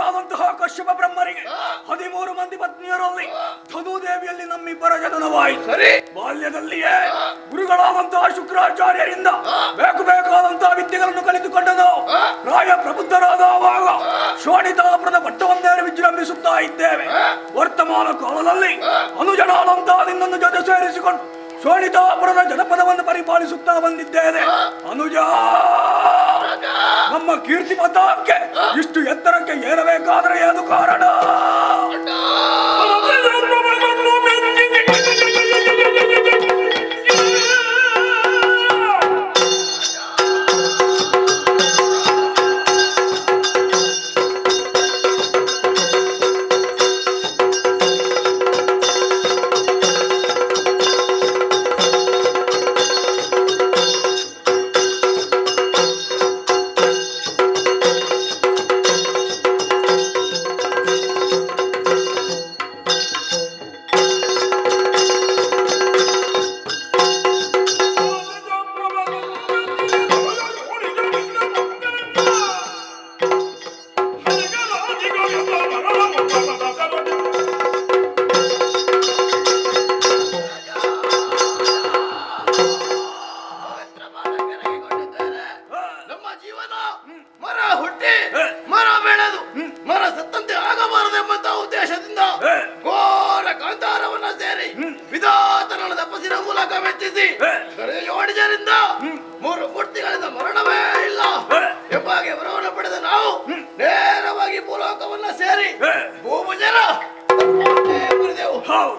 ಪುತ್ರರಾದಂತಹ ಕಶ್ಯಪ ಬ್ರಹ್ಮರಿಗೆ 13 ಮಂದಿ ಪತ್ನಿಯರಲ್ಲಿ ಧನುದೇವಿಯಲ್ಲಿ ನಮ್ಮಿಬ್ಬರ ಜನನವಾಯಿತು. ಬಾಲ್ಯದಲ್ಲಿಯೇ ಗುರುಗಳಾದಂತಹ ಶುಕ್ರಾಚಾರ್ಯರಿಂದ ಬೇಕಾದಂತಹ ವಿದ್ಯೆಗಳನ್ನು ಕಲಿತುಕೊಂಡನು. ಪ್ರಾಯ ಪ್ರಬುದ್ಧರಾದವಾಗ ಶೋಣಿತಾಪುರದ ಪಟ್ಟವನ್ನೇರಿ ವಿಜೃಂಭಿಸುತ್ತಾ ಇದ್ದೇವೆ. ವರ್ತಮಾನ ಕಾಲದಲ್ಲಿ ಅನುಜನಾದಂತಹ ನಿನ್ನನ್ನು ಜೊತೆ ಸೇರಿಸಿಕೊಂಡು ಶೋಣಿತಾಪುರದ ಜನಪದವನ್ನು ಪರಿಪಾಲಿಸುತ್ತಾ ಬಂದಿದ್ದೇನೆ. ಅನುಜ, ನಮ್ಮ ಕೀರ್ತಿ ಪತಾಕೆ ಇಷ್ಟು ಎತ್ತರಕ್ಕೆ ಏರಬೇಕಾದರೆ ಏನು ಕಾರಣ?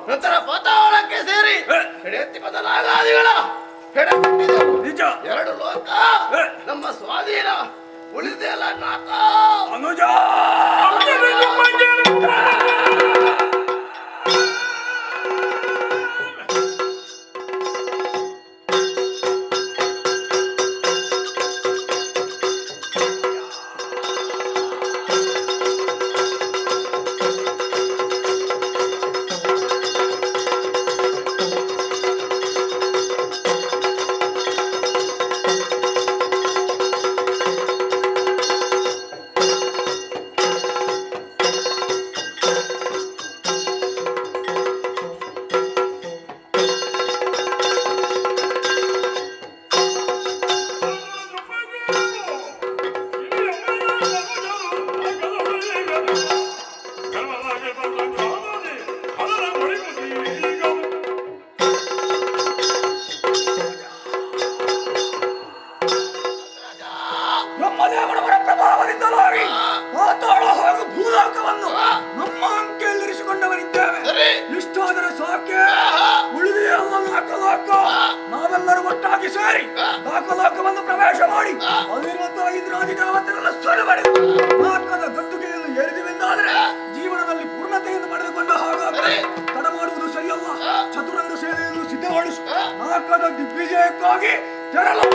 ನಂತರ ಪಾತಾಳಕ್ಕೆ ಸೇರಿ ಬದಲಾಗಾದಿಗಳ ಎರಡು ಲೋಕ ನಮ್ಮ ಸ್ವಾಧೀನ ಉಳಿದೆಲ್ಲ ನಾಥ ಅನುಜ. ನಮ್ಮ ಅಂಕೆಯಲ್ಲಿರಿಸಿಕೊಂಡವರಿದ್ದೇವೆ. ಇಷ್ಟಾದರೆ ಸಾಕೆ. ಉಳಿದೆಲ್ಲ ನಾಲ್ಕಲೋಕ. ನಾವೆಲ್ಲರೂ ಒಟ್ಟಾಗಿ ಸೇರಿ ನಾಲ್ಕಲೋಕವನ್ನು ಪ್ರವೇಶ ಮಾಡಿ ಅಲ್ಲಿರುವಂತಹ ಇಂದ್ರಾದಿ ದೇವತೆಗಳ ಸೊಲಬಡಿ ನಾಲ್ಕದ ಗದ್ದುಗೆಯನ್ನು ಏರಿದಿವೆಂದಾದರೆ ಜೀವನದಲ್ಲಿ ಪೂರ್ಣತೆಯನ್ನು ಪಡೆದುಕೊಂಡ ಹಾಗಾದರೆ ತಡ ಮಾಡುವುದು ಸರಿಯಲ್ಲ. ಚತುರಂಗ ಸೇನೆಯನ್ನು ಸಿದ್ಧಗೊಳಿಸಿ ನಾಲ್ಕದ ದಿಗ್ವಿಜಯಕ್ಕಾಗಿ ತೆರಳು.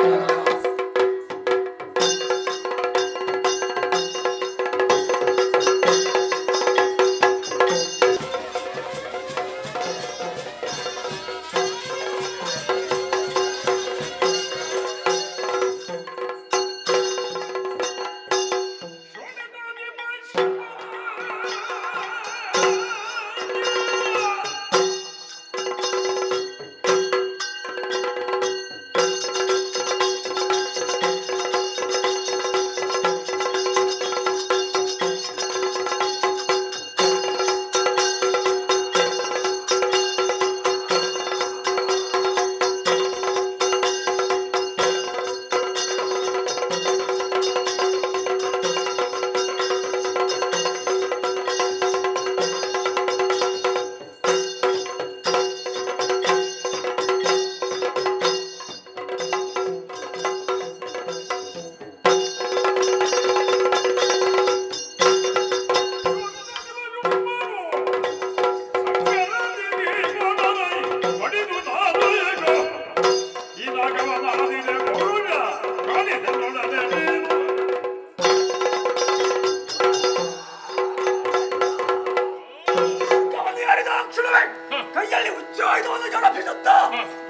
ಕೈಯಲ್ಲಿ ಉಚ್ಚಾಯುಧವನ್ನು ಜಡಪಿಸುತ್ತಾ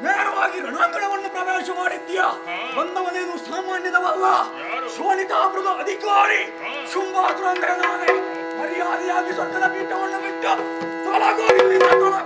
ನೇರವಾಗಿ ರಣಾಂಗಣವನ್ನು ಪ್ರವೇಶ ಮಾಡಿದ್ದೀಯ. ಬಂದವನೇನು ಸಾಮಾನ್ಯದವಲ್ಲ, ಶೋಣಿತಾಪುರದ ಅಧಿಕಾರಿ ಶುಂಭಾಸುರ ಅಂದರೆ ನಾನೇ. ಬಿಟ್ಟು ತೊಲಗೋಗಿ ಇಲ್ಲಿಂದ ತೊಲಗು.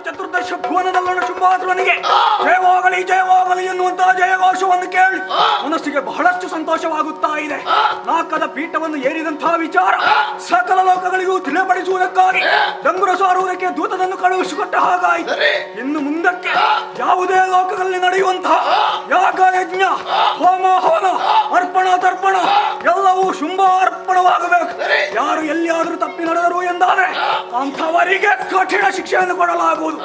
ಚತುರ್ದಶ ಭುವನದಲ್ಲಣ ಶುಂಭಾಸುರನಿಗೆ ಜಯವಾಗಲಿ ಜಯವಾಗಲಿ ಎನ್ನುವಂತಹ ಜಯಘೋಷವನ್ನು ಕೇಳಿ ಮನಸ್ಸಿಗೆ ಬಹಳಷ್ಟು ಸಂತೋಷವಾಗುತ್ತಾ ಇದೆ. ನಾಲ್ಕದ ಪೀಠವನ್ನು ಏರಿದಂತಹ ವಿಚಾರ ಸಕಲ ಲೋಕಗಳಿಗೂ ತಿಳಿಪಡಿಸುವುದಕ್ಕಾಗಿ ಡಂಗುರ ಸಾರುವುದಕ್ಕೆ ದೂತನನ್ನು ಕಳುಹಿಸಿಕೊಟ್ಟ ಹಾಗಾಯಿತು. ಇನ್ನು ಮುಂದಕ್ಕೆ ಯಾವುದೇ ಲೋಕಗಳಲ್ಲಿ ನಡೆಯುವಂತಹ ಯಾಗ ಯಜ್ಞ ಹೋಮ ಹವನ ಅರ್ಪಣ ತರ್ಪಣ ಎಲ್ಲವೂ ಶುಂಭ ಅರ್ಪಣವಾಗಬೇಕು. ಯಾರು ಎಲ್ಲಿಯಾದರೂ ತಪ್ಪಿ ನಡೆದರು ಎಂದಾದರೆ ಅಂಥವರಿಗೆ ಕಠಿಣ ಶಿಕ್ಷೆಯನ್ನು ಕೊಡಲಾಗುವುದು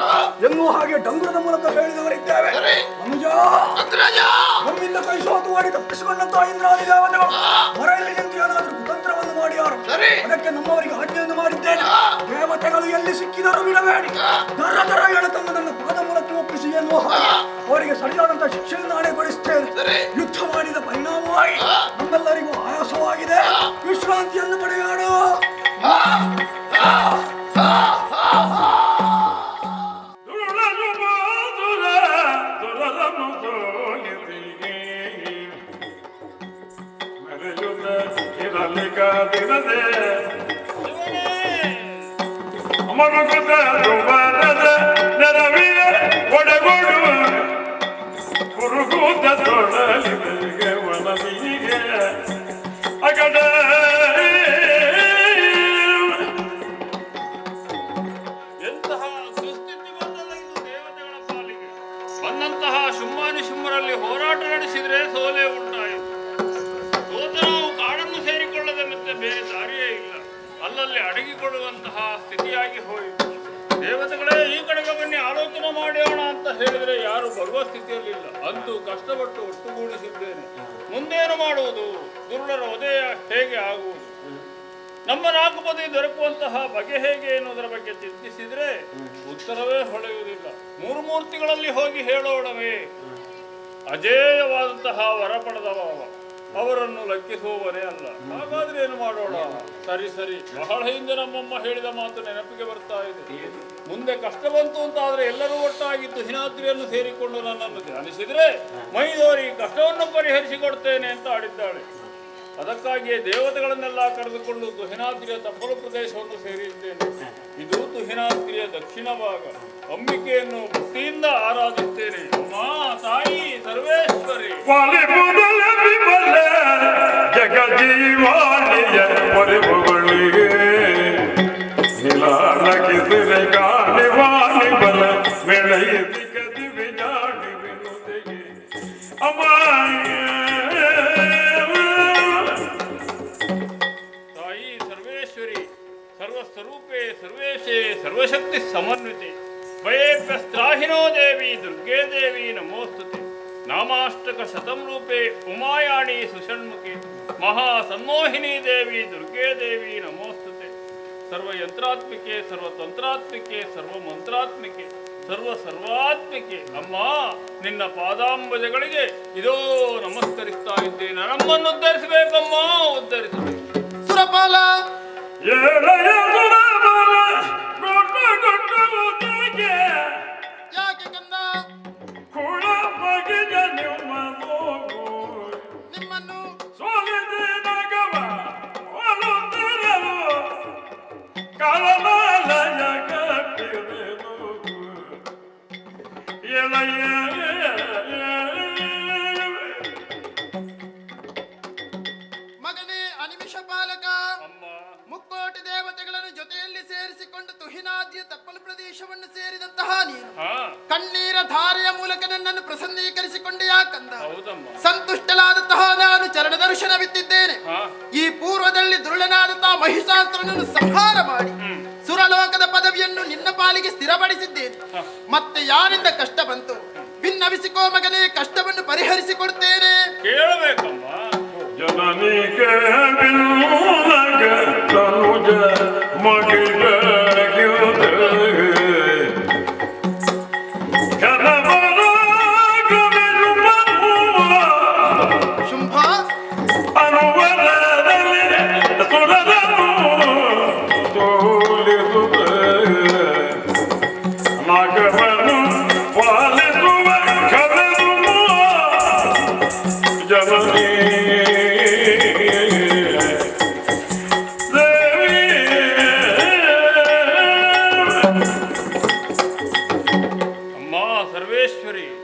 ಎನ್ನುವ ಹಾಗೆ ಡಂಗುರದ ಮೂಲಕ ಹೇಳಿದವರಿದ್ದೇವೆ. ಅನುಜ ನಮ್ಮಿಂದ ಕೈ ಸೋತು ಮಾಡಿ ತಪ್ಪಿಸಿಕೊಂಡಂತಹ ಇಂದ್ರಾದಿ ದೇವತೆಗಳು ಹೊರೆಯಲ್ಲಿ ನಿಂತು ಏನಾದರೂ ಕುತಂತ್ರವನ್ನು ಮಾಡಿಯಾರು. ಅದಕ್ಕೆ ನಮ್ಮವರಿಗೆ ಆಜ್ಞೆಯನ್ನು ಮಾಡಿದ್ದೇನೆ. ದೇವತೆಗಳು ಎಲ್ಲಿ ಸಿಕ್ಕಿದರೂ ಬಿಡಬೇಡಿ, ದರ ದರ ಎಳೆತಂಬುದನ್ನು ಪಾದ ಮೂಲಕ್ಕೆ ಒಪ್ಪಿಸಿ ಎನ್ನುವ ಹಾಗೆ ಅವರಿಗೆ ಸರಿಯಾದಂತಹ ಶಿಕ್ಷೆಯನ್ನು ನಾನೇ ಕೊಡಿಸುತ್ತೇನೆ. ಯುದ್ಧ ಮಾಡಿದ ಪರಿಣಾಮವಾಗಿ ನಮ್ಮೆಲ್ಲರಿಗೂ ಆಯಾಸವಾಗಿದೆ. ವಿಶ್ರಾಂತಿಯನ್ನು ಪಡೆಯೋಣ. ಬಂದಂತಹ ಶುಂಭಾನಿಶುಂಭರಲ್ಲಿ ಹೋರಾಟ ನಡೆಸಿದ್ರೆ ಸೋಲೆ ಉಂಟಾಯಿತು. ಸೋತ ನಾವು ಕಾಡನ್ನು ಸೇರಿಕೊಳ್ಳದೆ ಮತ್ತೆ ಬೇರೆ ದಾರಿಯೇ ಇಲ್ಲ. ಅಲ್ಲಲ್ಲಿ ಅಡಗಿಕೊಳ್ಳುವಂತಹ ಸ್ಥಿತಿಯಾಗಿ ಹೋಯಿತು. ದೇವತೆಗಳೇ ಈ ಕಡೆಗೆ ಬನ್ನಿ ಆಲೋಚನೆ ಮಾಡೋಣ ಅಂತ ಹೇಳಿದ್ರೆ ಯಾರು ಬರುವ ಸ್ಥಿತಿಯಲ್ಲಿಲ್ಲ. ಅಂತೂ ಕಷ್ಟಪಟ್ಟು ಒಟ್ಟುಗೂಡಿಸಿದ್ದೇನೆ. ಮುಂದೇನು ಮಾಡುವುದು? ದುರುಳರ ಉದಯ ಹೇಗೆ ಆಗುವುದು? ನಮ್ಮ ನಾಲ್ಕುಪದಿ ದೊರಕುವಂತಹ ಬಗೆ ಹೇಗೆ ಎನ್ನುವುದರ ಬಗ್ಗೆ ಚಿಂತಿಸಿದ್ರೆ ಉತ್ತರವೇ ಹೊಳೆಯುವುದಿಲ್ಲ. ಮೂರು ಮೂರ್ತಿಗಳಲ್ಲಿ ಹೋಗಿ ಹೇಳೋಣವೇ? ಅಜೇಯವಾದಂತಹ ವರ ಪಡೆದವ ಅವರನ್ನು ಲಕ್ಕಿಸುವವನೇ ಅಲ್ಲ. ಹಾಗಾದ್ರೆ ಏನು ಮಾಡೋಣ? ಸರಿ ಸರಿ, ಬಹಳ ಹಿಂದೆ ನಮ್ಮಮ್ಮ ಹೇಳಿದ ಮಾತು ನೆನಪಿಗೆ ಬರ್ತಾ ಇದೆ. ಮುಂದೆ ಕಷ್ಟ ಬಂತು ಅಂತ ಆದ್ರೆ ಎಲ್ಲರೂ ಒಟ್ಟಾಗಿದ್ದು ಹಿನಾದ್ರಿಯನ್ನು ಸೇರಿಕೊಂಡು ನನ್ನನ್ನು ಧ್ಯಾನಿಸಿದ್ರೆ ಮೈದೋರಿ ಕಷ್ಟವನ್ನು ಪರಿಹರಿಸಿಕೊಡ್ತೇನೆ ಅಂತ ಆಡಿದ್ದಾಳೆ. ಅದಕ್ಕಾಗಿಯೇ ದೇವತೆಗಳನ್ನೆಲ್ಲ ಕರೆದುಕೊಂಡು ತುಹಿನಾದ್ರಿಯ ತಪ್ಪಲು ಪ್ರದೇಶವನ್ನು ಸೇರಿದ್ದೇನೆ. ಇದು ತುಹಿನಾದ್ರಿಯ ದಕ್ಷಿಣ ಭಾಗ. ಅಂಬಿಕೆಯನ್ನು ಭಕ್ತಿಯಿಂದ ಆರಾಧಿಸ್ತೇನೆ. ಅಮ್ಮ ತಾಯಿ ಸರ್ವೇಶ್ವರಿ ಜಗಜೀವಾಣಿಯ ಪರಿಮಗಳಿಗೆ ನಿಲಾಲಕಿಸಿರೆ ಗಾಳಿ ವಾಣಿ ಬಲ ಬೆಳೆಯಿಸಿ ಗದಿ ಬಿಜಾಡಿ ವಿನುತೆಗೆ ಅಮ್ಮ ದೇವಿ ನಮೋಸ್ತುತೆ. ನಾಮಾಷ್ಟಕ ಶತಂ ರೂಪೇ ಉಮಾಯಾಣಿ ಸುಷಣ್ಮುಖಿ ಮಹಾ ಸನ್ಮೋಹಿನಿ ದೇವಿ ದುರ್ಗೇ ದೇವಿ ನಮೋಸ್ತುತೆ. ಸರ್ವ ಯಂತ್ರಾತ್ಮಿಕೆ, ಸರ್ವತಂತ್ರಾತ್ಮಿಕೆ, ಸರ್ವ ಮಂತ್ರಾತ್ಮಿಕೆ, ಸರ್ವಾತ್ಮಿಕೆ ಅಮ್ಮ, ನಿನ್ನ ಪಾದಾಂಬಜಗಳಿಗೆ ಇದೋ ನಮಸ್ಕರಿಸ್ತಾ ಇದ್ದೇನೆ. ನಮ್ಮನ್ನು ಉದ್ಧರಿಸಬೇಕಮ್ಮ, ಉದ್ಧರಿಸಬೇಕು. ಸುರಪಾಲ ಯಾಕೆ ಕಂದ ನಿಮ್ಮನ್ನು ಮಗನೇ ಅನಿಮಿಷ ಪಾಲಕ, ಅಮ್ಮ, ಮುಕ್ಕೋಟಿ ದೇವತೆಗಳನ್ನು ಜೊತೆಯಲ್ಲಿ ಸೇರಿಸಿಕೊಂಡು ತುಹಿನಾದಿಯ ತಪ್ಪಲು ಪ್ರದೇಶವನ್ನು ಸೇರಿದಂತಹ ನೀನು ಕಣ್ಣೀರ ಧಾರೆಯ ಮೂಲಕ ನನ್ನನ್ನು ಪ್ರಸನ್ನೀಕರಿಸಿಕೊಂಡೆ ಯಾಕಂದ. ಹೌದಮ್ಮ. ಸಂತುಷ್ಟನಾದಂತಹ ನಾನು ಚರಣ ದರ್ಶನವಿತ್ತಿದ್ದೇನೆ. ಈ ಪೂರ್ವದಲ್ಲಿ ದುರುಳನಾದಂತಹ ಮಹಿಷಾಸುರನನ್ನು ಸಂಹಾರ ಮಾಡಿ ಸುರಲೋಕದ ಪದವಿಯನ್ನು ನಿನ್ನ ಪಾಲಿಗೆ ಸ್ಥಿರಪಡಿಸಿದ್ದೇನೆ. ಮತ್ತೆ ಯಾರಿಂದ ಕಷ್ಟ ಬಂತು ಭಿನ್ನವಿಸಿಕೋ ಮಗನೇ, ಕಷ್ಟವನ್ನು ಪರಿಹರಿಸಿಕೊಡುತ್ತೇನೆ. ಕೇಳಬೇಕಮ್ಮ. ಜನನಿಗೆ ತನುಜ ಮಗಿಲ ಶುಂಭ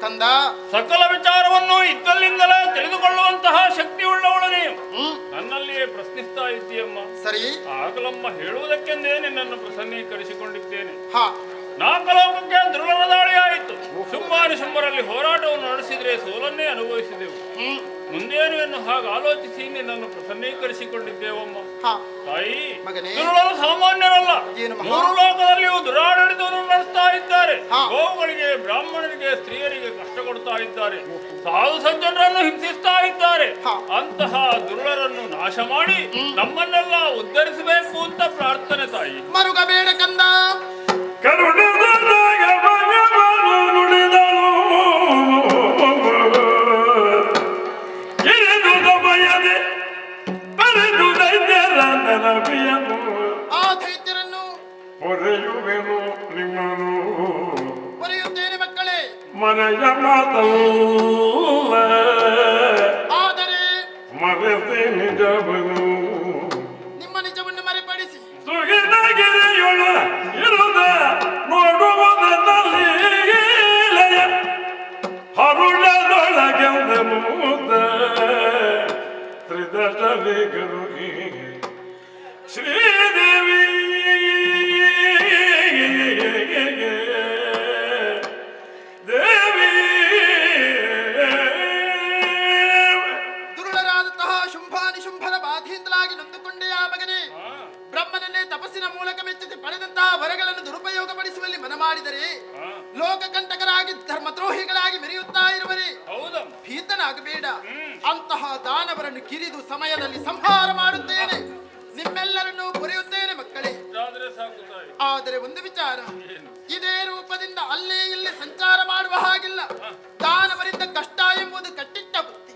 ಕಂದ, ಸಕಲ ವಿಚಾರವನ್ನು ಇದ್ದಲ್ಲಿಂದಲೇ ತಿಳಿದುಕೊಳ್ಳುವಂತಹ ಶಕ್ತಿ ಉಳ್ಳವಳು ನೀವು. ನನ್ನಲ್ಲಿಯೇ ಪ್ರಶ್ನಿಸ್ತಾ ಇದ್ದೀಯಮ್ಮ. ಸರಿ, ಆಗಲಮ್ಮ ಹೇಳುವುದಕ್ಕೆಂದೇ ನಿನ್ನನ್ನು ಪ್ರಸನ್ನೀಕರಿಸಿಕೊಂಡಿದ್ದೇನೆ. ಹಾ, ನಾಲ್ಕಲೋಕಕ್ಕೆ ಧ್ರುವನ ದಾಳಿ ಆಯಿತು. ಶುಂಭಾನಿಶುಂಭರಲ್ಲಿ ಹೋರಾಟವನ್ನು ನಡೆಸಿದ್ರೆ ಸೋಲನ್ನೇ ಅನುಭವಿಸಿದೆವು. ಮುಂದೇನು ಎನ್ನು ಹಾಗೆ ಆಲೋಚಿಸಿ ನಿನ್ನನ್ನು ಪ್ರಸನ್ನೀಕರಿಸಿಕೊಂಡಿದ್ದೇವಮ್ಮ. ತಾಯಿ, ಮಗನೇ, ದುರುಳರು ಸಾಮಾನ್ಯರಲ್ಲ. ಏನು ಮಹಾ? ಮೂರು ಲೋಕದಲ್ಲಿಯೂ ದುರಾಡಳಿತವನ್ನು ನಡೆಸ್ತಾ ಇದ್ದಾರೆ. ಹಾ. ಗೋವುಗಳಿಗೆ, ಬ್ರಾಹ್ಮಣರಿಗೆ, ಸ್ತ್ರೀಯರಿಗೆ ಕಷ್ಟ ಕೊಡ್ತಾ ಇದ್ದಾರೆ. ಸಾಧು ಸಜ್ಜನರನ್ನು ಹಿಂಸಿಸ್ತಾ ಇದ್ದಾರೆ. ಹಾ. ಅಂತಹ ದುರುಳರನ್ನು ನಾಶ ಮಾಡಿ ನಮ್ಮನ್ನೆಲ್ಲ ಉದ್ಧರಿಸಬೇಕು ಅಂತ ಪ್ರಾರ್ಥನೆ ತಾಯಿ. ಮರುಗಬೇಡ ಕಂದ. ಆ ದೈತ್ಯರನ್ನು ಹೊರೆಯುವೆನು ನಿಮ್ಮನು ಬರೆಯುತ್ತೇನೆ ಮಕ್ಕಳೇ. ಮನೆಯ ಮಾತಲ್ಲ ಆದರೆ ಮರೆತೆ ನಿಜವನು ನಿಮ್ಮ ನಿಜವನ್ನು ಮರೆಪಡಿಸಿ ಸುಗಿನಗಿರಿಯೊಳ ಇರುದ ನೋಡುವುದರಲ್ಲಿ ಹರುಳದೊಳಗೆಂದ ಮೂತ ತ್ರಿದಶರಿಗರು ಶ್ರೀದೇವಿ ದೇವಿ. ದುರುಳರಾದಂತಹ ಶುಂಭಾನಿಶುಂಭರ ಬಾಧೆಯಿಂದಲಾಗಿ ನೊಂದುಕೊಂಡೆಯ ಮಗನೇ, ಬ್ರಹ್ಮನನ್ನೇ ತಪಸ್ಸಿನ ಮೂಲಕ ಮೆಚ್ಚಿಸಿ ಪಡೆದಂತಹ ವರಗಳನ್ನು ದುರುಪಯೋಗಪಡಿಸುವಲ್ಲಿ ಮನ ಮಾಡಿದರೆ ಲೋಕಕಂಟಕರಾಗಿ ಧರ್ಮದ್ರೋಹಿಗಳಾಗಿ ಮೆರೆಯುತ್ತಾ ಇರುವರೆ. ಭೀತನಾಗಬೇಡ. ಅಂತಹ ದಾನವರನ್ನು ಕಿರಿದು ಸಮಯದಲ್ಲಿ ಸಂಹಾರ ಮಾಡುತ್ತೇನೆ. ನಿಮ್ಮೆಲ್ಲರನ್ನು ಬರೆಯುತ್ತೇನೆ ಮಕ್ಕಳೇ. ಆದರೆ ಒಂದು ವಿಚಾರ, ಇದೇ ರೂಪದಿಂದ ಅಲ್ಲೇ ಇಲ್ಲಿ ಸಂಚಾರ ಮಾಡುವ ಹಾಗಿಲ್ಲ. ದಾನವರಿಂದ ಕಷ್ಟ ಎಂಬುದು ಕಟ್ಟಿಟ್ಟ ಬುತ್ತಿ.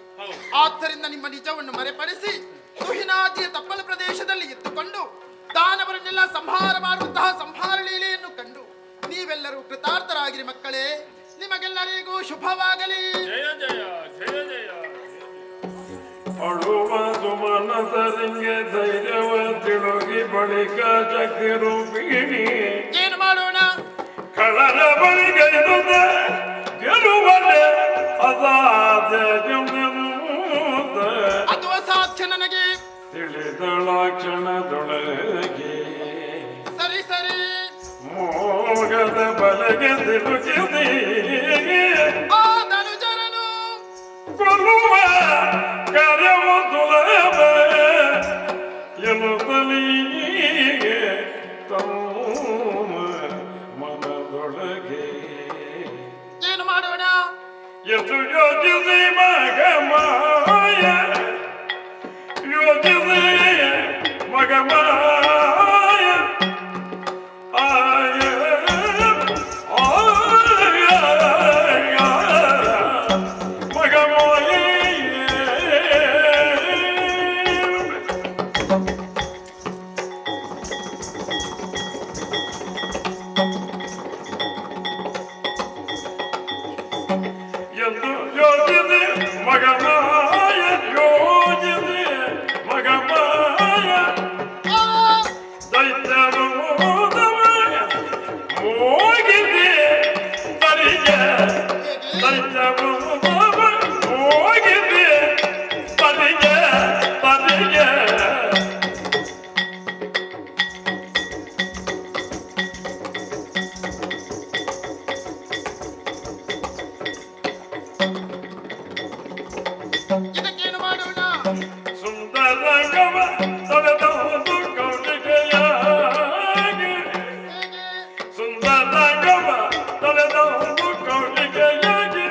ಆದ್ದರಿಂದ ನಿಮ್ಮ ನಿಜವನ್ನು ಮರೆಪಡಿಸಿ ತುಹಿನಾದಿಯ ತಪ್ಪಲು ಪ್ರದೇಶದಲ್ಲಿ ಇದ್ದುಕೊಂಡು ದಾನವರನ್ನೆಲ್ಲ ಸಂಹಾರ ಮಾಡುವಂತಹ ಸಂಹಾರ ಲೀಲೆಯನ್ನು ಕಂಡು ನೀವೆಲ್ಲರೂ ಕೃತಾರ್ಥರಾಗಿರಿ ಮಕ್ಕಳೇ. ನಿಮಗೆಲ್ಲರಿಗೂ ಶುಭವಾಗಲಿ. ಜಯ ಜಯ ಜಯ ಜಯ. ಅಳುವ ಸುಮನಸರಿಂಗೆ ಧೈರ್ಯವ ತಿಳುಗಿ ಬಳಿಕ ಶಕ್ತಿ ರೂಪಿಣಿ ಏನು ಮಾಡೋಣ? ಕಳರ ಬಳಿಗೈದುದ ಗೆಲುವಲೆ ಅಸಾಧ್ಯ ಅದು ಅಸಾಧ್ಯ ನನಗೆ ತಿಳಿದಳ ಕ್ಷಣದೊಳಗೆ. ಸರಿ ಸರಿ, ಮೋಗದ ಬಲಗೆ ಸಿಲುಕಿದೆ ಆ ಧನುಜರನು ಕೊಲ್ಲುವ ಕಾರ್ಯವು ಸುಲಭ ಎನ್ನುತ್ತಲೀಗೆ ತಮ್ಮ ಮನದೊಳಗೆ. ಏನು ಮಾಡೋಣ? ಇದಕ್ಕೇನು ಮಾಡೋಣ? ಸುಂದರ ಗಮ ತೊಳೆದವನು ಕೌಳಿಗೆಯಾಗಿ ಹೇಗೆ? ಸುಂದರ ಗಮ ತೊಳೆದವನು ಕೌಳಿಗೆಯಾಗಿ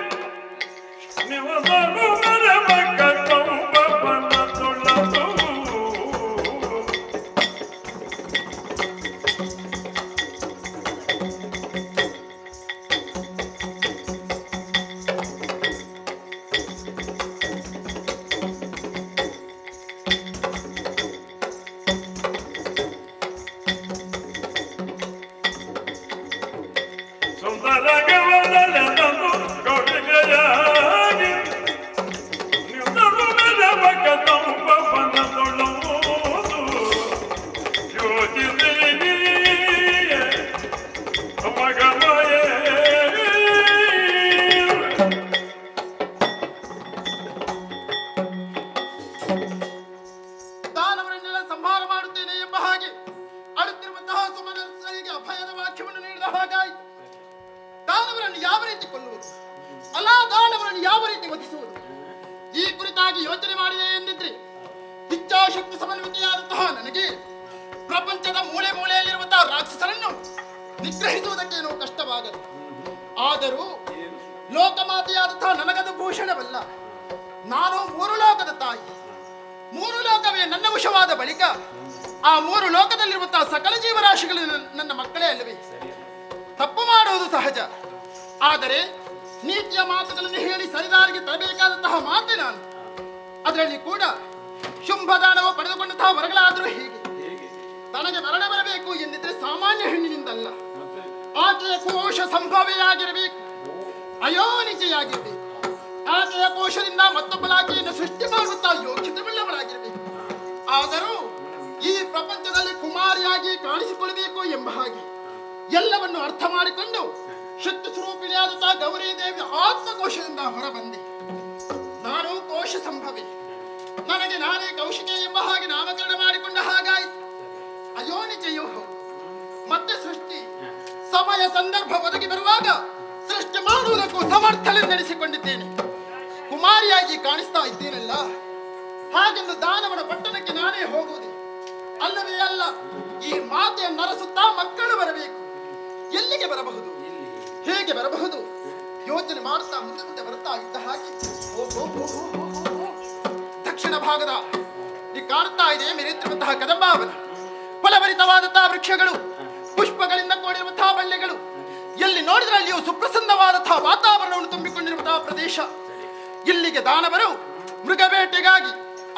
ನಿವಸನು ಮರೆಮಕ್ಕ ಕೊಂಬನ ತೊಳೆದು ಸುಂದರ ಗಮನಲೆದನು ಕೌಳಿಗೆಯಾಗಿ ನಿವಸನು ಮರೆಮಕ್ಕ ಕೊಂಬನ ತೊಳೆದು ಯೋಚಿಸಿ ಮಗಮಯೇ ದಾನವರನ್ನೆಲ್ಲ ಸಂಹಾರ ಮಾಡುತ್ತೇನೆ ಎಂಬ ಹಾಗೆ ಅಳುತ್ತಿರುವಂತಹ ಸುಮನಸ್ಸರಿಗೆ ಅಭಯದ ವಾಕ್ಯವನ್ನು ನೀಡಿದ ಹಾಗಾಯಿತು. ದಾನವರನ್ನು ಯಾವ ರೀತಿ ಕೊಲ್ಲುವುದು, ಅಲ್ಲ ದಾನವರನ್ನು ಯಾವ ರೀತಿ ವಧಿಸುವುದು, ಈ ಕುರಿತಾಗಿ ಯೋಚನೆ ಮಾಡಿದೆ ಎಂದಿದ್ರೆ ಇಚ್ಛಾಶಕ್ತಿ ಸಮನ್ವಿತೆಯಾದಂತಹ ನನಗೆ ಪ್ರಪಂಚದ ಮೂಲೆ ಮೂಲೆಯಲ್ಲಿರುವಂತಹ ರಾಕ್ಷಸರನ್ನು ನಿಗ್ರಹಿಸುವುದಕ್ಕೇನೋ ಕಷ್ಟವಾಗದು. ಆದರೂ ಲೋಕಮಾತೆಯಾದಂತಹ ನನಗದು ಭೂಷಣವಲ್ಲ. ನಾನು ಮೂರು ಲೋಕದ ತಾಯಿ. ಮೂರು ಲೋಕವೇ ನನ್ನ ವಶವಾದ ಬಳಿಕ ಆ ಮೂರು ಲೋಕದಲ್ಲಿರುವಂತಹ ಸಕಲ ಜೀವರಾಶಿಗಳು ನನ್ನ ಮಕ್ಕಳೇ ಅಲ್ಲವೇ? ತಪ್ಪು ಮಾಡುವುದು ಸಹಜ. ಆದರೆ ನೀತಿಯ ಮಾತುಗಳನ್ನು ಹೇಳಿ ಸರಿದಾರಿಗೆ ತರಬೇಕಾದಂತಹ ಮಾತೆ ನಾನು. ಅದರಲ್ಲಿ ಕೂಡ ಶುಂಭದಾನವ ಪಡೆದುಕೊಂಡಂತಹ ವರಗಳಾದರೂ ಹೇಗೆ? ತನಗೆ ಮರಣ ಬರಬೇಕು ಎಂದಿದ್ರೆ ಸಾಮಾನ್ಯ ಹೆಣ್ಣಿನಿಂದಲ್ಲ, ಆಕೆಯ ಕೋಶ ಸಂಭವೆಯಾಗಿರಬೇಕು, ಅಯೋನಿಜೆಯಾಗಿರಬೇಕು. ಆಕೆಯ ಕೋಶದಿಂದ ಮತ್ತೊಬ್ಬಳಾಕೆಯನ್ನು ಸೃಷ್ಟಿ ಮಾಡುತ್ತಾ ಯೋಗ್ಯತೆಯುಳ್ಳವಳಾಗಿರಬೇಕು. ಆದರೂ ಈ ಪ್ರಪಂಚದಲ್ಲಿ ಕುಮಾರಿಯಾಗಿ ಕಾಣಿಸಿಕೊಳ್ಳಬೇಕು ಎಂಬ ಹಾಗೆ ಎಲ್ಲವನ್ನು ಅರ್ಥ ಮಾಡಿಕೊಂಡು ಶಕ್ತಿ ಸ್ವರೂಪಿಣಿಯಾದಂತಹ ಗೌರಿ ದೇವಿ ಆತ್ಮಕೋಶದಿಂದ ಹೊರಬಂದೆ. ನಾನು ಕೋಶ ಸಂಭವೆ, ನನಗೆ ನಾನೇ ಕೌಶಿಕೆ ಎಂಬ ಹಾಗೆ ನಾಮಕರಣ ಮಾಡಿಕೊಂಡ ಹಾಗಾಯಿತು. ಅಯೋನಿಜೆಯೂ ಹೌದು, ಮತ್ತೆ ಸೃಷ್ಟಿ ಸಮಯ ಸಂದರ್ಭ ಒದಗಿ ಬರುವಾಗ ಸೃಷ್ಟಿ ಮಾಡುವುದಕ್ಕೂ ಸಮರ್ಥನೆಂದೆನಿಸಿಕೊಂಡಿದ್ದೇನೆ. ಕುಮಾರಿಯಾಗಿ ಕಾಣಿಸ್ತಾ ಇದ್ದೇನಲ್ಲ, ಹಾಗೆಂದು ದಾನವನ ಪಟ್ಟಣಕ್ಕೆ ನಾನೇ ಹೋಗುವುದೇ? ಅಲ್ಲವೇ ಅಲ್ಲ. ಈ ಮಾತೆಯ ನರಸುತ್ತಾ ಮಕ್ಕಳು ಬರಬೇಕು. ಎಲ್ಲಿಗೆ ಬರಬಹುದು, ಹೇಗೆ ಬರಬಹುದು? ಯೋಚನೆ ಮಾಡುತ್ತಾ ಮುಂದೆ ಮುಂದೆ ಬರುತ್ತಾ ಇದ್ದ ಹಾಗೆ ದಕ್ಷಿಣ ಭಾಗದ ಈ ಕಾಣ್ತಾ ಇದೆ ಮೆರೆಯುತ್ತಿರುವಂತಹ ಕದಂಬಾವನ, ಫಲಭರಿತವಾದಂತಹ ವೃಕ್ಷಗಳು, ಪುಷ್ಪಗಳಿಂದ ಕೂಡಿರುವಂತಹ ಬಳ್ಳಿಗಳು, ಎಲ್ಲಿ ನೋಡಿದ್ರೆ ಅಲ್ಲಿಯೂ ಸುಪ್ರಸನ್ನವಾದಂತಹ ವಾತಾವರಣವನ್ನು ತುಂಬಿಕೊಂಡಿರುವಂತಹ ಪ್ರದೇಶ. ಇಲ್ಲಿಗೆ ದಾನವರು ಮೃಗಬೇಟೆಗಾಗಿ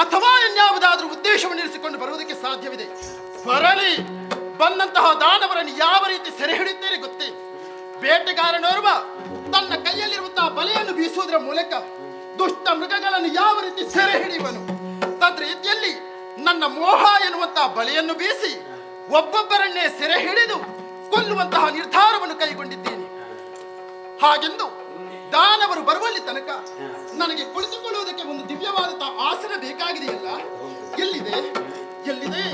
ಅಥವಾ ಇನ್ಯಾವುದಾದ್ರೂ ಉದ್ದೇಶವನ್ನು ಇರಿಸಿಕೊಂಡು ಬರುವುದಕ್ಕೆ ಸಾಧ್ಯವಿದೆ. ಬರಲಿ. ಬಂದಂತಹ ದಾನವರನ್ನು ಯಾವ ರೀತಿ ಸೆರೆ ಹಿಡಿಯುತ್ತೇನೆ ಗೊತ್ತೇ? ಬೇಟೆಗಾರನೋರ್ವ ತನ್ನ ಕೈಯಲ್ಲಿರುವಂತಹ ಬಲೆಯನ್ನು ಬೀಸುವುದರ ಮೂಲಕ ದುಷ್ಟ ಮೃಗಗಳನ್ನು ಯಾವ ರೀತಿ ಸೆರೆ ಹಿಡಿಯುವನು, ತದ್ರೀತಿಯಲ್ಲಿ ನನ್ನ ಮೋಹ ಎನ್ನುವಂತಹ ಬಲೆಯನ್ನು ಬೀಸಿ ಒಬ್ಬೊಬ್ಬರನ್ನೇ ಸೆರೆ ಹಿಡಿದು ಕೊಲ್ಲುವಂತಹ ನಿರ್ಧಾರವನ್ನು ಕೈಗೊಂಡಿದ್ದೇನೆ. ಹಾಗೆಂದು ದಾನವರು ಬರುವಲ್ಲಿ ತನಕ ನನಗೆ ಕುಳಿತುಕೊಳ್ಳುವುದಕ್ಕೆ ಒಂದು ದಿವ್ಯವಾದಂತಹ ಆಸನ ಬೇಕಾಗಿದೆಯಲ್ಲ, ಎಲ್ಲಿದೆ ಎಲ್ಲಿದೆ?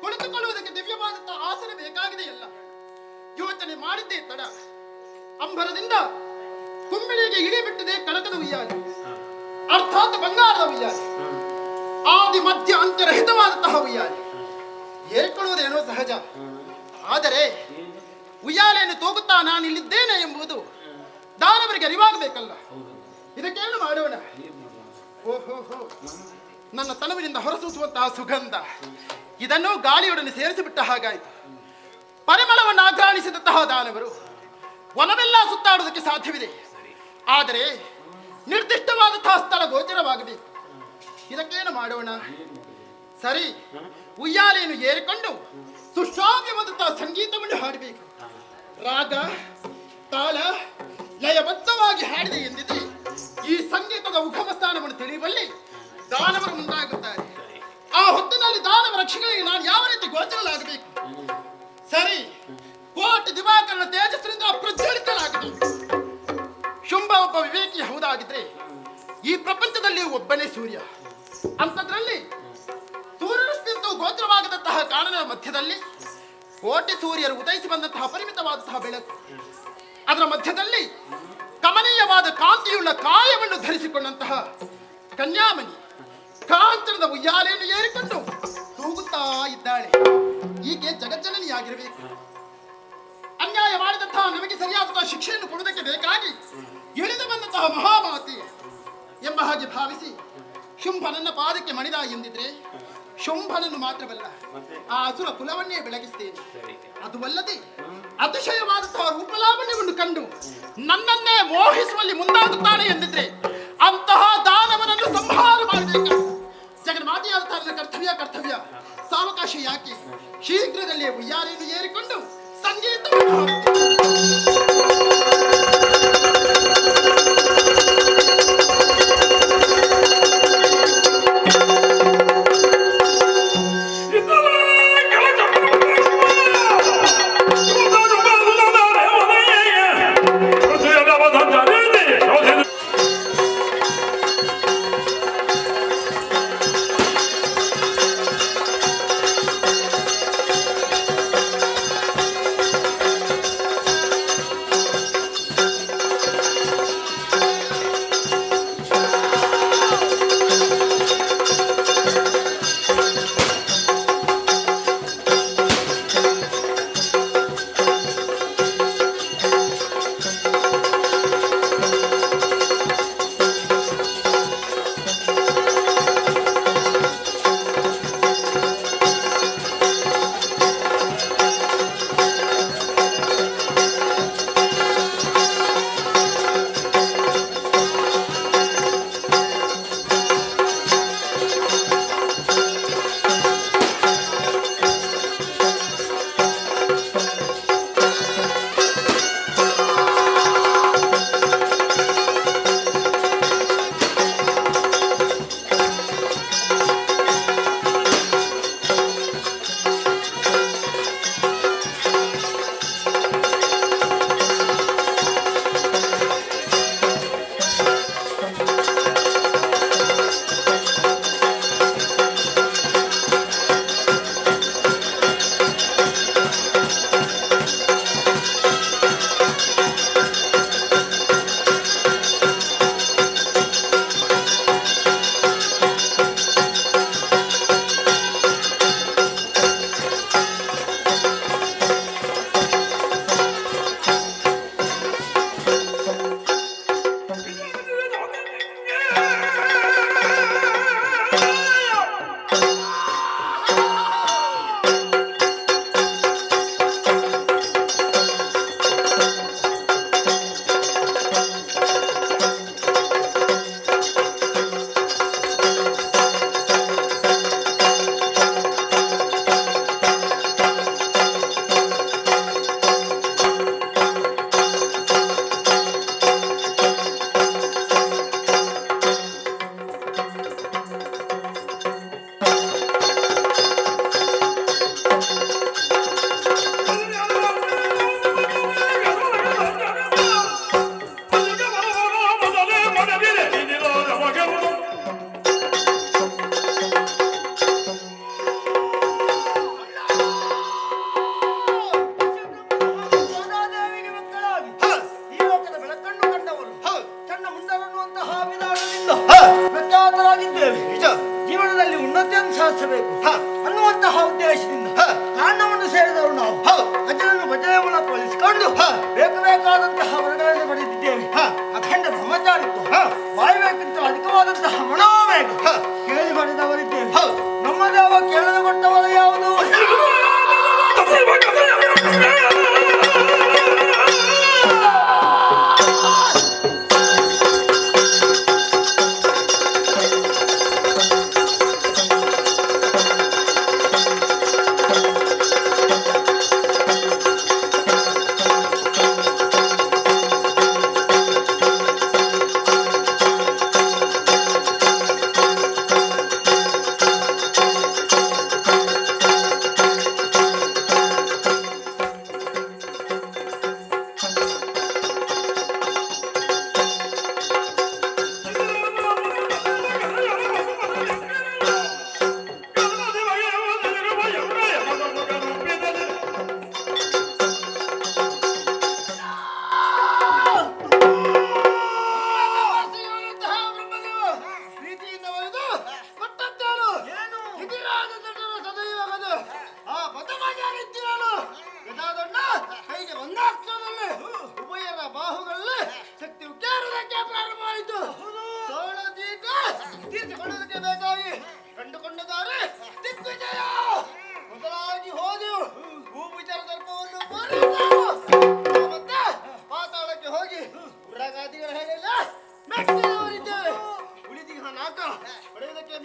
ಕುಳಿತುಕೊಳ್ಳುವುದಕ್ಕೆ ದಿವ್ಯವಾದಂತಹ ಆಸನ ಬೇಕಾಗಿದೆಯಲ್ಲ. ಯೋಚನೆ ಮಾಡಿದ್ದೇ ತಡ. ಅಂಬರದಿಂದ ಕುಂಬಿಳಿಗೆ ಇಳಿಬಿಟ್ಟಿದೆ ಕನಕದ ಉಯ್ಯಾಲೆ, ಅರ್ಥಾತ್ ಬಂಗಾರದ ಉಯ್ಯಾಲೆ, ಆದಿ ಮಧ್ಯ ಅಂತ್ಯರಹಿತವಾದಂತಹ ಉಯ್ಯಾಲೆ. ಏರ್ಕೊಳ್ಳುವುದೇನೋ ಸಹಜ, ಆದರೆ ಉಯ್ಯಾಲೆಯನ್ನು ತೂಗುತ್ತಾ ನಾನು ಇಲ್ಲಿದ್ದೇನೆ ಎಂಬುದು ದಾನವರಿಗೆ ಅರಿವಾಗಬೇಕಲ್ಲ. ಇದಕ್ಕೇನು ಮಾಡೋಣ? ಓಹೋ, ನನ್ನ ತನುವಿನಿಂದ ಹೊರಸೂಸುವಂತಹ ಸುಗಂಧ ಇದನ್ನು ಗಾಳಿಯೊಡನೆ ಸೇರಿಸಿಬಿಟ್ಟ ಹಾಗಾಯಿತು. ಪರಿಮಳವನ್ನು ಆಘ್ರಾಣಿಸಿದಂತಹ ದಾನವರು ವನವೆಲ್ಲ ಸುತ್ತಾಡುವುದಕ್ಕೆ ಸಾಧ್ಯವಿದೆ, ಆದರೆ ನಿರ್ದಿಷ್ಟವಾದಂತಹ ಸ್ಥಳ ಗೋಚರವಾಗಬೇಕು. ಇದಕ್ಕೇನು ಮಾಡೋಣ? ಸರಿ, ಉಯ್ಯಾಲೆಯನ್ನು ಏರಿಕೊಂಡು ಸುಶ್ರಾವ್ಯವಾದಂತಹ ಸಂಗೀತವನ್ನು ಹಾಡಬೇಕು. ರಾಗ ತಾಳ ಲಯಬದ್ಧವಾಗಿ ಹಾಡಿದೆ ಎಂದಿದ್ರೆ ಈ ಸಂಗೀತದ ಉಗಮ ಸ್ಥಾನವನ್ನು ತಿಳಿಯುವಲ್ಲಿ ದಾನವರು ಮುಂದಾಗುತ್ತಾರೆ. ಆ ಹೊತ್ತಿನಲ್ಲಿ ದಾನವ ರಕ್ಷಕರಿಗೆ ನಾನು ಯಾವ ರೀತಿ ಗೋಚರಲಾಗಬೇಕು? ಸರಿ, ಕೋಟಿ ದಿವಾಕರನ ತೇಜಸ್ಸಿನಿಂದ ಪ್ರಜ್ವಲಿತನಾಗಬೇಕು. ಶುಂಭ ಒಬ್ಬ ವಿವೇಕಿ ಹೌದಾಗಿದ್ರೆ ಈ ಪ್ರಪಂಚದಲ್ಲಿ ಒಬ್ಬನೇ ಸೂರ್ಯ. ಅಂಥದ್ರಲ್ಲಿ ಸೂರ್ಯರಶ್ಮಿಯಂತೂ ಗೋಚರವಾಗದಂತಹ ಕಾರಣದ ಮಧ್ಯದಲ್ಲಿ ಕೋಟಿ ಸೂರ್ಯರು ಉದಯಿಸಿ ಬಂದಂತಹ ಪರಿಮಿತವಾದಂತಹ ಬೆಳಕು, ಅದರ ಮಧ್ಯದಲ್ಲಿ ಕಮನೀಯವಾದ ಕಾಂತಿಯುಳ್ಳ ಕಾಯವನ್ನು ಧರಿಸಿಕೊಂಡಂತಹ ಕನ್ಯಾಮಣಿ ಕಾಂಚನದ ಉಯ್ಯಾಲೆಯನ್ನು ಏರಿಕೊಂಡು ತೂಗುತ್ತಾ ಇದ್ದಾಳೆ. ಹೀಗೆ ಜಗಜ್ಜನನಿಯಾಗಿರಬೇಕು. ಅನ್ಯಾಯ ಮಾಡಿದಂತಹ ನಮಗೆ ಸರಿಯಾದಂತಹ ಶಿಕ್ಷೆಯನ್ನು ಕೊಡುವುದಕ್ಕೆ ಬೇಕಾಗಿ ಇಳಿದು ಬಂದಂತಹ ಮಹಾಮಾತೆ ಎಂಬ ಹಾಗೆ ಭಾವಿಸಿ ಶುಂಭನನ್ನ ಪಾದಕ್ಕೆ ಮಣಿದ ಎಂದಿದ್ರೆ ಶುಂಭನನ್ನು ಮಾತ್ರವಲ್ಲ, ಆ ಅಸುರ ಕುಲವನ್ನೇ ಬೆಳಗಿಸ್ತೇನೆ. ಅದು ಅಲ್ಲದೆ ಅತಿಶಯವಾದಂತಹ ರೂಪಲಾವಣ್ಯವನ್ನು ಕಂಡು ನನ್ನನ್ನೇ ಮೋಹಿಸುವಲ್ಲಿ ಮುಂದಾಗುತ್ತಾನೆ ಎಂದಿದ್ರೆ ಅಂತಹ ದಾನವನನ್ನು ಸಂಹಾರ ಮಾಡಬೇಕು. ಜಗನ್ಮಾತೆಯಾದಂತಹ ಕರ್ತವ್ಯ ಸಾವಕಾಶ ಯಾಕೆ? ಶೀಘ್ರದಲ್ಲೇ ಉಯ್ಯಾಲೆಯನ್ನು ಏರಿಕೊಂಡು ಸಂಗೀತವನ್ನು ಮಾಡುವಂತಹ ಉದ್ದೇಶದಿಂದ ಕಾರಣವನ್ನು ಸೇರಿದವರು ನಾವು ಅದನ್ನು ಭಜನೆ ಮೂಲಕ ಒಲಿಸಿಕೊಂಡು ಬೇಕಾದಂತಹ ವರ್ಗಗಳನ್ನು ಪಡೆದಿದ್ದೇವೆ. ಅಖಂಡ ಬ್ರಹ್ಮಚಾರಿತ್ವ, ವಾಯುವೇಗಕ್ಕಿಂತ ಅಧಿಕವಾದಂತಹ ಮನೋವೇಗ ಕೇಳಿ ಪಡೆದವರಿದ್ದೇವೆ. ನಮ್ಮ ದೇವ ಕೇಳಲು ಕೊಟ್ಟವರ ಯಾವುದು?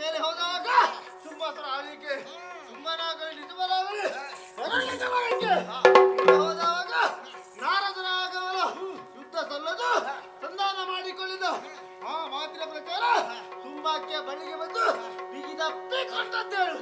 ಮೇಲೆ ಹೋದಾಗ ತುಂಬಾ ಆಳಿಕೆ ಹೋದಾಗ ನಾರದನಾಗವನ ಯುದ್ಧ ಸಲ್ಲದು ಸಂಧಾನ ಮಾಡಿಕೊಳ್ಳಿದ ಆ ಮಾತಿನ ಪ್ರಕಾರ ತುಂಬಾಕ್ಕೆ ಬಳಿಗೆ ಬಂದು ಬಿಗಿದಪ್ಪಿ ಕೊಟ್ಟದ್ದೇಳು.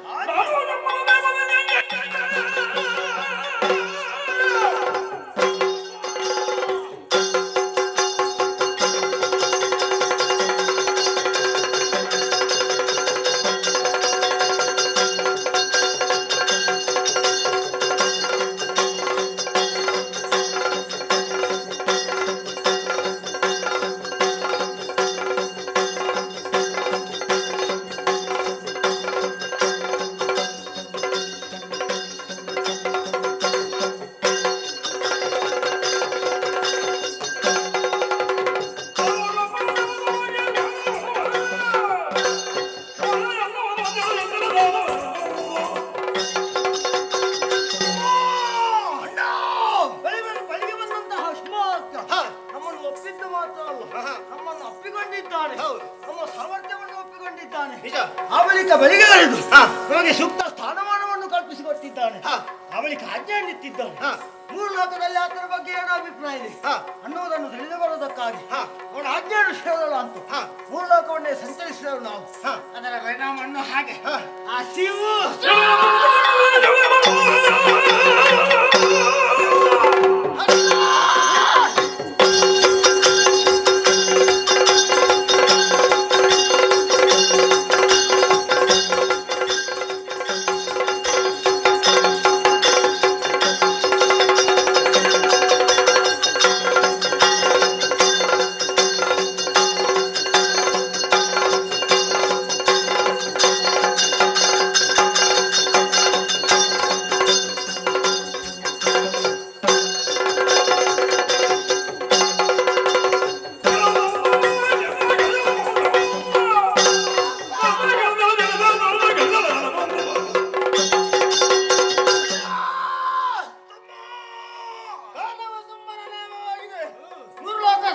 ಆ ಬಳಿಕ ಬಳಿಗಳೆದು ನಮಗೆ ಸೂಕ್ತ ಸ್ಥಾನಮಾನವನ್ನು ಕಲ್ಪಿಸಿಕೊಟ್ಟಿದ್ದಾನೆ. ಆ ಬಳಿಕ ಆಜ್ಞೆ ನಿಂತಿದ್ದಾನೆ. ಮೂರು ಲೋಕದಲ್ಲಿ ಆತನ ಬಗ್ಗೆ ಏನೋ ಅಭಿಪ್ರಾಯ ಇದೆ ಅನ್ನುವುದನ್ನು ತಿಳಿದು ಬರುವುದಕ್ಕಾಗಿ ಅವನ ಆಜ್ಞೆಯನ್ನು ಸೇರೋಣ ಅಂತ ಮೂರು ಲೋಕವನ್ನೇ ಸಂಚರಿಸಿದವರು ನಾವು. ಅದರ ಪರಿಣಾಮವನ್ನು ಹಾಗೆ ಆ ಶಿವು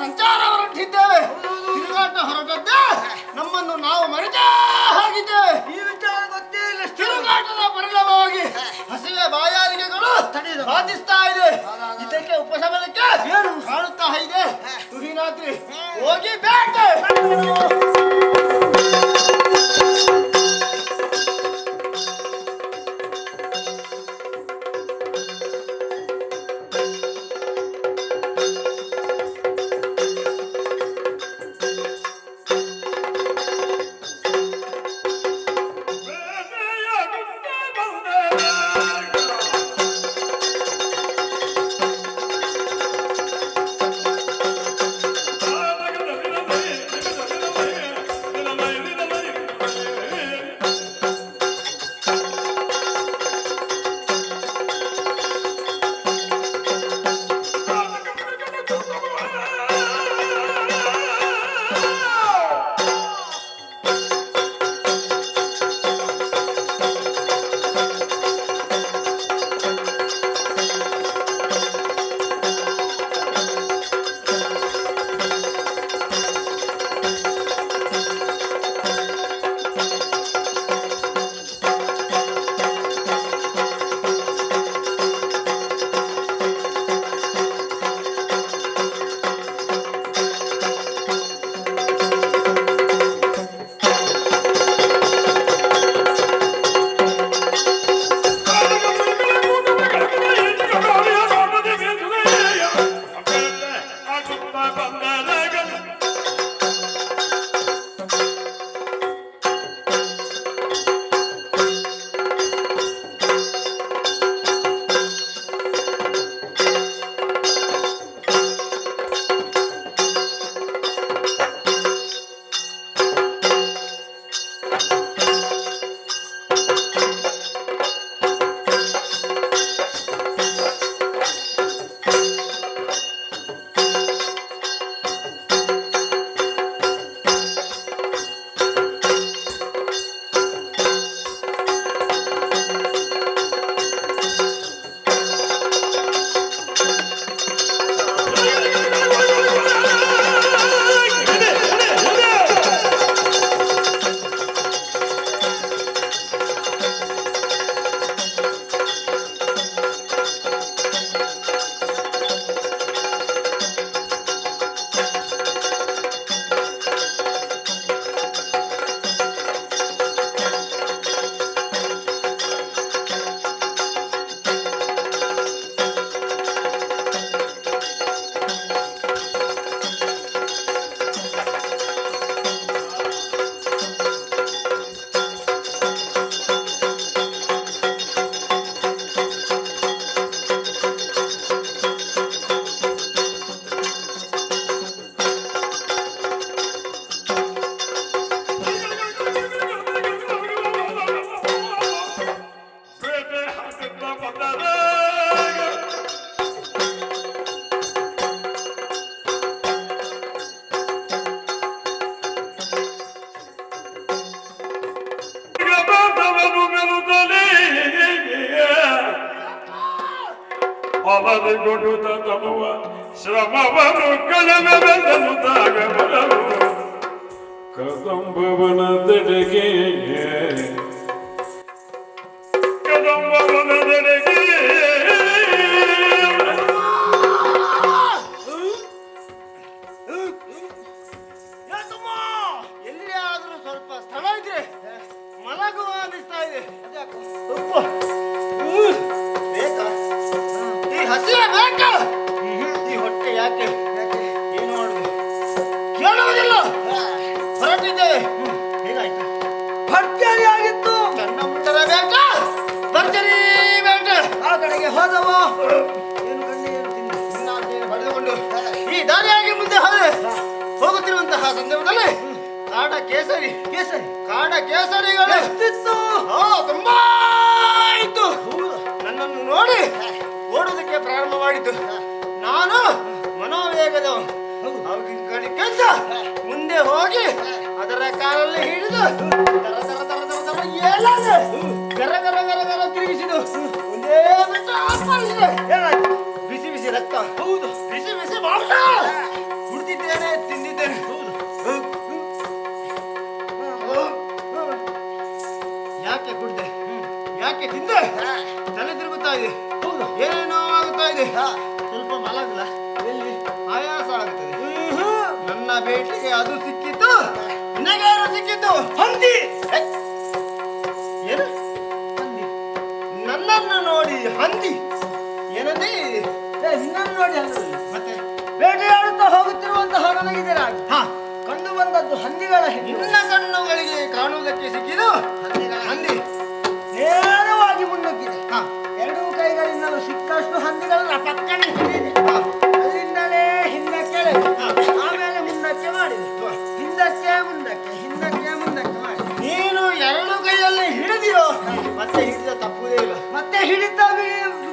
ಸಂಚಾರ ಹೊರಟಿದ್ದೇವೆ. ತಿರುಗಾಟ ಹೊರಟದ್ದೇ ನಮ್ಮನ್ನು ನಾವು ಮರೆತೇ ಹೋಗಿದ್ದೇವೆ. ಈ ವಿಚಾರ ಗೊತ್ತೇ ಇಲ್ಲ. ತಿರುಗಾಟದ ಪರಿಣಾಮವಾಗಿ ಹಸಿವೆ ಬಾಯಾರಿಕೆಗಳು ಬಾಧಿಸ್ತಾ ಇದೆ. ಇದಕ್ಕೆ ಉಪಶಮನಕ್ಕೆ ಏನು ಕಾಣುತ್ತಾ ಇದೆ? ತುಹಿನಾದ್ರಿ ಹೋಗಿ ಬೇಟೆ. ಬಾಲದಿ ಕೊಡುತ್ತ ತನುವ ಶ್ರಮವನ್ನು ಕಳೆದೆನುತ್ತಾಗ ಬರಲು ಕದಂಬವನದೆಡೆಗೆ ಕದಂಬವನದೆಡೆಗೆ ಎಲ್ಲಿಯಾದ್ರೂ ಸ್ವಲ್ಪ ಸ್ಥಳ ಇದ್ರೆ ಮಲಗುವ ಅನಿಸ್ತಾ ಇದೆ. ಬೇಕಾ ಈ ಹಸಿವೆ ಬೇಕಾ? ಈ ಹೊಟ್ಟೆ ಯಾಕೆ ಏನು ಮಾಡುದು ಕೇಳುವುದಿಲ್ಲ. ಹೊರಟಿದ್ದೇವೆ. ಹೇಗಾಯ್ತು? ಭರ್ಜರಿ ಆಗಿತ್ತು. ನನ್ನ ಉತ್ತರ ಬೇಕಾ? ಭರ್ಜರಿ ಬೇಡ. ಆ ಕಡೆಗೆ ಹೋದವ ಏನು ಕಣ್ಣು ಏನು ತಿನ್ನು ಪಡೆದುಕೊಂಡು ಈ ದಾರಿಯಾಗಿ ಮುಂದೆ ಹೋಗುತ್ತಿರುವಂತಹ ಸಂದರ್ಭದಲ್ಲಿ ಕಾಡ ಕೇಸರಿ ಕಾಡ ಕೇಸರಿಗಳು ಎಷ್ಟಿತ್ತು? ತುಂಬಾ ಇತ್ತು. ನನ್ನನ್ನು ನೋಡಿ ಓಡುವುದಕ್ಕೆ ಪ್ರಾರಂಭ ಮಾಡಿತು. ನಾನು ಮನೋವೇಗದವ ಕೆಂಚ ಮುಂದೆ ಹೋಗಿ ಅದರ ಕಾಲಲ್ಲಿ ಹಿಡಿದು ದರ ದರ ದರ ದರ ದರ ಏಳದೆ ಗರ ಗರ ಗರ ಗರ ತಿರುಗಿಸಿದು ಒಂದೇ ಬಿಟ್ಟು ಆಸ್ಪಾಲಿಸಿದೆ. ಬಿಸಿ ಬಿಸಿ ರಕ್ತ. ಹೌದು, ಬಿಸಿ ಬಿಸಿ ಮಾಂಸ ಕುಡ್ತಿದ್ದೇನೆ, ತಿಂದಿದ್ದೇನೆ. ಯಾಕೆ ಕುಡ್ದೆ, ಯಾಕೆ ತಿಂದೆ? ತಲೆ ತಿರುಗುತ್ತಾ ಇದೆ. ಹೌದು, ಏನೇನೋ ಆಗುತ್ತಾ ಇದೆ. ಸ್ವಲ್ಪ ಮಲಗಲ್ಲ, ಎಲ್ಲಿ ಆಯಾಸ ಆಗುತ್ತದೆ. ನನ್ನ ಬೇಟೆಗೆ ಅದು ಸಿಕ್ಕಿತ್ತು, ನಿನಗೇನು ಸಿಕ್ಕಿತ್ತು? ಹಂದಿ. ಏನು ಹಂದಿ? ನನ್ನನ್ನು ನೋಡಿ ಹಂದಿ ಏನಂದಿ? ನಿನ್ನನ್ನು ನೋಡಿ ಹಂದಿ. ಮತ್ತೆ ಬೇಟೆಯಾಡುತ್ತಾ ಹೋಗುತ್ತಿರುವಂತಹ ನನಗಿದ್ದೀರ ಕಂಡು ಬಂದದ್ದು ಹಂದಿಗಳ. ನಿನ್ನ ಕಣ್ಣುಗಳಿಗೆ ಕಾಣುವುದಕ್ಕೆ ಸಿಕ್ಕಿದ್ದು ಹಂದಿ ನೇರವಾಗಿ ಮುನ್ನುಗ್ಗಿದೆ. ಎರಡೂ ಕೈಗಳಿಂದಲೂ ಸಿಕ್ಕಷ್ಟು ಹಂದಿಗಳನ್ನ ಪಕ್ಕನೆ ಹಿಡಿದಿದೆ. ಅಲ್ಲಿಂದಲೇ ಹಿಂದಕ್ಕೆ ಆಮೇಲೆ ಮುಂದಕ್ಕೆ ಮಾಡಿದೆ. ಹಿಂದಕ್ಕೆ ಮುಂದಕ್ಕೆ ಹಿಂದಕ್ಕೆ ಮುಂದಕ್ಕೆ ಮಾಡಿ. ನೀನು ಎರಡು ಕೈಯಲ್ಲಿ ಹಿಡಿದಿರೋ ಮತ್ತೆ ಹಿಡಿದ ತಪ್ಪುವುದೇ ಇಲ್ಲ. ಮತ್ತೆ ಹಿಡಿತ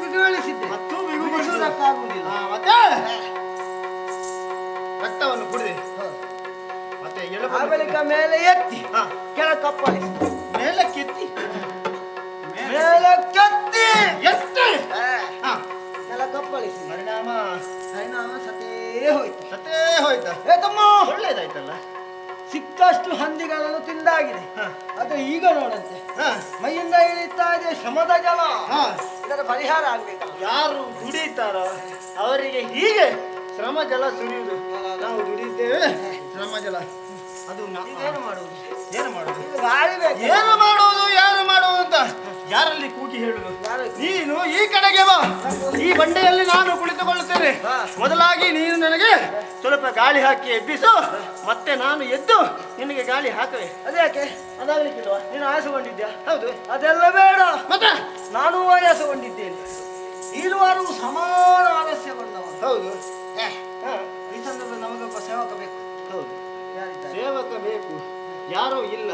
ಬಿಗುವಳಿಸಿದ್ದೆ ಮತ್ತು ಬಿಗುವಳಿಸುವುದಕ್ಕಾಗುವುದಿಲ್ಲ. ಮತ್ತೆ ರಕ್ತವನ್ನು ಕುಡಿದೆ. ಮತ್ತೆ ಆಮೇಲೆ ಮೇಲೆ ಎತ್ತಿ ಕೆಳ ಕಪ್ಪಳಿಸಿ ಮೇಲಕ್ಕೆತ್ತಿ ಮೇಲಕ್ಕೆತ್ತಿ ಎತ್ತಿ ಕೆಳ ಕಪ್ಪಳಿಸಿ ಪರಿಣಾಮ ಸತೇ ಹೋಯ್ತು. ಏತಮ್ಮ ಒಳ್ಳೇದಾಯ್ತಲ್ಲ. ಸಿಕ್ಕಷ್ಟು ಹಂದಿಗಳನ್ನು ತಿಂದಾಗಿದೆ. ಆದ್ರೆ ಈಗ ನೋಡಂತೆ ಮೈಯಿಂದ ಇಳಿತಾ ಇದೆ ಶ್ರಮದ ಜಲ. ಇದರ ಪರಿಹಾರ ಆಗ್ಬೇಕಲ್ಲ. ಯಾರು ದುಡಿತಾರೋ ಅವರಿಗೆ ಹೀಗೆ ಶ್ರಮ ಜಲ ಸುರಿಯುವುದು. ನಾವು ದುಡಿದ್ದೇವೆ ಶ್ರಮ ಜಲ. ಅದು ಏನು ಮಾಡುವುದು? ಏನು ಮಾಡುವುದು? ಏನು ಮಾಡುವುದು? ಯಾರು ಮಾಡುವುದು ಅಂತ ಯಾರಲ್ಲಿ ಕೂಗಿ ಹೇಳುದು? ನೀನು ಈ ಕಡೆಗೆ ಬಾ, ಈ ಬಂಡೆಯಲ್ಲಿ ನಾನು ಕುಳಿತುಕೊಳ್ಳುತ್ತೇನೆ. ಮೊದಲಾಗಿ ನೀನು ನನಗೆ ಸ್ವಲ್ಪ ಗಾಳಿ ಹಾಕಿ ಎಬ್ಬಿಸು, ಮತ್ತೆ ನಾನು ಎದ್ದು ನಿನಗೆ ಗಾಳಿ ಹಾಕುವೆ. ಅದ್ಯಾಕೆ? ಅದಾಗಲಿಕ್ಕಿಲ್ವಾ? ನೀನು ಆಯಾಸಗೊಂಡಿದ್ಯಾ? ಹೌದು. ಅದೆಲ್ಲ ಬೇಡ. ಮತ್ತೆ ನಾನು ಆಯಾಸಗೊಂಡಿದ್ದೇನೆ. ಇರುವಾರು ಸಮಾನ ಆಲಸ್ಯಗೊಂಡವ. ಹೌದು. ಈ ಸಂದರ್ಭದಲ್ಲಿ ನಮಗೊಬ್ಬ ಸೇವಕ ಬೇಕು. ಹೌದು, ಸೇವಕ ಬೇಕು. ಯಾರೂ ಇಲ್ಲ.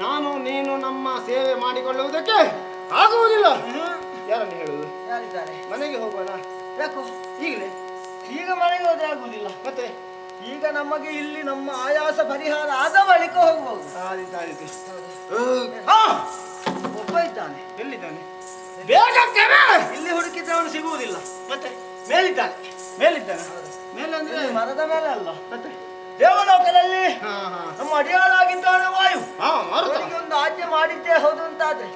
ನಾನು ನೀನು ನಮ್ಮ ಸೇವೆ ಮಾಡಿಕೊಳ್ಳುವುದಕ್ಕೆ ಆಗುವುದಿಲ್ಲ. ಯಾರನ್ನು ಹೇಳುವುದು? ಯಾರಿದ್ದಾರೆ? ಮನೆಗೆ ಹೋಗೋಣ. ಯಾಕೋ ಈಗಲೇ? ಈಗ ಮನೆಗೆ ಹೋದ್ರೆ ಆಗುವುದಿಲ್ಲ. ಮತ್ತೆ ಈಗ ನಮಗೆ ಇಲ್ಲಿ ನಮ್ಮ ಆಯಾಸ ಪರಿಹಾರ ಆದ ಬಳಿಕ ಹೋಗಬಹುದು. ಒಬ್ಬ ಇದ್ದಾನೆ. ಎಲ್ಲಿದ್ದಾನೆ? ಬೇಗ ಇಲ್ಲಿ ಹುಡುಕಿದ್ರೆ ಅವನು ಸಿಗುವುದಿಲ್ಲ. ಮತ್ತೆ ಮೇಲಿದ್ದಾನೆ. ಮೇಲಿದ್ದಾನೆ. ಮೇಲೆ ಅಂದ್ರೆ ಮರದ ಮೇಲೆ ಅಲ್ಲ. ಮತ್ತೆ ದೇವಲೋಕದಲ್ಲಿ ನಮ್ಮ ಅಡಿಯಾಳಾಗಿದ್ದಾನೆ ವಾಯು. ಒಂದು ಆಜ್ಞೆ ಮಾಡಿದ್ದೇ ಹೌದು ಅಂತಾದ್ರೆ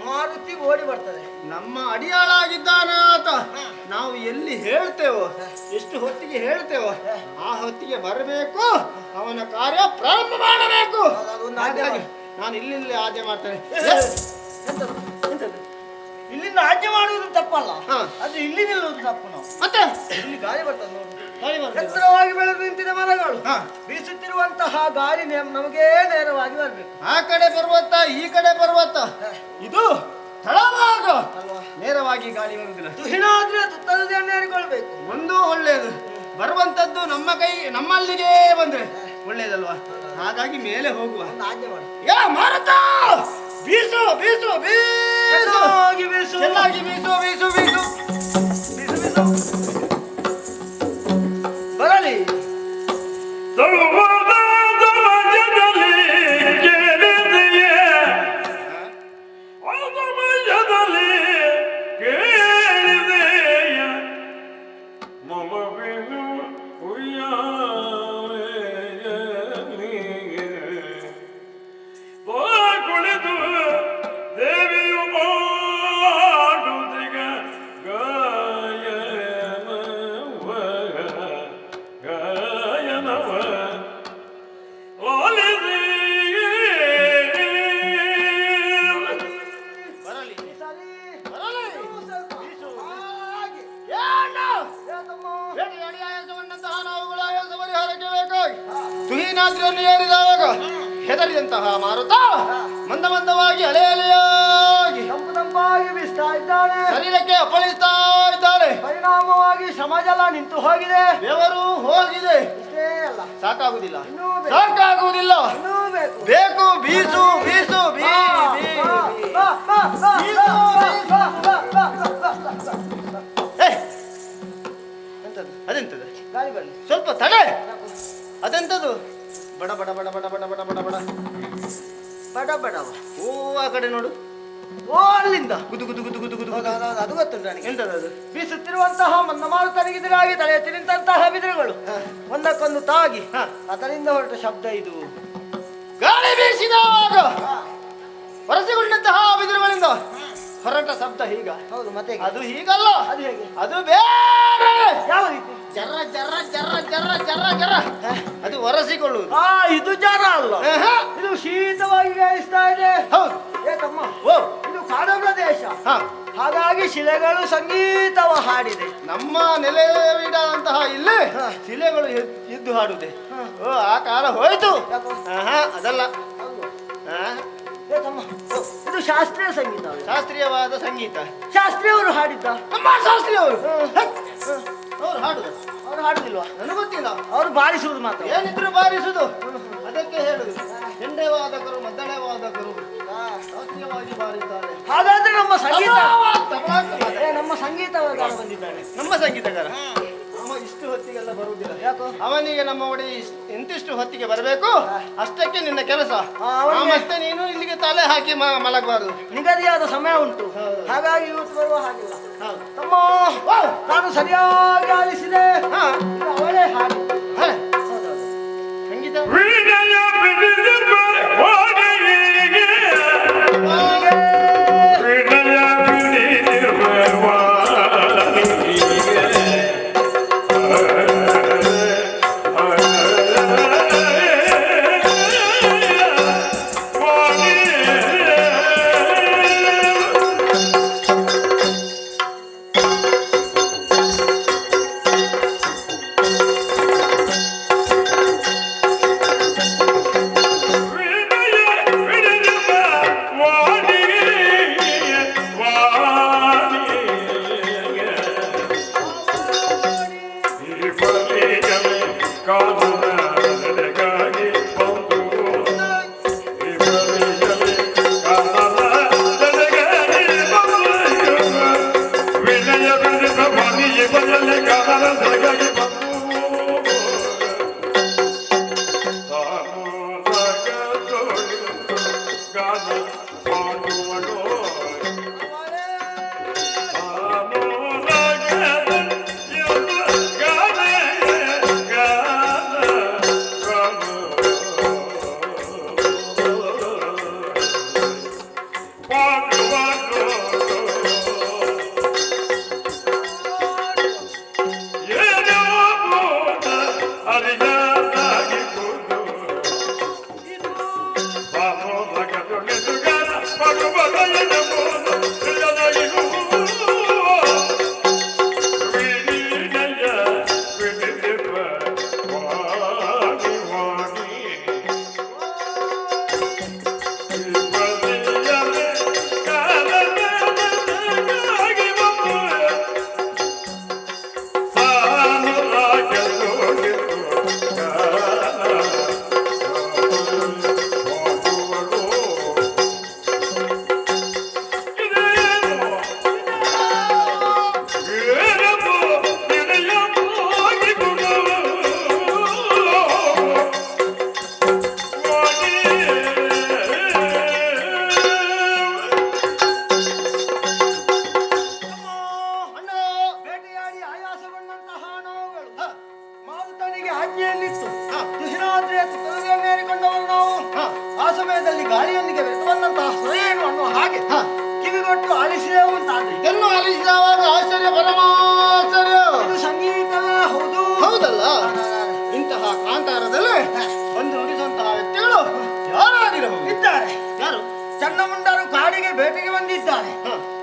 ಮಾರುತಿ ಓಡಿ ಬರ್ತದೆ. ನಮ್ಮ ಅಡಿಯಾಳಾಗಿದ್ದಾನೆ ಆತ. ನಾವು ಎಲ್ಲಿ ಹೇಳ್ತೇವೋ, ಎಷ್ಟು ಹೊತ್ತಿಗೆ ಹೇಳ್ತೇವೋ ಆ ಹೊತ್ತಿಗೆ ಬರಬೇಕು. ಅವನ ಕಾರ್ಯ ಪ್ರಾರಂಭ ಮಾಡಬೇಕು. ನಾನು ಇಲ್ಲಿ ಆಜ್ಞೆ ಮಾಡ್ತೇನೆ. ಇಲ್ಲಿಂದ ಆಜ್ಞೆ ಮಾಡುವುದು ತಪ್ಪಲ್ಲ, ಅದು ಇಲ್ಲಿ ನಿಲ್ಲುವುದು ತಪ್ಪು. ನಾವು ಮತ್ತೆ ಇಲ್ಲಿ ಗಾಳಿ ಬರ್ತದೆ ನೋಡಿ. ಎತ್ತರವಾಗಿ ಬೆಳೆದು ನಿಂತಿದೆ ಮರಗಳು. ಬೀಸುತ್ತಿರುವಂತಹ ಗಾಳಿ ನಮಗೆ ನೇರವಾಗಿ ಬರಬೇಕು. ಆ ಕಡೆ ಪರ್ವತ, ಈ ಕಡೆ ಪರ್ವತ. ಇದು ತಳಭಾಗ. ನೇರವಾಗಿ ಗಾಳಿ ಬರುವುದಿಲ್ಲ. ತುಹಿನಾದ್ರೆ ತುತ್ತರದೇ ನೇರಿಕೊಳ್ಬೇಕು. ಒಂದು ಒಳ್ಳೆಯದು. ಬರುವಂತದ್ದು ನಮ್ಮಲ್ಲಿಗೆ ಬಂದ್ರೆ ಒಳ್ಳೇದಲ್ವಾ? ಹಾಗಾಗಿ ಮೇಲೆ ಹೋಗುವ. ಯಾ ಮಾರುತ, ಬೀಸು ಬೀಸು ಬೀಸು ಬೀಸು ಚೆನ್ನಾಗಿ ಬೀಸು ಬೀಸು ಬೀಸು ಬೀಸು ಬೀಸು ಬರಲಿ. ಬೀಸಲಿ. ಬರಲಿ. ಇನ್ನೂ ಸ್ವಲ್ಪ. ಬೀಸು. ಹಾಗೆ. ಏನು? ಏ ತಮ್ಮ. ಬೇಟೆಯಾಡಿ ಆಯಾಸವನ್ನಂತಹ ನಾವುಗಳ ಆಯಾಸ ಪರಿಹಾರಕ್ಕೆ ಬೇಕಾಗಿ ತುಹಿನಾದ್ರಿಯನ್ನು ಏರಿದಾಗ ಹೆದರಿದಂತಹ ಮಾರುತ ಮಂದ ಮಂದವಾಗಿ ಅಲೆ ಅಲೆಯಾಗಿ ತಂಪು ತಂಪಾಗಿ ಬೀಸ್ತಾ ಇದ್ದಾನೆ. ಶರೀರಕ್ಕೆ ಅಪ್ಪಳಿಸ್ತಾ ಇದ್ದಾನೆ. ಪರಿಣಾಮವಾಗಿ ಶ್ರಮಜಲ ನಿಂತು ಹೋಗಿದೆ. ಬೆವರು ಹೋಗಿದೆ. ಇಷ್ಟೇ ಅಲ್ಲ, ಸಾಕಾಗುವುದಿಲ್ಲ. ಇನ್ನೂ ಬೇಕು. ಸಾಕಾಗುವುದಿಲ್ಲ. ಇನ್ನೂ ಬೇಕು. ಬೇಕು. ಬೀಸು ಬೀಸು ಬೀ ಬೀ ಬೀ. ಬಾ, ಬಾ, ಬಾ, ಬೀಸು, ಬಾ, ಬಾ, ಬಾ, ಬಾ, ಬಾ. ಏ, ಎಂತದು? ಅದೆಂತದು? ಗಾಳಿ ಬರಲಿ. ಸ್ವಲ್ಪ ತಡೆ. ಅದೆಂತದು? ಬಡ ಬಡ ಬಡ ಬಡ ಬಡ ಬಡ ಬಡ ಬಡ ಬಡ ಬಡವ. ಓ ಆ ಕಡೆ ನೋಡು. ಓ ಅಲ್ಲಿಂದ. ಗುದು ಗುದು ಗುದು ಗುದು ಗುದು ಹೌದು, ಹೌದು, ಹೌದು, ಅದು ಗೊತ್ತುಂಟು ನನಗೆ. ಎಂತದದು? ಬೀಸುತ್ತಿರುವಂತಹ ಮಂದಮಾರುತನಿಗೆದುರಾಗಿ ತಲೆ ಎತ್ತಿ ನಿಂತಹ ಬಿದಿರುಗಳು ಒಂದಕ್ಕೊಂದು ತಾಗಿ ಅದರಿಂದ ಹೊರಟ ಶಬ್ದ ಇದು. ಗಾಳಿ ಬೀಸಿದಾಗ ವರಸೆಗೊಂಡಂತಹ ಬಿದಿರುಗಳಿಂದ ಹೊರಟ ಶಬ್ದ ಹೀಗ. ಹೌದು, ಮತ್ತೆ ಹೇಗೆ? ಅದು ಹೀಗಲ್ಲ. ಅದು ಹೇಗೆ? ಅದು ಬೇರೆ. ಯಾವ ರೀತಿ? ಜರ್ರ ಜರ್ರ ಜರ್ರ ಜರ್ರ ಜರ್ರ ಜರ್ರ. ಅದು ಒರಸಿಕೊಳ್ಳುವುದು. ಇದು ಜರ ಅಲ್ಲ, ಆಹಾ. ಇದು ಶೀತವಾಗಿ ಗಾಯಿಸ್ತಾ ಇದೆ. ಹೌದು. ಏ ತಮ್ಮ, ಓ ಇದು ಕಾಡು ಪ್ರದೇಶ, ಹಾ. ಹಾಗಾಗಿ ಶಿಲೆಗಳು ಸಂಗೀತವ ಹಾಡಿದೆ. ನಮ್ಮ ನೆಲೆವಿಡಂತಹ ಇಲ್ಲಿ ಹಾ. ಶಿಲೆಗಳು ಎದ್ದು ಹಾಡುದೆ. ಹಾ. ಓ ಆ ಕಾಲ ಹೋಯ್ತು. ಯಾಕೋ? ಆಹಾ, ಅದಲ್ಲ. ಹೌದು. ಆ, ಏ ತಮ್ಮ, ಇದು ಶಾಸ್ತ್ರೀಯ ಸಂಗೀತ. ಶಾಸ್ತ್ರೀಯವಾದ ಸಂಗೀತ. ಶಾಸ್ತ್ರೀಯವರು ಹಾಡಿದ್ದ. ನಮ್ಮ ಶಾಸ್ತ್ರೀಯವರು ಹ್ಮ್. ಅವ್ರು ಹಾಡುದು. ಅವರು ಹಾಡುದಿಲ್ವಾ? ನನಗೆ ಗೊತ್ತಿಲ್ಲ. ಅವರು ಬಾರಿಸುವುದು ಮಾತ್ರ. ಏನಿದ್ರು ಬಾರಿಸುದು. ಅದಕ್ಕೆ ಹೇಳುದು ಚೆಂಡೆ ವಾದಕರು ಮದ್ದಳೆ ವಾದಕರು ಶಾಸ್ತ್ರೀಯವಾಗಿ ಬಾರಿದ್ದಾರೆ. ಹಾಗಾದ್ರೆ ನಮ್ಮ ಸಂಗೀತ ತಬಲಾಕ. ಏ, ನಮ್ಮ ಸಂಗೀತಗಾರ ಬಂದಿದ್ದಾನೆ. ನಮ್ಮ ಸಂಗೀತಗಾರ ಅವ ಇಷ್ಟು ಹೊತ್ತಿಗೆಲ್ಲ ಬರುವುದಿಲ್ಲ. ಯಾಕೋ? ಅವನಿಗೆ ನಮ್ಮ ಒಡೆ ಎಂತಿಷ್ಟು ಹೊತ್ತಿಗೆ ಬರಬೇಕು ಅಷ್ಟಕ್ಕೆ ನಿನ್ನ ಕೆಲಸ. ಅವನಿಗೆ- ಮತ್ತೆ ನೀನು ಇಲ್ಲಿಗೆ ತಲೆ ಹಾಕಿ ಮಲಗಬಾರದು. ನಿಗದಿಯಾದ ಸಮಯ ಉಂಟು, ಹೌದು. ಹಾಗಾಗಿ ಇವತ್ತು ಬರುವ ಹಾಗಿಲ್ಲ. ಹೌದು. ತಮ್ಮ, ನಾನು ಸರಿಯಾಗಿ ಆಲಿಸಿದೆ. ಹಾ. ಇದು ಅವಳೇ ಹಾಡು. ಹಾ. ಹೌದೌದು. ಸಂಗೀತ ವಿನಯ ಬಿಡಿದ ವಾಣಿಗೆ ವಿನಯ ಬಿಡಿದ ವಾಣಿಗೆ ವಿನಯ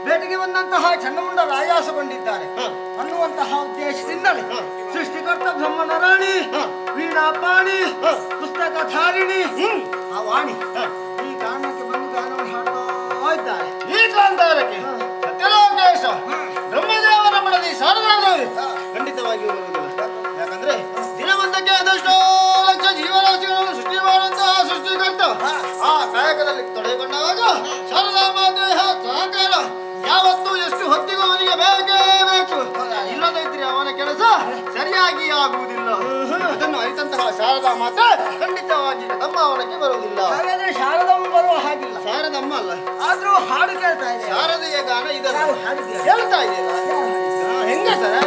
ಬೇಟೆಗೆ ಬಂದಂತಹ ಚಂಡಮುಂಡ ರಾಯಾಸಗೊಂಡಿದ್ದಾರೆ ಅನ್ನುವಂತಹ ಉದ್ದೇಶದಿಂದಲೇ ಸೃಷ್ಟಿಕರ್ತ ಬ್ರಹ್ಮನ ರಾಣಿ ವೀಣಾಪಾಣಿ ಪುಸ್ತಕಧಾರಿಣಿ ಆ ವಾಣಿ ಈ ಗಾನಕ್ಕೆ ಬಂದು ಗಾನವನ್ನು ಹಾಡ್ತಾ ಇದ್ದಾರೆ. ಈ ಕಾಂತಾರಕ್ಕೆ ಸತ್ಯಲೋಕೇಶ ಬ್ರಹ್ಮದೇವರ ಮಡದಿ ಶಾರದಾದೇವಿ ಖಂಡಿತವಾಗಿಯೂ ಬರುವುದಿಲ್ಲ. ಯಾಕಂದ್ರೆ ದಿನವೊಂದಕ್ಕೆ ಅದೆಷ್ಟೋ ಲಕ್ಷ ಜೀವರಾಶಿಗಳನ್ನು ಸೃಷ್ಟಿ ಮಾಡುವಂತಹ ಸೃಷ್ಟಿಕರ್ತ ಆ ಕಾಯಕದಲ್ಲಿ ತೊಡಗಿಕೊಂಡಾಗ ಶಾರದಾ ಮಾತೆಯ ಸಹಕಾರ ಯಾವತ್ತೂ ಎಷ್ಟು ಹೊತ್ತಿಗೂ ಅವನಿಗೆ ಬೇಕೇ ಬೇಕು. ಇಲ್ಲದೇ ಇದ್ರೆ ಅವನ ಕೆಲಸ ಸರಿಯಾಗಿ ಆಗುವುದಿಲ್ಲ. ಅದನ್ನು ಅರಿತಂತಹ ಶಾರದಾ ಮಾತೆ ಖಂಡಿತವಾಗಿ ತಮ್ಮ ಅವನಕ್ಕೆ ಬರುವುದಿಲ್ಲ. ಹಾಗಾದ್ರೆ ಶಾರದಮ್ಮ ಬರುವ ಹಾಗಿಲ್ಲ. ಶಾರದಮ್ಮ ಅಲ್ಲ, ಆದ್ರೂ ಹಾಡು ಕೇಳ್ತಾ ಇದೆ. ಶಾರದೆಯ ಗಾನ ಇದನ್ನು ನಾವು ಹಾಡಿದ್ದೇವೆ. ಹೇಳ್ತಾ ಇದೆಯಲ್ಲ ಹೆಂಗೆ ಸರ್?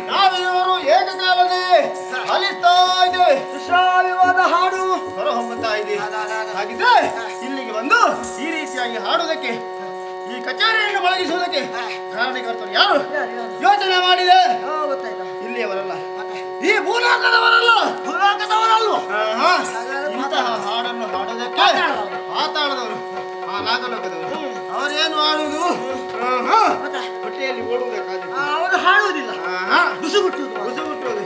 ನಾವಿವರು ಏಕಕಾಲದಲ್ಲಿ ಆಲಿಸ್ತಾ ಇದ್ದೇವೆ. ಶ್ರಾವ್ಯವಾದ ಹಾಡು ಹೊರಹೊಮ್ಮುತ್ತಾ ಇದೆ. ಹಾಗಿದ್ರೆ ಇಲ್ಲಿಗೆ ಬಂದು ಈ ರೀತಿಯಾಗಿ ಹಾಡುವುದಕ್ಕೆ, ಈ ಕಚೇರಿಯನ್ನು ಬಳಗಿಸುವುದಕ್ಕೆ ಕಾರಣಕರ್ತರು ಯಾರು ಯೋಚನೆ ಮಾಡಿದೆ? ಗೊತ್ತಾಯ್ತಾ? ಇಲ್ಲಿಯವರಲ್ಲ, ಈ ಭೂಲೋಕದವರಲ್ಲ. ಭೂಲೋಕದವರಲ್ವ? ಇಂತಹ ಹಾಡನ್ನು ಹಾಡುವುದಕ್ಕೆ ಮಾತಾಡದವರು ಆ ನಾಗಲೋಕದವರು ಅವರೇನು ಆಡುವುದು? ಹೊಟ್ಟೆಯಲ್ಲಿ ಓಡುವುದಕ್ಕಾಗಿ ಅವರು ಹಾಡುವುದಿಲ್ಲ, ಬುಸುಗುಟ್ಟುವುದು. ಬುಸುಗುಟ್ಟುವುದು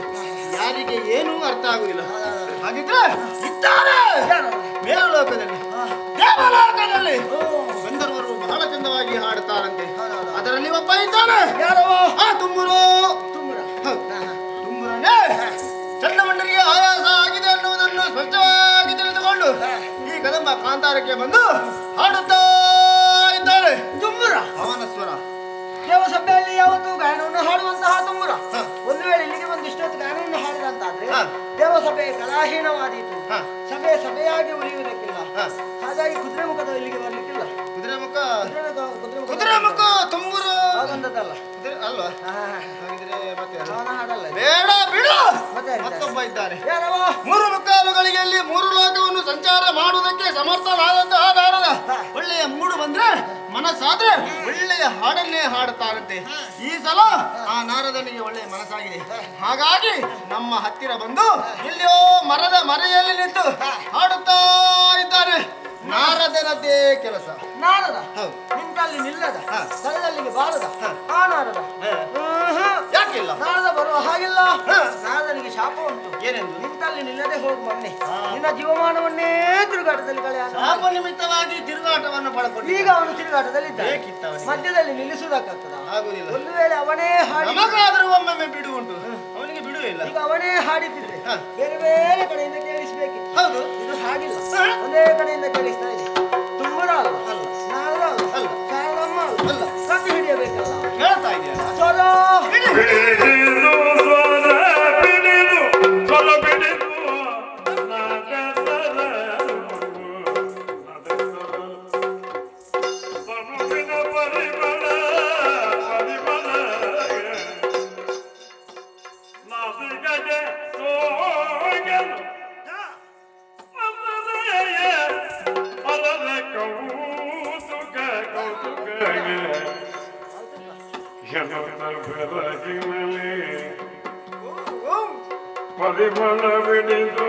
ಯಾರಿಗೆ ಏನೂ ಅರ್ಥ ಆಗುವುದಿಲ್ಲ. ಹಾಗಿದ್ರೆ ಇದ್ದಾರೆ ಮೇಲುಲೋಕದಲ್ಲಿ, ದೇವಲೋಕದಲ್ಲಿ ಗಂಧರ್ವರು ಬಹಳ ಚಂದವಾಗಿ ಹಾಡುತ್ತಾರಂತೆ. ಅದರಲ್ಲಿ ಒಬ್ಬ ಇದ್ದಾನೆ. ಯಾರವ? ತುಂಬುರು. ತುಂಬುರನೇ ಚಂಡಮಂಡರಿಗೆ ಆಯಾಸ ಆಗಿದೆ ಅನ್ನುವುದನ್ನು ಸ್ಪಷ್ಟವಾಗಿ ತಿಳಿದುಕೊಂಡು ಈ ಕದಂಬ ಕಾಂತಾರಕ್ಕೆ ಬಂದು ಹಾಡುತ್ತಾ ಇದ್ದಾರೆ. ತುಂಬುರ ಅವನ ಸ್ವರ ದೇವಸಭೆಯಲ್ಲಿ ಯಾವತ್ತು ಗಾಯನವನ್ನು ಹಾಡುವಂತಹ ತುಂಬುರ ಒಂದು ವೇಳೆ ಇಲ್ಲಿಗೆ ಬಂದು ಇಷ್ಟೊತ್ತು ಗಾಯನವನ್ನು ಹಾಡಿದಂತಾದ್ರೆ ದೇವಸಭೆ ಕಲಾಹೀನವಾದೀತು. ಸಭೆಯಾಗಿ ಉಳಿಯುವುದಕ್ಕಿಲ್ಲ. ಹಾಗಾಗಿ ಕುದುರೆ ಮುಖದ ಇಲ್ಲಿಗೆ ಬರ್ಲಿಕ್ಕಿಲ್ಲ. ಕುದುರೆ ಮುಖ ತುಂಬುರು ಆಗಂದದ್ದಲ್ಲ ಅಲ್ವಾ? ಹಾಗಿದ್ರೆ ಮತ್ತೆ ಅವನ ಹಾಡಲ್ಲ. ಬೇಡ ಬಿಡು. ಮತ್ತೆ ಮತ್ತೊಬ್ಬ ಇದ್ದಾರೆ. ಯಾರವ? 3 ಗಳಿಗೆಯಲ್ಲಿ 3 ಲೋಕವನ್ನು ಸಂಚಾರ ಮಾಡುವುದಕ್ಕೆ ಸಮರ್ಥನಾದಂತಹ ನಾರದ ಒಳ್ಳೆಯ ಮೂಡು ಬಂದ್ರೆ ಮನಸ್ಸಾದ್ರೆ ಒಳ್ಳೆಯ ಹಾಡನ್ನೇ ಹಾಡುತ್ತಾರಂತೆ. ಈ ಸಲ ಆ ನಾರದನಿಗೆ ಒಳ್ಳೆಯ ಮನಸ್ಸಾಗಿದೆ. ಹಾಗಾಗಿ ನಮ್ಮ ಹತ್ತಿರ ಬಂದು ಎಲ್ಲಿಯೋ ಮರದ ಮರೆಯಲ್ಲಿ ನಿಂತು ಹಾಡುತ್ತಾ ಇದ್ದಾನೆ. ನಾರದರದ್ದೇ ಕೆಲಸ. ನಾರದ ಹೌದು. ನಿಂತಲ್ಲಿ ನಿಲ್ಲದ ಹಾ. ಸ್ಥಳದಲ್ಲಿಗೆ ಬಾರದ ಆ ನಾರದ ಯಾಕಿಲ್ಲ? ನಾರದ ಬರುವ ಹಾಗಿಲ್ಲ. ಹಾ. ನಾರದನಿಗೆ ಶಾಪ ಉಂಟು. ಏನೆಂದು? ನಿಂತಲ್ಲಿ ನಿಲ್ಲದೆ ಹೋಗು ಮೊನ್ನೆ ನಿನ್ನ ಜೀವಮಾನವನ್ನೇ ತಿರುಗಾಟದಲ್ಲಿ ಕಳೆಯ. ಶಾಪ ನಿಮಿತ್ತವಾಗಿ ತಿರುಗಾಟವನ್ನು ಪಡ್ಕೊಂಡು ಈಗ ಅವನು ತಿರುಗಾಟದಲ್ಲಿದ್ದ ಬೇಕಿತ್ತ ಅವನಿಗೆ? ಮಧ್ಯದಲ್ಲಿ ನಿಲ್ಲಿಸುವುದಕ್ಕಾಗ್ತದ? ಆಗುದಿಲ್ಲ. ಒಂದು ವೇಳೆ ಅವನೇ ಹಾಡಿ ನಮಗಾದ್ರೂ ಒಮ್ಮೊಮ್ಮೆ ಬಿಡು ಉಂಟು, ಅವನಿಗೆ ಬಿಡುವೇ ಇಲ್ಲ. ಈಗ ಅವನೇ ಹಾಡಿದ್ರೆ ಹಾ. ಬೇರೆ ಬೇರೆ ಕಡೆಯಿಂದ ಕೇಳಿಸ್ಬೇಕು. ಹೌದು. ಇದು ಹಾಗಿಲ್ಲ. ಹಾ. ಒಂದೇ ಕಡೆಯಿಂದ ಕೇಳಿಸ್ತಾ ಇದೆ. ತುಂಬರ ಅಲ್ಲ ಅಲ್ಲ. ನಾರದ ಅಲ್ಲ ಅಲ್ಲ. ಶಾರದಮ್ಮ ಅಲ್ಲ. ಅಲ್ಲ ಕಂಡು ಹಿಡಿಯಬೇಕಲ್ಲ. ಹೇಳ್ತಾ ಇದೆಯಲ್ಲ. ಸ್ವರ ಬಿಡಿದು ಸ್ವರ ಬಿಡಿದು ಸ್ವರ ಬಿಡಿದು ಮಗುವಿನ ಪರಿಮಳ ಪರಿಮಳ ನಾಸಿಕಗೆ ಸೋಗಲು ಅರದ ಕೌತುಕ ಕೌತುಕಗೆ ಬೆಳಗಿನಲ್ಲಿ ಪರಿಮಳ ಬಿಡಿದು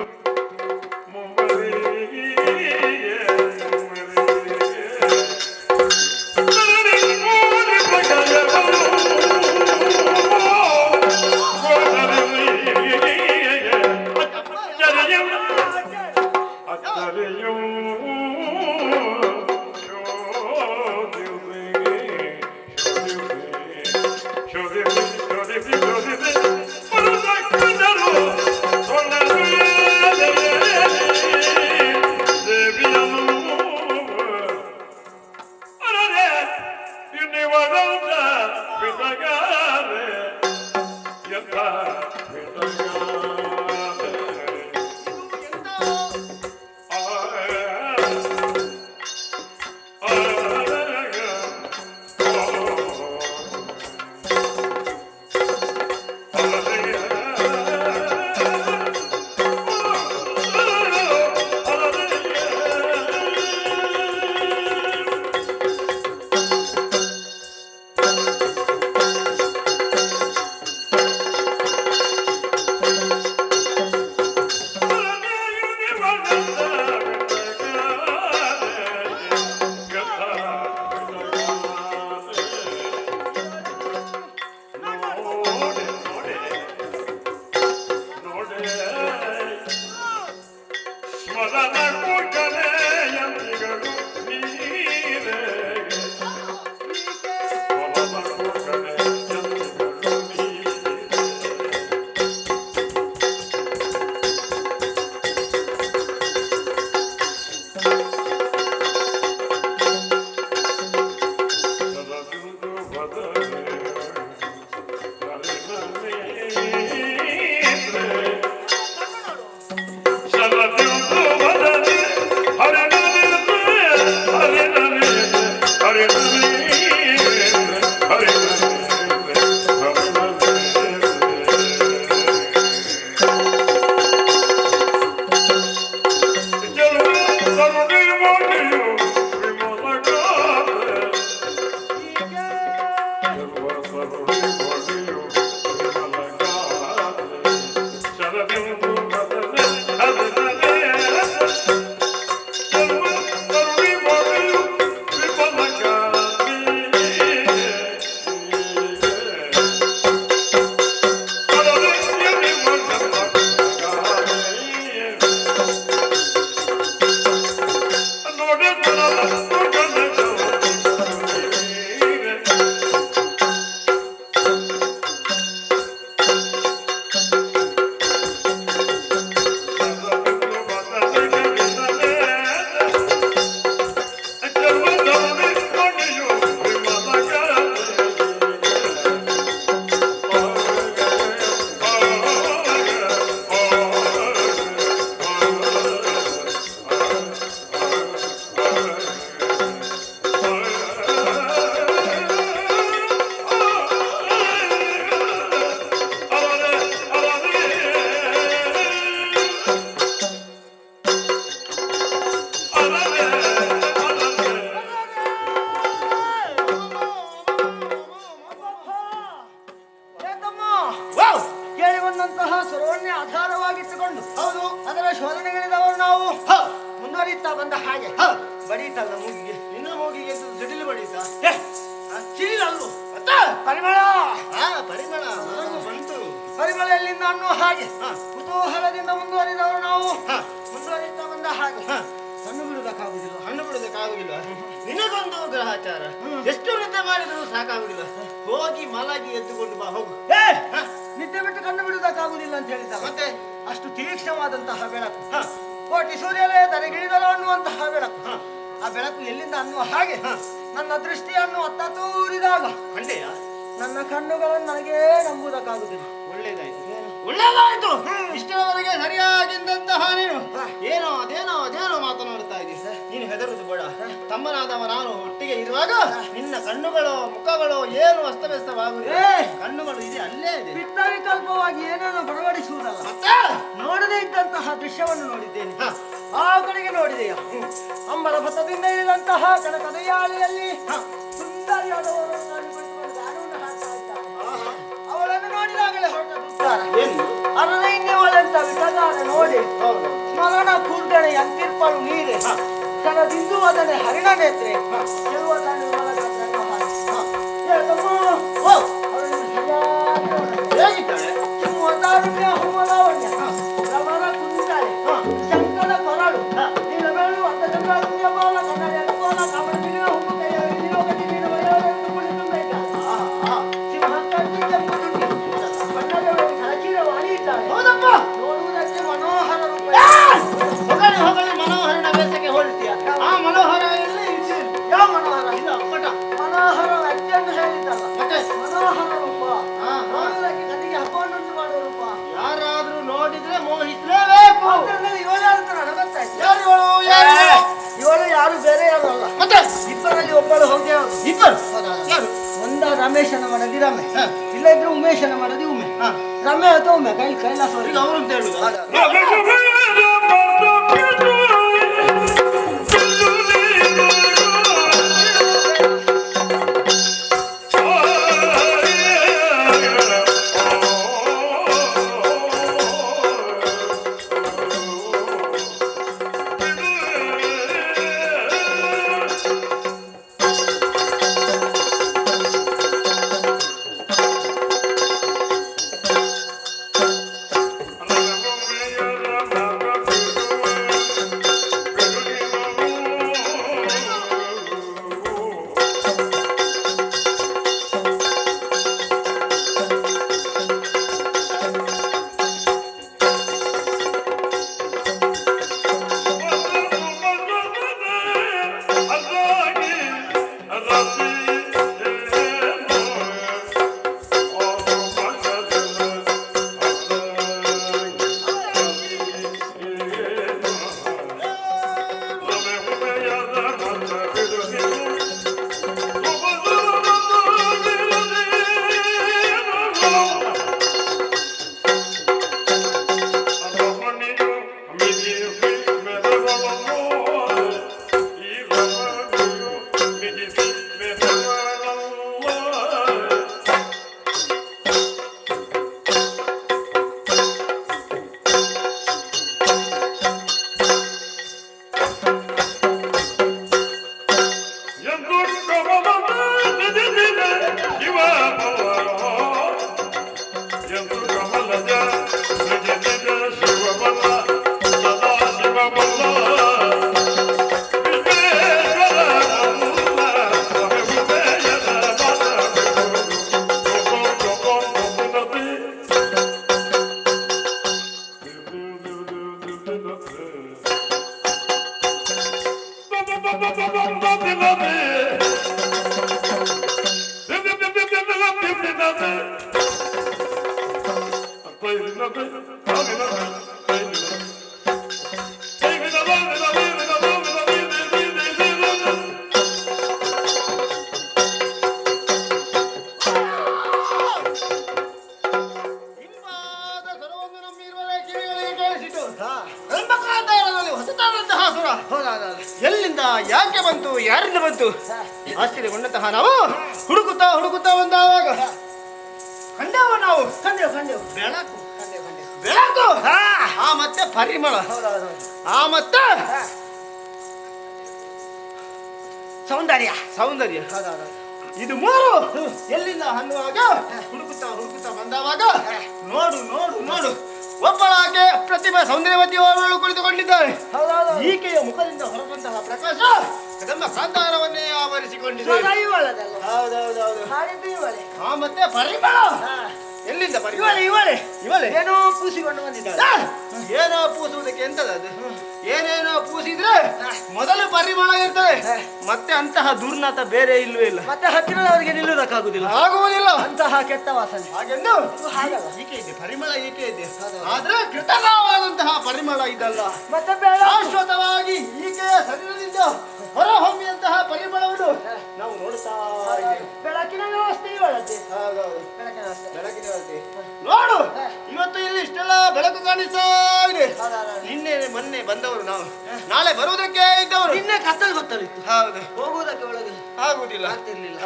ಸ್ವರವನ್ನೇ ಆಧಾರವಾಗಿಟ್ಟುಕೊಂಡು ಹೌದು. ಅದರ ಶೋಧನೆಗಳಿದವರು ನಾವು ಮುಂದುವರಿತಾ ಬಂದ ಹಾಗೆ ಬಡೀತಲ್ಲ ಮೂಗಿಗೆ. ನಿನ್ನ ಮೂಗಿಗೆ ಸಿಡಿಲು ಬಡೀತಾ? ಸಿಡಿಲಲ್ಲು ಮತ್ತೆ ಪರಿಮಳ. ಪರಿಮಳ ನನಗೂ ಬಂತು. ಪರಿಮಳ ಎಲ್ಲಿಂದ ಅನ್ನೋ ಹಾಗೆ ಕುತೂಹಲದಿಂದ ಮುಂದುವರಿದವರು ನಾವು. ಮುಂದುವರಿತಾ ಬಂದ ಹಾಗೆ ಕಣ್ಣು ಬಿಡುವುದಕ್ಕಾಗುದಿಲ್ಲ. ಹಣ್ಣು ಬಿಡುವುದಕ್ಕಾಗುದಿಲ್ಲ. ನಿನಗೊಂದು ಗ್ರಹಚಾರ. ಎಷ್ಟು ನಿದ್ದೆ ಮಾಡಿದ್ರು ಸಾಕಾಗುದಿಲ್ಲ. ಹೋಗಿ ಮಲಗಿ ಎದ್ದುಕೊಂಡು ಬಾ, ಹೋಗು. ನಿದ್ದೆ ಬಿಟ್ಟು ಕಣ್ಣು ಬಿಡುವುದಕ್ಕಾಗುದಿಲ್ಲ ಅಂತ ಹೇಳಿದ. ಮತ್ತೆ ಅಷ್ಟು ತೀಕ್ಷ್ಣವಾದಂತಹ ಬೆಳಕು, ಕೋಟಿ ಸೂರ್ಯಲೇ ತಲೆಗಿಳಿದಲು ಅನ್ನುವಂತಹ ಬೆಳಕು. ಆ ಬೆಳಕು ಎಲ್ಲಿಂದ ಅನ್ನುವ ಹಾಗೆ ನನ್ನ ದೃಷ್ಟಿಯನ್ನು ಅತ್ತ ತೂರಿದಾಗ ಖಂಡೆಯ ನನ್ನ ಕಣ್ಣುಗಳನ್ನು ನನಗೇ ನಂಬುವುದಕ್ಕಾಗುದಿಲ್ಲ. ಒಳ್ಳೇದಾಯ್ತು, ಒಳ್ಳೇದಾಯ್ತು. ಇಷ್ಟರವರೆಗೆ ಸರಿಯಾಗಿದ್ದಂತಹ ನೀನು ಏನೋ ಅದೇನೋ ಮಾತನಾಡುತ್ತಾ ಇದ್ದೀಯ. ನೀನು ಹೆದರುದು ಬೇಡ. ತಮ್ಮನಾದವ ನಾನು ಒಟ್ಟಿಗೆ ಇರುವಾಗ ನಿನ್ನ ಕಣ್ಣುಗಳು ಮುಖಗಳು ಏನು ಅಸ್ತವ್ಯಸ್ತವಾಗುವುದಿಲ್ಲ. ಕಣ್ಣುಗಳು ಇದೆ, ಅಲ್ಲೇ ಇದೆ. ಬಿಟ್ಟ ವಿಕಲ್ಪವಾಗಿ ಏನೇನೋ ಬಡವಡಿಸುವುದಲ್ಲ. ಮತ್ತೆ ನೋಡದೇ ಇದ್ದಂತಹ ದೃಶ್ಯವನ್ನು ನೋಡಿದ್ದೇನೆ. ಆ ಕಡೆಗೆ ನೋಡಿದೆಯ ಅಂಬರ ಪಥದಿಂದ ಇಳಿದಂತಹ ಕನಕದಯಾಳಿಯಲ್ಲಿ ಸುಂದರಿಯಾದವರು ಗಾನವನ್ನು ಹಾಡ್ತಾ ಇದ್ದಾರೆ. ಅವಳನ್ನು ನೋಡಿದಾಗಲೇ ಹೊರಟ ದುಸ್ಸಾರ ಅರಣ್ಯವಳೆಂತ ವಿಟಗಾರ ನೋಡಿ ಸ್ಮರಣ ಕೂರ್ದಣೆ ಅಂತಿರ್ಪಳು ನೀರೆ ಕನದಿಂದು ಅದನೆ ಹರಿಣ ನೇತ್ರೆ ಕೆಲವ ತಾನು ಹೇಗಿದ್ದಾಳೆ? ತಾರುಣ್ಯ ಹುಮಲಾವಣ್ಯ ರಮಣ ಕುಂತಾಳೆ ಶಂಕರ ಕೊರಳು ನೀಲಬೇಳು ಅರ್ಧ ಚಂದ್ರಾರುಣ್ಯ ಬಾಲ ಕನ್ನಡ ಎಡಬೋಲ ಕಾಮಣಿನ ಹುಮ್ಮು ಕೈಯ ನಿರೋಗತಿ ನೀನು ವಯೋಧರನ್ನು ಕುಳಿತು ಬೇಕ ಸಿಂಹಕ್ಕಂತಿ ಕೆಂಪುದುಂಡಿ ಬಣ್ಣದ ಕಳಚಿರ ವಾಣಿಯಿದ್ದಾಳೆ. ಹೌದಪ್ಪ, ನೋಡುವುದಕ್ಕೆ ಮನೋಹರ ರೂಪ. ಹೊಗಳಿ ಮನೋಹರನ ವೇಷಕ್ಕೆ ಹೋಲಿಸ್ತೀಯ. ಆ ಮನೋಹರ ಎಲ್ಲಿ ಇದೆ? ಯಾವ ಮನೋಹರ? ಇದು ಅಪ್ಪಟ ಮನೋಹರ ವ್ಯಕ್ತಿಯನ್ನು ಹೇಳಿದ್ದಲ್ಲ, ಮತ್ತೆ ಮನೋಹರ ರೂಪ. ನೋಡುವುದಕ್ಕೆ ಕಣ್ಣಿಗೆ ಹಬ್ಬವನ್ನುಂಟು ಮಾಡುವ ರೂಪ. ಯಾರಾದ್ರೂ ನೋಡಿದ್ರೆ ಮೋಹಿಸಲೇಬೇಕು. ಅದರಲ್ಲಿ ಇವಳು ಯಾರು ಅಂತ ನನಗೆ ಗೊತ್ತಾಯ್ತು. ಯಾರು ಇವಳು? ಯಾರು? ಇವಳು ಯಾರು ಬೇರೆ ಯಾರು ಅಲ್ಲ. ಮತ್ತೆ ಇಬ್ಬರಲ್ಲಿ ಒಬ್ಬಳು ಹೋಗಿ ಇಬ್ಬರು ಯಾರು? ಒಂದ ರಮೇಶನ ಮಡದಿ ರಮೆ, ಇಲ್ಲದ್ರೆ ಉಮೇಶನ ಮಡದಿ ಉಮೆ. ರಮೆ ಅಥವಾ ಉಮೆ ಕೈಲಾಸ ಈಗ ಅವರು ಅಂತ ಹೇಳುದು. ಎಲ್ಲಿಂದ ಯಾಕೆ ಬಂತು, ಯಾರಿಂದ ಬಂತು ಆಶ್ಚರ್ಯಗೊಂಡಂತಹ ನಾವು ಹುಡುಕುತ್ತಾ ಬಂದಾಗ ಕಂಡೆವು ನಾವು. ಬೆಳಕು, ಬೆಳಕು, ಆ ಮತ್ತೆ ಪರಿಮಳ, ಆ ಮತ್ತೆ ಸೌಂದರ್ಯ. ಸೌಂದರ್ಯ. ಇದು ಮೂರು ಎಲ್ಲಿಂದ ಅನ್ನುವಾಗ ಹುಡುಕುತ್ತಾ ಹುಡುಕುತ್ತಾ ಬಂದವಾಗ ನೋಡು ನೋಡು ನೋಡು, ಒಬ್ಬಳಾಕೆ ಪ್ರತಿಭಾ ಸೌಂದರ್ಯವತಿ ಅವಳು ಕುಳಿತುಕೊಂಡಿದ್ದಾಳೆ. ಈಕೆಯ ಮುಖದಿಂದ ಹೊರಬಂತಹ ಪ್ರಕಾಶ ಕದಂಬ ಕಾಂತಾರವನ್ನೇ ಆವರಿಸಿಕೊಂಡಿದೆ. ಹೌದೌದೌದು. ಮತ್ತೆ ಪರಿಮಳ ಎಲ್ಲಿಂದ ಪರಿಮಳ? ಇವಳೆ ಏನೋ ಪೂಸಿಕೊಂಡು ಬಂದಿದ್ದಾಳೆ. ಏನೋ ಪೂಸುವುದಕ್ಕೆ ಎಂತದದು? ಏನೇನೋ ಪೂಸಿದ್ರೆ ಮೊದಲು ಪರಿಮಳ ಇರ್ತದೆ, ಮತ್ತೆ ಅಂತಹ ದುರ್ನಾತ ಬೇರೆ ಇಲ್ಲವೇ ಇಲ್ಲ. ಮತ್ತೆ ಹತ್ತಿರದವರಿಗೆ ನಿಲ್ಲುವುದಕ್ಕಾಗುದಿಲ್ಲ, ಆಗುವುದಿಲ್ಲ ಅಂತಹ ಕೆಟ್ಟ ವಾಸನೆ. ಹಾಗೆಂದು ಈಕೆ ಇದೆ, ಪರಿಮಳ ಈಕೆ ಇದೆ. ಆದ್ರೆ ಕೃತಕವಾದಂತಹ ಪರಿಮಳ ಇದಲ್ಲ. ಮತ್ತೆ ಬೇಡ ಶಾಶ್ವತವಾಗಿ ಈಕೆಯ ಶರೀರದಿಂದ ಹೊರಹೊಮ್ಮಿಯಂತಹ ಪರಿಮಳವನ್ನು ನಾವು ನೋಡ್ತಾ ಇದ್ದೇವೆ. ಬೆಳಕಿನ ವ್ಯವಸ್ಥೆ ಇವಳದ್ದೆ. ಹೌದೌದು, ಬೆಳಕಿನ ವ್ಯವಸ್ಥೆ. ಬೆಳಕಿನ ವ್ಯವಸ್ಥೆ. ನೋಡು, ಇವತ್ತು ಇಲ್ಲಿ ಇಷ್ಟೆಲ್ಲ ಬೆಳಕು ಕಾಣಿಸ್ತಾ ಇದೆ. ನಿನ್ನೆ ಮೊನ್ನೆ ಬಂದವರು ನಾವು, ನಾಳೆ ಬರುವುದಕ್ಕೆ ಇದ್ದವರು. ನಿನ್ನೆ ಕತ್ತಲು ಗೊತ್ತಲಿತ್ತು, ಹೌದು, ಹೋಗುವುದಕ್ಕೆ ಒಳಗೆ ಆಗುವುದಿಲ್ಲ. ಆಗ್ತಿರ್ಲಿಲ್ಲ.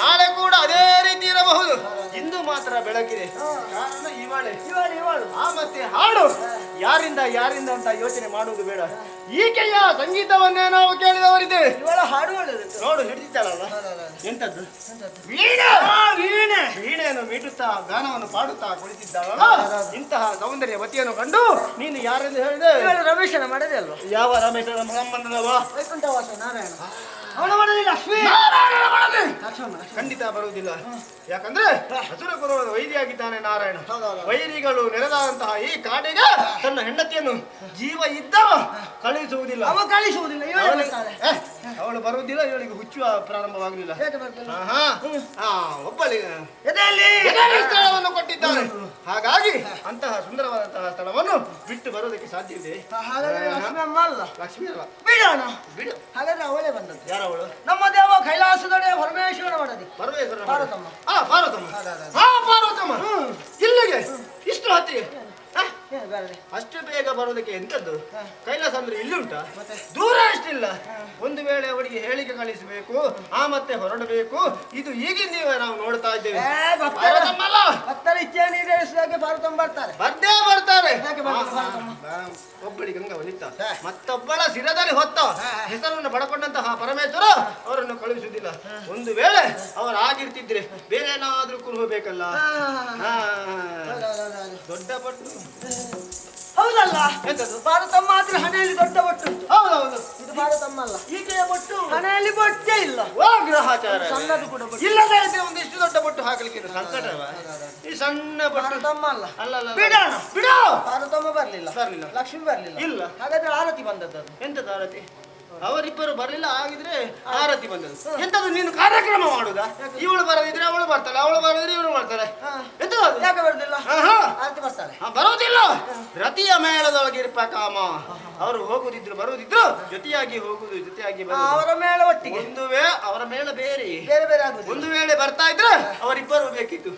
ನಾಳೆ ಕೂಡ ಅದೇ ರೀತಿ ಇರಬಹುದು. ಇಂದು ಮಾತ್ರ ಬೆಳಕಿದೆ, ಕಾರಣ ಇವಳೆ. ಇವಳು ಮತ್ತೆ ಹಾಡು ಯಾರಿಂದ ಯಾರಿಂದ ಅಂತ ಯೋಚನೆ ಮಾಡುವುದು ಬೇಡ. ಈಕೆಯ ಸಂಗೀತವನ್ನೇ ನಾವು ಕೇಳಿದವರಿದ್ದೇವೆ. ಇವಳ ಹಾಡುಗಳು ನೋಡು, ಹಿಡಿದಿದ್ದಾಳಲ್ಲ, ಎಂತದ್ದು? ವೀಣೆಯನ್ನು ಮೀಟುತ್ತಾ ಗಾನವನ್ನು ಪಾಡುತ್ತಾ ಕುಳಿತಿದ್ದಾಳಲ್ಲ, ಇಂತಹ ಸೌಂದರ್ಯ ವತಿಯನ್ನು ಕಂಡು ನೀನು ಯಾರೆಂದು ಹೇಳಿದೆ? ರಮೇಶನ ಮಾಡದೆ ಅಲ್ವಾ? ಯಾವ ರಮೇಶನ ಸಂಬಂಧವ? ವೈಕುಂಠವಾಸ ನಾರಾಯಣ ಅವನ ಮಾಡಲಿ. ಲಕ್ಷ್ಮೀ ಖಂಡಿತ ಬರುವುದಿಲ್ಲ. ಯಾಕಂದ್ರೆ ಹಸುರ ಕುರುವದ ವೈರಿಯಾಗಿದ್ದಾನೆ ನಾರಾಯಣ. ವೈರಿಗಳು ನೆರೆದಾದಂತಹ ಈ ಕಾಡಿಗೆ ತನ್ನ ಹೆಂಡತಿಯನ್ನು ಜೀವ ಇದ್ದವ ಕಳುಹಿಸುವುದಿಲ್ಲ. ಅವ ಕಳಿಸುವುದಿಲ್ಲ, ಇವಳು ಬರ್ತಾಳೆ. ಅವಳು ಬರುವುದಿಲ್ಲ, ಇವಳಿಗೆ ಹುಚ್ಚುವ ಪ್ರಾರಂಭವಾಗಲಿಲ್ಲ. ಹೇಗೆ ಬರ್ತಾಳೆ? ಒಬ್ಬಳಿಗೆ ಸ್ಥಳವನ್ನು ಕೊಟ್ಟಿದ್ದಾನೆ. ಹಾಗಾಗಿ ಅಂತಹ ಸುಂದರವಾದಂತಹ ಸ್ಥಳವನ್ನು ಬಿಟ್ಟು ಬರುವುದಕ್ಕೆ ಸಾಧ್ಯವಿದೆ. ಹಾಗಾದ್ರೆ ಲಕ್ಷ್ಮಿ ಅಮ್ಮ ಅಲ್ಲ, ಲಕ್ಷ್ಮಿ ಅಲ್ಲ, ಬಿಡೋಣ. ಬಿಡು. ಹಾಗಾದ್ರೆ ಅವಳೇ ಬಂದದ್ದು. ಯಾರವಳು? ನಮ್ಮ ದೇವ ಕೈಲಾಸದೊಡೆಯ ಪರಮೇಶ್ವರ ಮಾಡದಿ ಪರಮೇಶ್ವರ. ಪಾರ್ವತಮ್ಮ. ಪಾರ್ವತಮ್ಮ ಇಲ್ಲಿಗೆ ಇಷ್ಟು ಹೊತ್ತಿಗೆ ಬರಲಿ. ಅಷ್ಟು ಬೇಗ ಬರೋದಕ್ಕೆ ಎಂತದ್ದು? ಕೈಲಾಸ ಅಂದ್ರೆ ಇಲ್ಲುಂಟ, ದೂರ ಅಷ್ಟಿಲ್ಲ. ಒಂದು ವೇಳೆ ಅವರಿಗೆ ಹೇಳಿಕೆ ಕಳಿಸಬೇಕು, ಮತ್ತೆ ಹೊರಡಬೇಕು. ಇದು ಈಗಿನ ನಾವು ನೋಡ್ತಾ ಇದ್ದೇವೆ. ಭಕ್ತರ ಇಚ್ಛೆಯನ್ನು ಈಡೇರಿಸಿದಾಗೆ ಪಾರ್ವತಮ್ಮ ಬರ್ತಾರೆ. ಬರ್ತಾರೆ. ಯಾಕೆ ಬರ್ತಾರೆ? ಒಬ್ಬಳಿಗೆ ಗಂಗ ಒಲಿತ, ಮತ್ತೊಬ್ಬಳ ಸಿರದಲ್ಲಿ ಹೊತ್ತ ಹೆಸರನ್ನು ಪಡ್ಕೊಂಡಂತಹ ಪರಮೇಶ್ವರ ಅವರನ್ನು ಕಳುಹಿಸುವುದಿಲ್ಲ. ಒಂದು ವೇಳೆ ಅವರು ಆಗಿರ್ತಿದ್ರೆ ಬೇರೆ ಏನಾದ್ರೂ ಕುರುಹಬೇಕಲ್ಲ. ದೊಡ್ಡ ಪಟ್ಟು ಹೌದಲ್ಲ? ಎಂತದ್ದು? ಪಾರ್ವತಮ್ಮ ಆದ್ರೆ ಹಣೆಯಲ್ಲಿ ದೊಡ್ಡ ಬೊಟ್ಟು ಉಂಟು. ಹೌದೌದು, ಇದು ಪಾರ್ವತಮ್ಮ ಅಲ್ಲ. ಈಕೆಯ ಬೊಟ್ಟು ಹಣೆಯಲ್ಲಿ ಬೊಟ್ಟೆ ಇಲ್ಲ. ಗ್ರಹಾಚಾರ ಸಣ್ಣದು ಕೂಡ ಬೊಟ್ಟು ಇಲ್ಲದೆ ಇದ್ರೆ ಒಂದಿಷ್ಟು ದೊಡ್ಡ ಬೊಟ್ಟು ಹಾಕಲಿಕ್ಕೆ ಸಂಕಟವ. ಈ ಸಣ್ಣ ಬೊಟ್ಟು ಪಾರ್ವತಮ್ಮ ಅಲ್ಲ. ಅಲ್ಲ, ಬಿಡೋಣ. ಬಿಡೋ. ಪಾರ್ವತಮ್ಮ ಬರ್ಲಿಲ್ಲ, ಲಕ್ಷ್ಮಿ ಬರ್ಲಿಲ್ಲ. ಇಲ್ಲ. ಹಾಗಾದ್ರೆ ಆರತಿ ಬಂದದ್ದು ಅದು. ಎಂತದ್ದು ಆರತಿ? ಅವರಿಬ್ಬರು ಬರ್ಲಿಲ್ಲ, ಆಗಿದ್ರೆ ಆರತಿ ಬಂದದ್ದು. ಎಂತದ್ದು ನೀನು ಕಾರ್ಯಕ್ರಮ ಮಾಡುದಾ? ಇವಳು ಬರದಿದ್ರೆ ಅವಳು ಬರ್ತಾಳೆ, ಅವಳು ಬರದಿದ್ರೆ ಇವಳು ಬರ್ತಾಳೆ. ಎಂತದ್ದು? ಯಾಕೆ ಬರುದಿಲ್ಲ? ಆರತಿ ಬರ್ತಾಳೆ. ಬರೋದಿಲ್ಲ. ರತಿಯ ಮೇಳದೊಳಗೆ ಇರ್ಪ ಕಾಮ. ಅವರು ಹೋಗುದಿದ್ರು ಬರುವುದಿದ್ರು ಜೊತೆಯಾಗಿ ಹೋಗುದು, ಜೊತೆಯಾಗಿ ಅವರ ಮೇಳ ಒಟ್ಟಿಗೆ. ಒಂದು ವೇಳೆ ಅವರ ಮೇಳ ಬೇರೆ ಬೇರೆ ಬೇರೆ ಆಗುದು. ಒಂದು ವೇಳೆ ಬರ್ತಾ ಇದ್ರೆ ಅವರಿಬ್ಬರು ಬೇಕಿತ್ತು.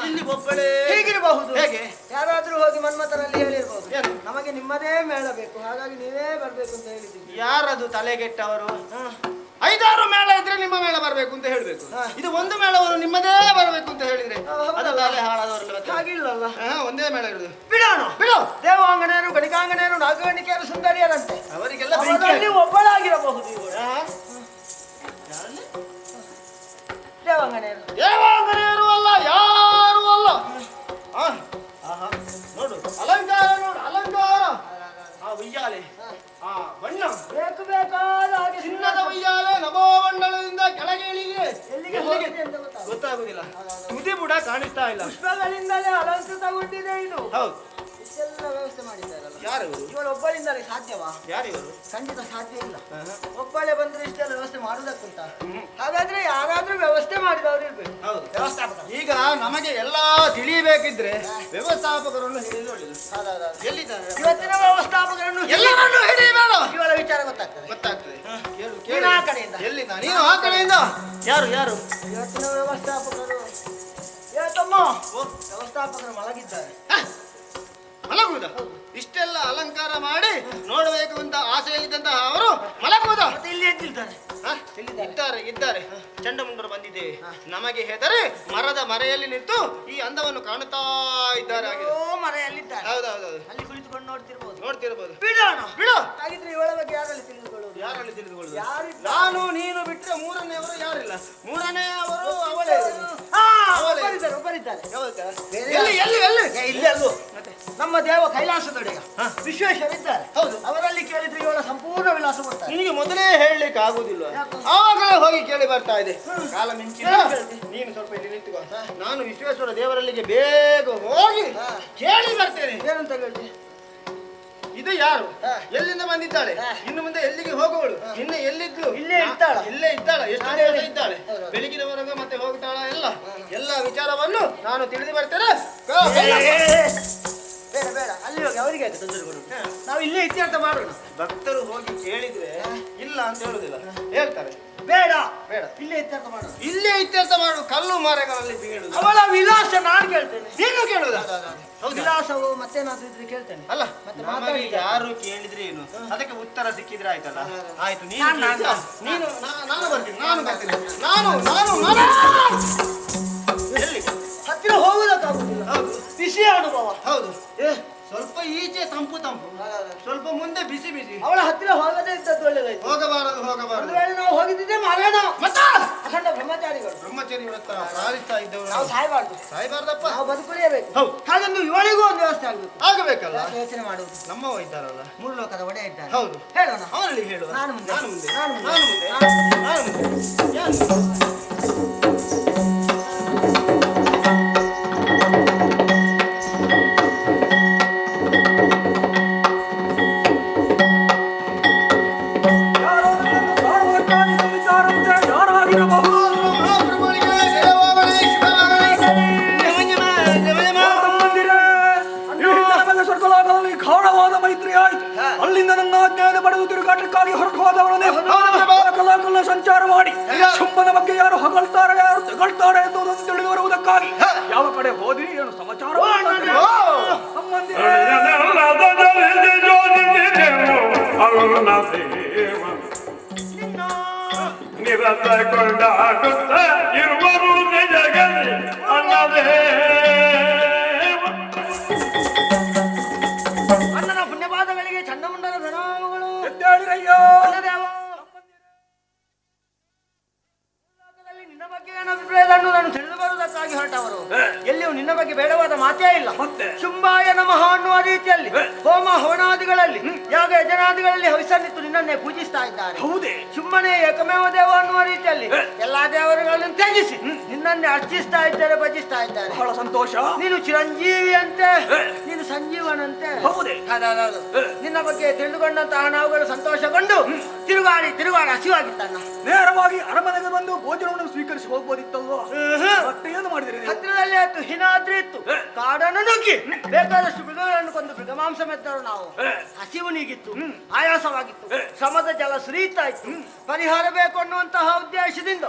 ಇಲ್ಲಿ ಒಬ್ಬಳೇ ಹೀಗಿರಬಹುದು. ಹೇಗೆ? ಯಾರಾದ್ರೂ ಹೋಗಿ ಮನ್ಮಥನಲ್ಲಿ ಹೇಳಿರ್ಬಹುದು, ಏನು? ನಮಗೆ ನಿಮ್ಮದೇ ಮೇಳ ಬೇಕು, ಹಾಗಾಗಿ ನೀವೇ ಬರ್ಬೇಕು ಅಂತ ಹೇಳಿದ್ದೀವಿ. ಯಾರದು ತಲೆಗೆಟ್ಟವರು? 5-6 ಮೇಳ ಇದ್ರೆ ನಿಮ್ಮ ಮೇಳ ಬರ್ಬೇಕು ಅಂತ ಹೇಳ್ಬೇಕು. ಇದು ಒಂದು ಮೇಳವರು ನಿಮ್ಮದೇ ಬರಬೇಕು ಅಂತ ಹೇಳಿದ್ರೆ ಅದು ತಲೆ ಹಾಳಾದವರಲ್ಲ. ಹಾಗಿಲ್ಲಲ್ಲ, ಒಂದೇ ಮೇಳ ಇರುದು. ಬಿಡೋಣ. ಬಿಡು. ದೇವಾಂಗನೆಯರು, ಗಣಿಕಾಂಗನೆಯರು, ನಾಗಗಣಿಕೆಯರು, ಸುಂದರಿಯರಂತೆ ಅವರಿಗೆಲ್ಲ ಅವರಲ್ಲಿ ಒಬ್ಬಳಾಗಿರಬಹುದು ಇವಳು. ದೇವಾಂಗನೆಯರು. ದೇವಾಂಗನೆಯರು ಅಲ್ಲ, ಯಾರು ಅಲ್ಲ. ನೋಡು ಅಲಂಕಾರ, ನೋಡು ಅಲಂಕಾರ. ಉಯ್ಯಾಲೆ, ಬಣ್ಣ ಬೇಕು ಬೇಕಾದ ಹಾಗೆ ಚಿನ್ನದ ಉಯ್ಯಾಲೆ ನಭೋ ಮಂಡಲದಿಂದ ಕೆಳಗೆ ಇಳಿಗೆ ಎಲ್ಲಿಗೆ ಹೋಗಿದೆ ಅಂತ ಗೊತ್ತಾಗುದಿಲ್ಲ. ತುದಿ ಬುಡ ಕಾಣಿಸ್ತಾ ಇಲ್ಲ. ಪುಷ್ಪಗಳಿಂದಲೇ ಅಲಂಕೃತಗೊಂಡಿದೆ ಇದು. ಹೌದು, ಇಷ್ಟೆಲ್ಲ ವ್ಯವಸ್ಥೆ ಮಾಡಿದ್ದಾರಲ್ಲ. ಯಾರು ಇವಳು ಒಬ್ಬಳಿಂದಲೇ ಸಾಧ್ಯವಾ? ಯಾರಿವರು? ಖಂಡಿತ ಸಾಧ್ಯ ಇಲ್ಲ. ಒಬ್ಬಳೇ ಬಂದ್ರೆ ಇಷ್ಟೆಲ್ಲ ವ್ಯವಸ್ಥೆ ಮಾಡುವುದಕ್ಕುಂಟ. ಹಾಗಾದ್ರೆ ಯಾರಾದ್ರೂ ವ್ಯವಸ್ಥೆ ಮಾಡಿದವರು ಇರ್ಬೇಕು. ಹೌದು, ವ್ಯವಸ್ಥಾಪಕ. ಈಗ ನಮಗೆ ಎಲ್ಲಾ ತಿಳಿಯಬೇಕಿದ್ರೆ ವ್ಯವಸ್ಥಾಪಕರನ್ನು ಹಿಡಿದು ಒಳ್ಳೆಯದು. ಎಲ್ಲಿದ್ದಾರೆ ಇವತ್ತಿನ ವ್ಯವಸ್ಥಾಪಕರನ್ನು ಎಲ್ಲರನ್ನು ಹಿಡಿಯಬೇಡ. ಇವಳ ವಿಚಾರ ಗೊತ್ತಾಗ್ತದೆ. ಗೊತ್ತಾಗ್ತದೆ. ನೀನು ಆ ಕಡೆಯಿಂದ. ಎಲ್ಲಿಂದ? ನೀನು ಆ ಕಡೆಯಿಂದ. ಯಾರು ಯಾರು? ಇವತ್ತಿನ ವ್ಯವಸ್ಥಾಪಕರು ತಮ್ಮ ವ್ಯವಸ್ಥಾಪಕರು ಮಲಗಿದ್ದಾರೆ. ಮಲಗುವುದ? ಇಷ್ಟೆಲ್ಲ ಅಲಂಕಾರ ಮಾಡಿ ನೋಡಬೇಕು ಅಂತ ಆಸೆ ಇದ್ದಂತಹ ಅವರು ಮಲಗುವುದ? ಮತ್ತೆ ಇಲ್ಲಿ ಎದ್ದಿರ್ತಾರೆ. ಇದ್ದಾರೆ ಇದ್ದಾರೆ ಚಂಡಮುಂಡರು ಬಂದಿದ್ದೇವೆ. ನಮಗೆ ಹೆದರಿ ಮರದ ಮರೆಯಲ್ಲಿ ನಿಂತು ಈ ಅಂದವನ್ನು ಕಾಣುತ್ತಾ ಇದ್ದಾರೆ. ಮರೆಯಲ್ಲಿದ್ದಾರೆ. ಹೌದೌದೌದು, ಅಲ್ಲಿ ಕುಳಿತುಕೊಂಡು ನೋಡ್ತಿರ್ಬೋದು. ನೋಡ್ತಿರ್ಬೋದು. ಬಿಡೋಣ. ಬಿಡು. ಹಾಗಿದ್ರೆ ಇವಳ ಬಗ್ಗೆ ಯಾರಲ್ಲಿ ತಿಳಿದುಕೊಳ್ಳುವುದು? ಯಾರಲ್ಲಿ ತಿಳಿದುಕೊಳ್ಳುವುದು? ಯಾರಿದ್ದಾರೆ? ನಾನು ನೀನು ಬಿಟ್ರೆ ಮೂರನೆಯವರು ಯಾರಿಲ್ಲ. ಮೂರನೆಯವರು ಅವಳೇ. ಒಬ್ಬರಿದ್ದಾರೆ. ಹೌದಾ? ಬೇರೆ ಎಲ್ಲಿ ಎಲ್ಲಿ ಎಲ್ಲಿ? ಇಲ್ಲಿ ಅಲ್ವೋ ನಮ್ಮ ದೇವ ಕೈಲಾಸದೊಡೆಯ ವಿಶ್ವೇಶ್ವರಿದ್ದಾರೆ. ಹೌದು. ಅವರಲ್ಲಿ ಕೇಳಿದ್ರೆ ಇವಳ ಸಂಪೂರ್ಣ ವಿಳಾಸ ಕೊಡ್ತಾರೆ. ನಿನಗೆ ಮೊದಲೇ ಹೇಳಲಿಕ್ಕೆ ಆಗುದಿಲ್ಲ. ಯಾಕೆ? ಆವಾಗಲೇ ಹೋಗಿ ಕೇಳಿ ಬರ್ತಾ ಇದೆ. ಕಾಲ ಮಿಂಚಿನ ಹೇಳ್ತಿ? ನೀನು ಸ್ವಲ್ಪ ಇಲ್ಲಿ ನಿಂತುಕೋ. ನಾನು ವಿಶ್ವೇಶ್ವರ ದೇವರಲ್ಲಿಗೆ ಬೇಗ ಹೋಗಿ ಕೇಳಿ ಬರ್ತೇನೆ. ಏನಂತ ಹೇಳ್ತಿ? ಇದು ಯಾರು, ಎಲ್ಲಿಂದ ಬಂದಿದ್ದಾಳೆ, ಇನ್ನು ಮುಂದೆ ಎಲ್ಲಿಗೆ ಹೋಗುವಳು, ನಿನ್ನೆ ಎಲ್ಲಿದ್ಲು, ಇಲ್ಲೇ ಇದ್ದಾಳ? ಇಲ್ಲೇ ಇದ್ದಾಳ, ಎಷ್ಟು ದಿವಸ ಇದ್ದಾಳೆ, ಬೆಳಗಿನವರೆಗೆ ಮತ್ತೆ ಹೋಗ್ತಾಳ, ಎಲ್ಲ ವಿಚಾರವನ್ನು ನಾನು ತಿಳಿದು ಬರ್ತೇನೆ. ಬೇಡ ಬೇಡ, ಅಲ್ಲಿ ಹೋಗಿ ಅವರಿಗೆ ಆಯ್ತು ತೊಂದರೆ ಕೊಡುದು. ನಾವು ಇಲ್ಲೇ ಇತ್ಯರ್ಥ ಮಾಡೋಣ. ಭಕ್ತರು ಹೋಗಿ ಕೇಳಿದ್ರೆ ಇಲ್ಲ ಅಂತ ಹೇಳುದಿಲ್ಲ, ಹೇಳ್ತಾರೆ. ಬೇಡ ಬೇಡ, ಇಲ್ಲೇ ಇತ್ಯರ್ಥ ಮಾಡೋಣ. ಇಲ್ಲೇ ಇತ್ಯರ್ಥ ಮಾಡು. ಕಲ್ಲು ಮಾರೆಗಳಲ್ಲಿ ಬೀಳುದು. ಅವಳ ವಿಳಾಸ ನಾನು ಕೇಳ್ತೇನೆ. ನೀನು ಕೇಳುದ? ವಿಳಾಸವು ಮತ್ತೇನಾದ್ರೂ ಇದ್ರೆ ಕೇಳ್ತೇನೆ. ಅಲ್ಲ, ಮತ್ತೆ ನಮಗೆ ಮಾತಾಡಿ. ಯಾರು ಕೇಳಿದ್ರೆ ಏನು, ಅದಕ್ಕೆ ಉತ್ತರ ಸಿಕ್ಕಿದ್ರೆ ಆಯ್ತಲ್ಲ. ಆಯ್ತು, ನೀನು ನಾನು ನಾನು ಬರ್ತೀನಿ, ನಾನು ಎಲ್ಲಿಗೆ? ಹತ್ತಿರ ಹೋಗುವುದಕ್ಕಾಗುದಿಲ್ಲ. ಹೌದು, ಬಿಸಿ ಅನುಭವ. ಹೌದು. ಸ್ವಲ್ಪ ಈಚೆ ತಂಪು, ಸ್ವಲ್ಪ ಮುಂದೆ ಬಿಸಿ. ಅವಳ ಹತ್ತಿರ ಹೋಗದೇ ಇದ್ದದ್ದು ಒಳ್ಳೆದಾಯ್ತು. ಹೋಗಬಾರದು. ಒಂದು ವೇಳೆ ನಾವು ಹೋಗಿದ್ದಿದ್ದೆ ಮರಣ. ಮತ್ತ ಅಖಂಡ ಬ್ರಹ್ಮಚಾರಿಗಳು ಬ್ರಹ್ಮಚರ್ಯ ವ್ರತ ಪ್ರಾರ್ಥಿಸ್ತಾ ಇದ್ದವರು ನಾವು ಸಾಯಬಾರ್ದು. ಸಾಯ್ಬಾರ್ದಪ್ಪ. ನಾವು ಬದುಕುಳಿಯಬೇಕು. ಹೌದು. ಹಾಗಂದು ಇವಳಿಗೂ ಒಂದು ವ್ಯವಸ್ಥೆ ಆಗ್ಬೇಕು. ಆಗಬೇಕಲ್ಲ. ಯಾಕೆ ಯೋಚನೆ ಮಾಡುವುದು? ನಮ್ಮವ ಇದ್ದಾರಲ್ಲ. ಮೂರು ಲೋಕದ ಒಡೆಯ ಇದ್ದಾನೆ. ಹೌದು, ಹೇಳೋಣ. ಅವನಲ್ಲಿ ಹೇಳುವ. ನಾನು ಮುಂದೆ. ನಾನು ಮುಂದೆ. ಯಾರೋ ನನ್ನನ್ನು ಕಾಣುವುದಕ್ಕಾಗಿ ಬಂದಿದ್ದಾರಂತೆ. ಯಾರಾಗಿರಬಹುದು? ತಮ್ಮಂದಿರೇ, ಈ ನಮಗೆ ಸ್ವರ್ಗಲೋಕದಲ್ಲಿ ಗಾಢವಾದ ಮೈತ್ರಿ ಆಯ್ತು. ಅಲ್ಲಿಂದ ನನ್ನ ಆಜ್ಞೆಯನ್ನು ಪಡೆದು ತಿರುಗಾಟಕ್ಕಾಗಿ ಹೊರಟು ಹೋದವರನ್ನೇ ಕಲಾಕಲ್ಲ ಸಂಚಾರ ಮಾಡಿ ಶುಂಭನ ಬಗ್ಗೆ ಯಾರು ಹೊಗಳ್ತಾರೆ, ಯಾರು ತೆಗಳ್ತಾರೆ ಎನ್ನುವುದನ್ನು ತಿಳಿದು ಬರುವುದಕ್ಕಾಗಿ ಯಾವ ಕಡೆ ಹೋದ್ರಿ, ಏನು ಸಮಾಚಾರ? ತಮ್ಮಂದಿರೇ, ನಿರಂತರ ಕೊಂಡಾಡುತ್ತ ಇರುವರು ನಿಜಗಲಿ ಅನ್ನದೇ ಅಣ್ಣನ ಪುಣ್ಯಪಾದಗಳಿಗೆ ಚಂಡಮುಂಡನ ಪ್ರಣಾಮಗಳು. ಎದ್ದೇಳಿರಯ್ಯೋ. ನಿನ್ನ ಬಗ್ಗೆ ಏನು ಅಭಿಪ್ರಾಯ ಅನ್ನೋದನ್ನು ತಿಳಿದು ಬರುವುದಕ್ಕಾಗಿ ಹೊರಟವರು. ಎಲ್ಲಿಯೂ ನಿನ್ನ ಬಗ್ಗೆ ಬೇಡವಾದ ಮಾತೇ ಇಲ್ಲ. ಮತ್ತೆ ಶುಂಭಾಯ ನಮಃ ಅನ್ನುವ ರೀತಿಯಲ್ಲಿ ಹೋಮ ಹವನಾದಿಗಳಲ್ಲಿ ಯಾಗ ಯಜನಾದಿಗಳಲ್ಲಿ ಹವಿಸನ್ನಿತ್ತು ನಿನ್ನನ್ನೇ ಪೂಜಿಸ್ತಾ ಇದ್ದಾರೆ. ಹೌದೇ? ಶುಂಭನೇ ಏಕಮೇವ ದೇವ ಅನ್ನುವ ರೀತಿಯಲ್ಲಿ ಎಲ್ಲಾ ದೇವರುಗಳನ್ನು ತ್ಯಜಿಸಿ ನಿನ್ನನ್ನೇ ಅರ್ಚಿಸ್ತಾ ಇದ್ದಾರೆ, ಭಜಿಸ್ತಾ ಇದ್ದಾರೆ. ಬಹಳ ಸಂತೋಷ. ನೀನು ಚಿರಂಜೀವಿ ಅಂತೆ, ನೀನು ಸಂಜೀವನಂತೆ. ಹೌದೇ? ಹೌದೌದು. ನಿನ್ನ ಬಗ್ಗೆ ತಿಳಿದುಕೊಂಡಂತಹ ನಾವುಗಳು ಸಂತೋಷಗೊಂಡು ತಿರುಗಾಡಿ ಹಸಿವಾಗಿತ್ತಣ್ಣ. ನೇರವಾಗಿ ಅರಮನೆಗೆ ಬಂದು ಭೋಜನವನ್ನು ಸ್ವೀಕರಿಸಿ ಹೋಗ್ಬೋದಿತ್ತಲ್ವಾ? ಮತ್ತೆ ಏನು ಮಾಡಿದ್ರಿ? ಹತ್ತಿರದಲ್ಲಿ ಆಯ್ತು ಹಿನಾದ್ರಿ ಇತ್ತು. ಕಾಡನ್ನು ನುಗ್ಗಿ ಬೇಕಾದಷ್ಟು ಮೃಗಗಳನ್ನು ಕೊಂದು ಮೃಗಮಾಂಸ ಮೆತ್ತರು ನಾವು. ಹಸಿವು ನೀಗಿತ್ತು, ಆಯಾಸವಾಗಿತ್ತು, ಶ್ರಮದ ಜಲ ಸುರಿಯುತ್ತಾ ಇತ್ತು. ಪರಿಹಾರ ಬೇಕು ಅನ್ನುವಂತಹ ಉದ್ದೇಶದಿಂದ